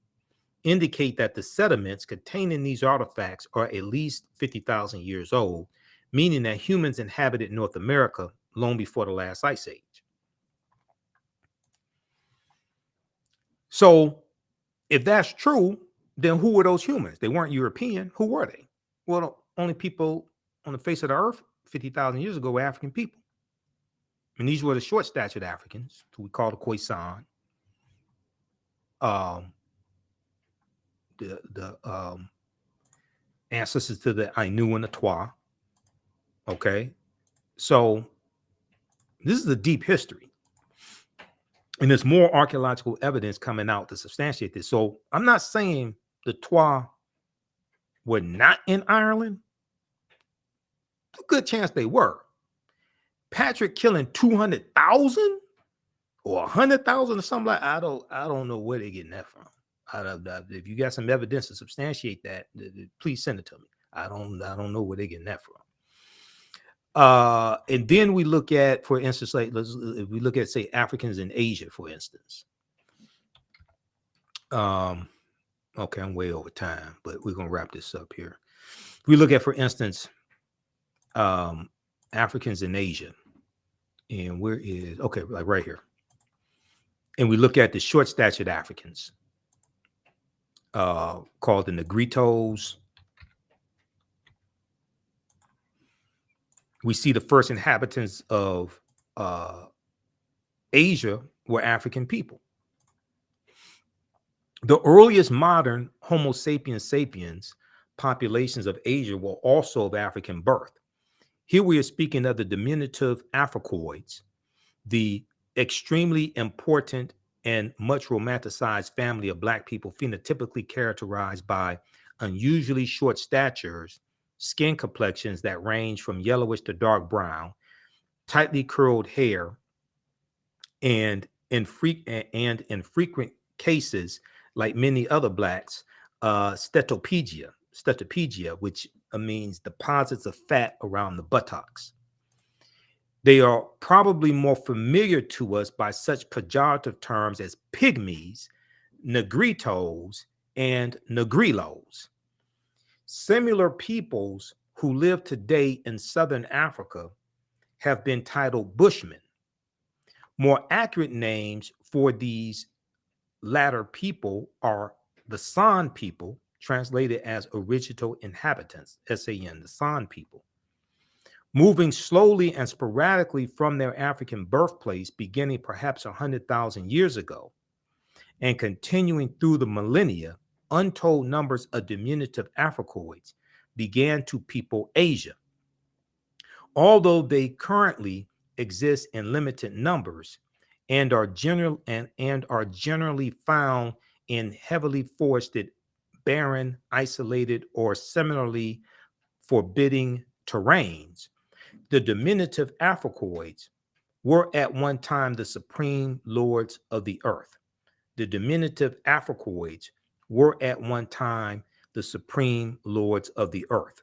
indicate that the sediments containing these artifacts are at least 50,000 years old, meaning that humans inhabited North America long before the last ice age. So if that's true, then who were those humans? They weren't European. Who were they? Well, the only people on the face of the earth 50,000 years ago were African people. And these were the short-statured Africans, who we call the Khoisan. The ancestors to the Ainu and the Twa. Okay, so this is a deep history, and there's more archaeological evidence coming out to substantiate this. So I'm not saying the Twa were not in Ireland. There's a good chance they were. Patrick killing 200,000 or 100,000 or something like I don't know where they're getting that from. If you got some evidence to substantiate that, please send it to me. I don't know where they're getting that from. And then we look at, for instance, like if we look at, say, Africans in Asia, for instance. Okay, I'm way over time, but we're gonna wrap this up here. We look at, for instance, Africans in Asia, and where is like right here, and we look at the short-statured Africans, called the Negritos. We see the first inhabitants of Asia were African people. The earliest modern Homo sapiens sapiens populations of Asia were also of African birth. Here we are speaking of the diminutive Africoids, the extremely important and much romanticized family of Black people phenotypically characterized by unusually short statures, skin complexions that range from yellowish to dark brown, tightly curled hair, and in frequent cases, like many other Blacks, stetopygia, which means deposits of fat around the buttocks. They are probably more familiar to us by such pejorative terms as pygmies, negritos, and negrilos. Similar peoples who live today in Southern Africa have been titled Bushmen. More accurate names for these latter people are the San people, translated as original inhabitants, SAN, the San people, moving slowly and sporadically from their African birthplace, beginning perhaps 100,000 years ago, and continuing through the millennia. Untold numbers of diminutive Africoids began to people Asia. Although they currently exist in limited numbers and are generally found in heavily forested, barren, isolated, or similarly forbidding terrains, the diminutive Africoids were at one time the supreme lords of the earth. The diminutive Africoids were at one time the supreme lords of the earth.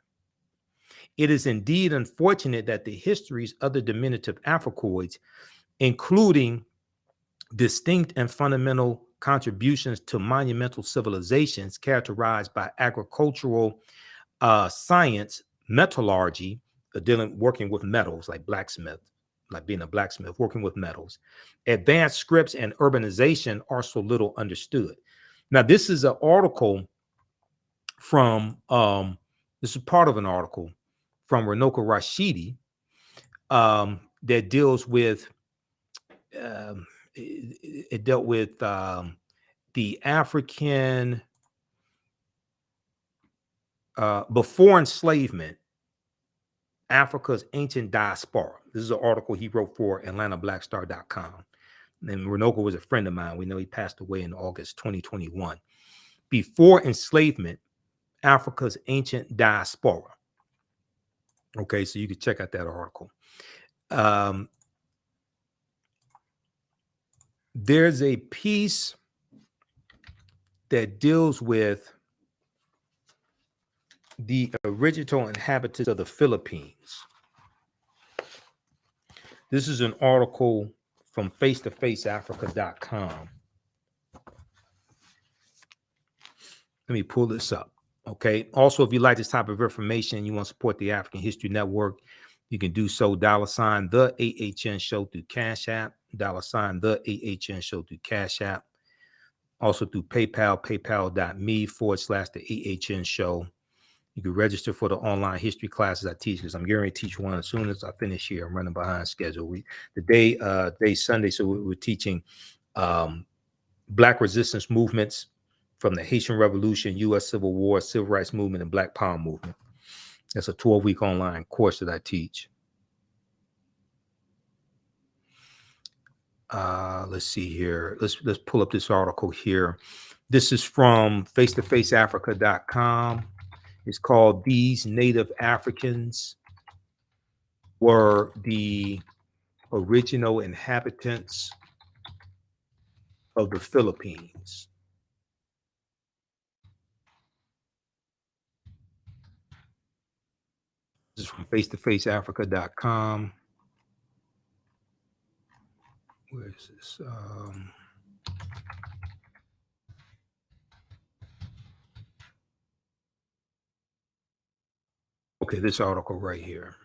It is indeed unfortunate that the histories of the diminutive Africoids, including distinct and fundamental contributions to monumental civilizations characterized by agricultural science, metallurgy, working with metals like blacksmith, like being a blacksmith, working with metals, advanced scripts, and urbanization are so little understood. Now, this is an article from, this is part of an article from Renoka Rashidi that deals with, it dealt with the African, before enslavement, Africa's ancient diaspora. This is an article he wrote for AtlantaBlackStar.com. And Renoka was a friend of mine. We know he passed away in August 2021. Before enslavement, Africa's ancient diaspora. Okay, so you can check out that article. There's a piece that deals with the original inhabitants of the Philippines. This is an article from face-to-faceafrica.com. Let me pull this up. Okay. Also, if you like this type of information and you want to support the African History Network, you can do so. $ the AHN show through Cash App. $ the AHN show through Cash App. Also through PayPal, paypal.me/the AHN show. You can register for the online history classes I teach, because I'm going to teach one as soon as I finish here. I'm running behind schedule. Today's Sunday, so we're teaching Black resistance movements from the Haitian Revolution, U.S. Civil War, Civil Rights Movement, and Black Power movement. That's a 12-week online course that I teach. Let's see here. Let's pull up this article here. This is from face-to-faceafrica.com. It's called "These Native Africans Were the Original Inhabitants of the Philippines." This is from face-to-faceafrica.com. Where is this? Okay, this article right here.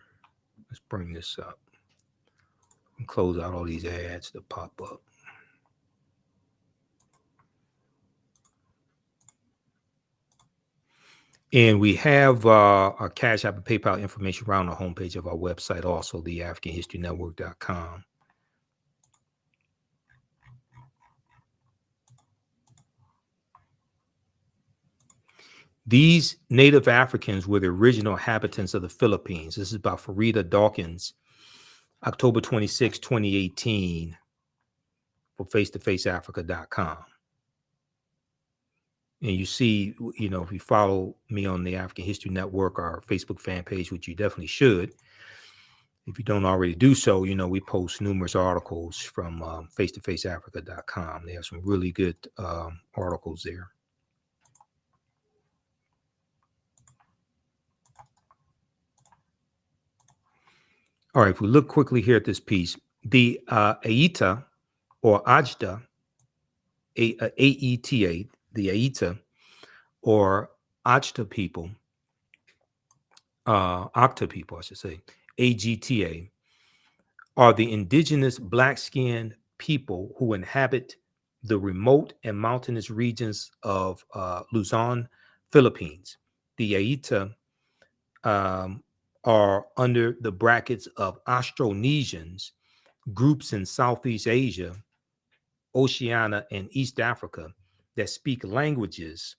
Let's bring this up and close out all these ads that pop up. And we have our Cash App and PayPal information around the homepage of our website, also the AfricanHistoryNetwork.com. These Native Africans were the original inhabitants of the Philippines. This is by Farida Dawkins, October 26, 2018, for face-to-faceafrica.com. And you see, you know, if you follow me on the African History Network, our Facebook fan page, which you definitely should, if you don't already do so, you know, we post numerous articles from face-to-faceafrica.com. They have some really good articles there. All right, if we look quickly here at this piece, the Aeta or Ajda, A-E-T-A, the Aeta or Ajta people, Akta people, I should say, AGTA, are the indigenous black-skinned people who inhabit the remote and mountainous regions of Luzon, Philippines. The Aeta are under the brackets of Austronesians, groups in Southeast Asia, Oceania, and East Africa that speak languages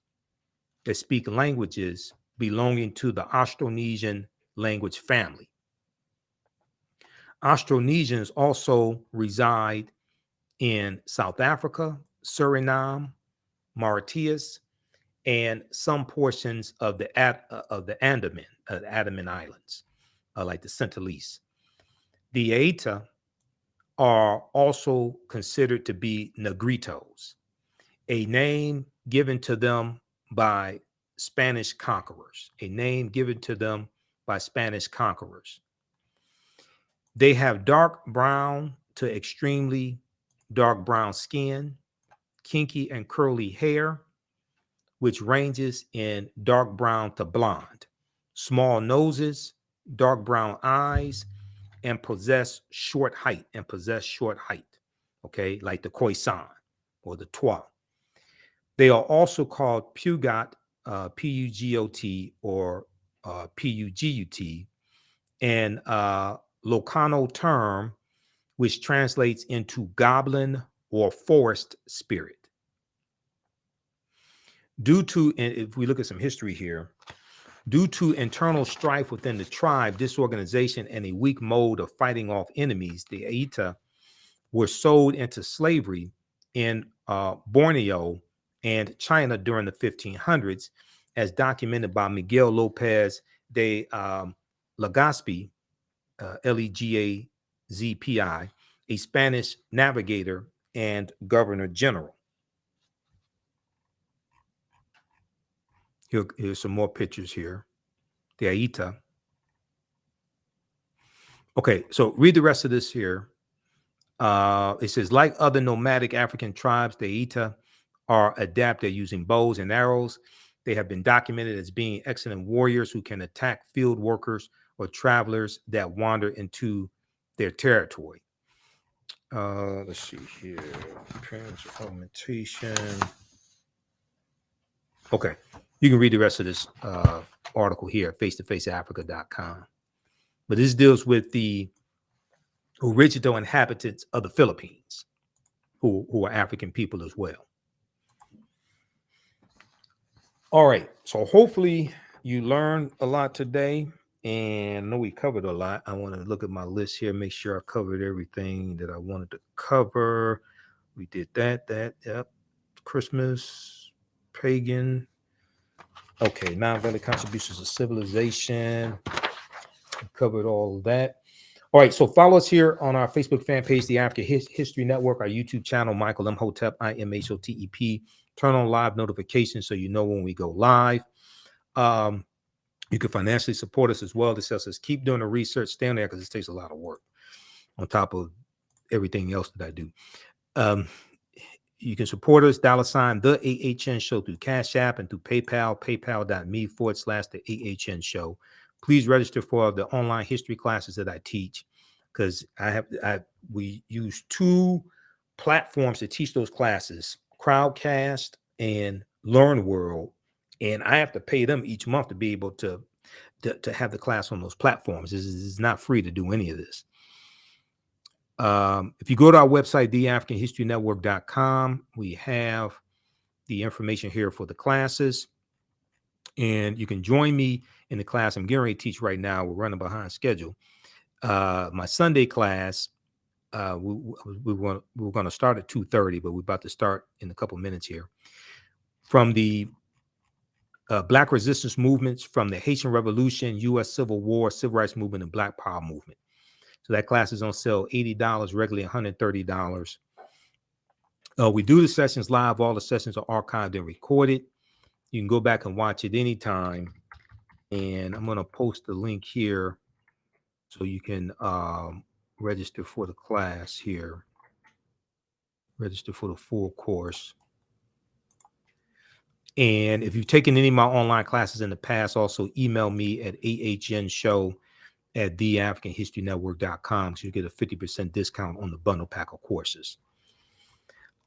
belonging to the Austronesian language family. Austronesians also reside in South Africa, Suriname, Mauritius, and some portions of the Andaman Islands, like the Sentinelese. The Aeta are also considered to be Negritos, a name given to them by Spanish conquerors, a name given to them by Spanish conquerors. They have dark brown to extremely dark brown skin, kinky and curly hair, which ranges in dark brown to blonde, small noses, dark brown eyes, and possess short height, okay, like the Khoisan or the Twa. They are also called Pugot, Pugot, or Pugut, an Locano term which translates into goblin or forest spirit. Due to, and if we look at some history here, due to internal strife within the tribe, disorganization, and a weak mode of fighting off enemies, the Aita were sold into slavery in Borneo and China during the 1500s, as documented by Miguel Lopez de Legazpi, Legazpi, a Spanish navigator and governor general. Here's some more pictures here. The Aita. Okay, so read the rest of this here. It says, like other nomadic African tribes, the Aita are adept at using bows and arrows. They have been documented as being excellent warriors who can attack field workers or travelers that wander into their territory. Let's see here. Augmentation. Okay, you can read the rest of this article here at face-to-faceafrica.com. But this deals with the original inhabitants of the Philippines, who are African people as well. All right, so hopefully you learned a lot today, and I know we covered a lot. I want to look at my list here, make sure I covered everything that I wanted to cover. We did that, yep. Christmas, pagan. Okay, non-valid contributions to civilization. We covered all of that. All right, so follow us here on our Facebook fan page, the African History Network, our YouTube channel, Michael Imhotep, Imhotep. Turn on live notifications so you know when we go live. You can financially support us as well. This helps us keep doing the research, stay on there because it takes a lot of work on top of everything else that I do. You can support us, $ the AHN Show through Cash App and through PayPal, paypal.me/the AHN Show. Please register for the online history classes that I teach, because we use 2 platforms to teach those classes, Crowdcast and LearnWorld, and I have to pay them each month to be able to have the class on those platforms. This is not free to do any of this. If you go to our website, theafricanhistorynetwork.com, we have the information here for the classes, and you can join me in the class I'm getting ready to teach right now. We're running behind schedule. My Sunday class, we were going to start at 2:30, but we're about to start in a couple minutes here. From the Black resistance movements, from the Haitian Revolution, U.S. Civil War, Civil Rights Movement, and Black Power Movement. So that class is on sale, $80, regularly $130. We do the sessions live. All the sessions are archived and recorded. You can go back and watch it anytime. And I'm going to post the link here so you can register for the class here. Register for the full course. And if you've taken any of my online classes in the past, also email me at ahnshow@theafricanhistorynetwork.com so you get a 50% discount on the bundle pack of courses.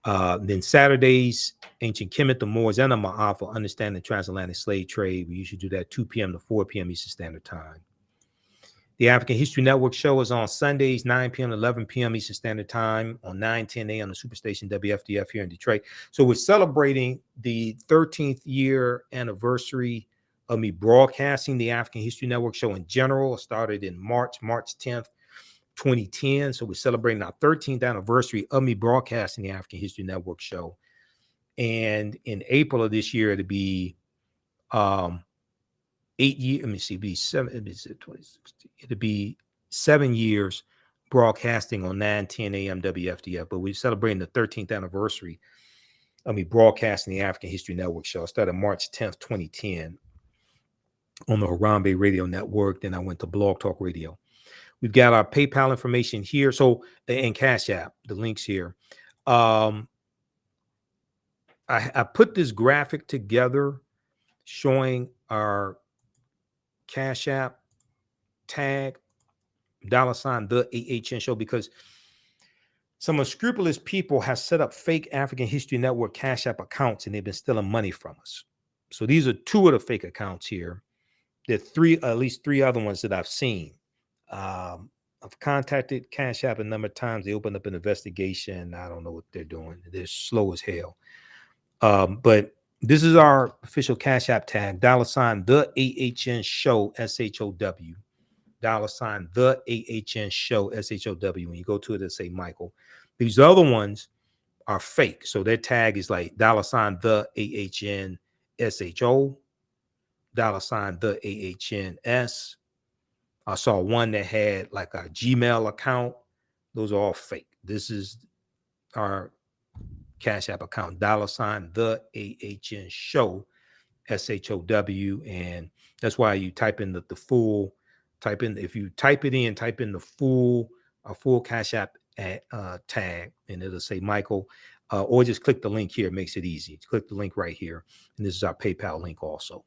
Then Saturdays, Ancient Kemet, the Moors, and the Ma'af for understanding the transatlantic slave trade. We usually do that 2 p.m. to 4 p.m. Eastern Standard Time. The African History Network show is on Sundays, 9 p.m. to 11 p.m. Eastern Standard Time on 9:10 a.m. on Superstation WFDF here in Detroit. So we're celebrating the 13th year anniversary of me broadcasting the African History Network show in general. It started in March 10th, 2010. So we're celebrating our 13th anniversary of me broadcasting the African History Network show. And in April of this year, it'll be 8 years. Let me see, it'll be 7 years broadcasting on 9:10 a.m. WFDF, but we're celebrating the 13th anniversary of me broadcasting the African History Network show. I started March 10th, 2010 on the Harambe Radio Network. Then I went to Blog Talk Radio. We've got our PayPal information here. So, and Cash App, the links here. I put this graphic together showing our Cash App tag, $ the AHN show, because some unscrupulous people have set up fake African History Network Cash App accounts, and they've been stealing money from us. So these are two of the fake accounts here. There are at least three other ones that I've seen. I've contacted Cash App a number of times. They opened up an investigation. I don't know what they're doing. They're slow as hell. But this is our official Cash App tag, $ the AHN show, SHOW. $ the AHN show, SHOW. When you go to it, it'll say Michael. These other ones are fake. So their tag is like $ the AHN SHO, $ the AHNS. I saw one that had like a Gmail account. Those are all fake. This is our Cash App account, $ the AHN show, SHOW. And that's why you type in the full, if you type it in, type in the full Cash App tag, and it'll say Michael, or just click the link here. It makes it easy. Click the link right here. And this is our PayPal link also.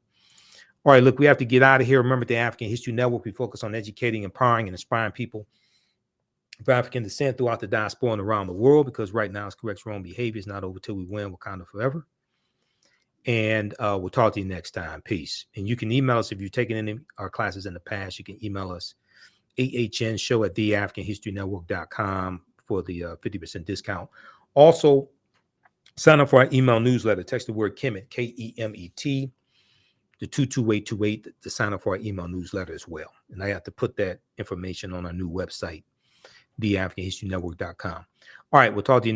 All right, look, we have to get out of here. Remember, the African History Network, we focus on educating, empowering, and inspiring people of African descent throughout the diaspora and around the world, because right now it's correct wrong behavior. It's not over till we win. Wakanda forever. And we'll talk to you next time. Peace. And you can email us if you've taken any of our classes in the past. You can email us ahnshow@theafricanhistorynetwork.com for the 50% discount. Also, sign up for our email newsletter. Text the word Kemet, KEMET, to 22828 to sign up for our email newsletter as well. And I have to put that information on our new website, theafricanhistorynetwork.com. All right, we'll talk to you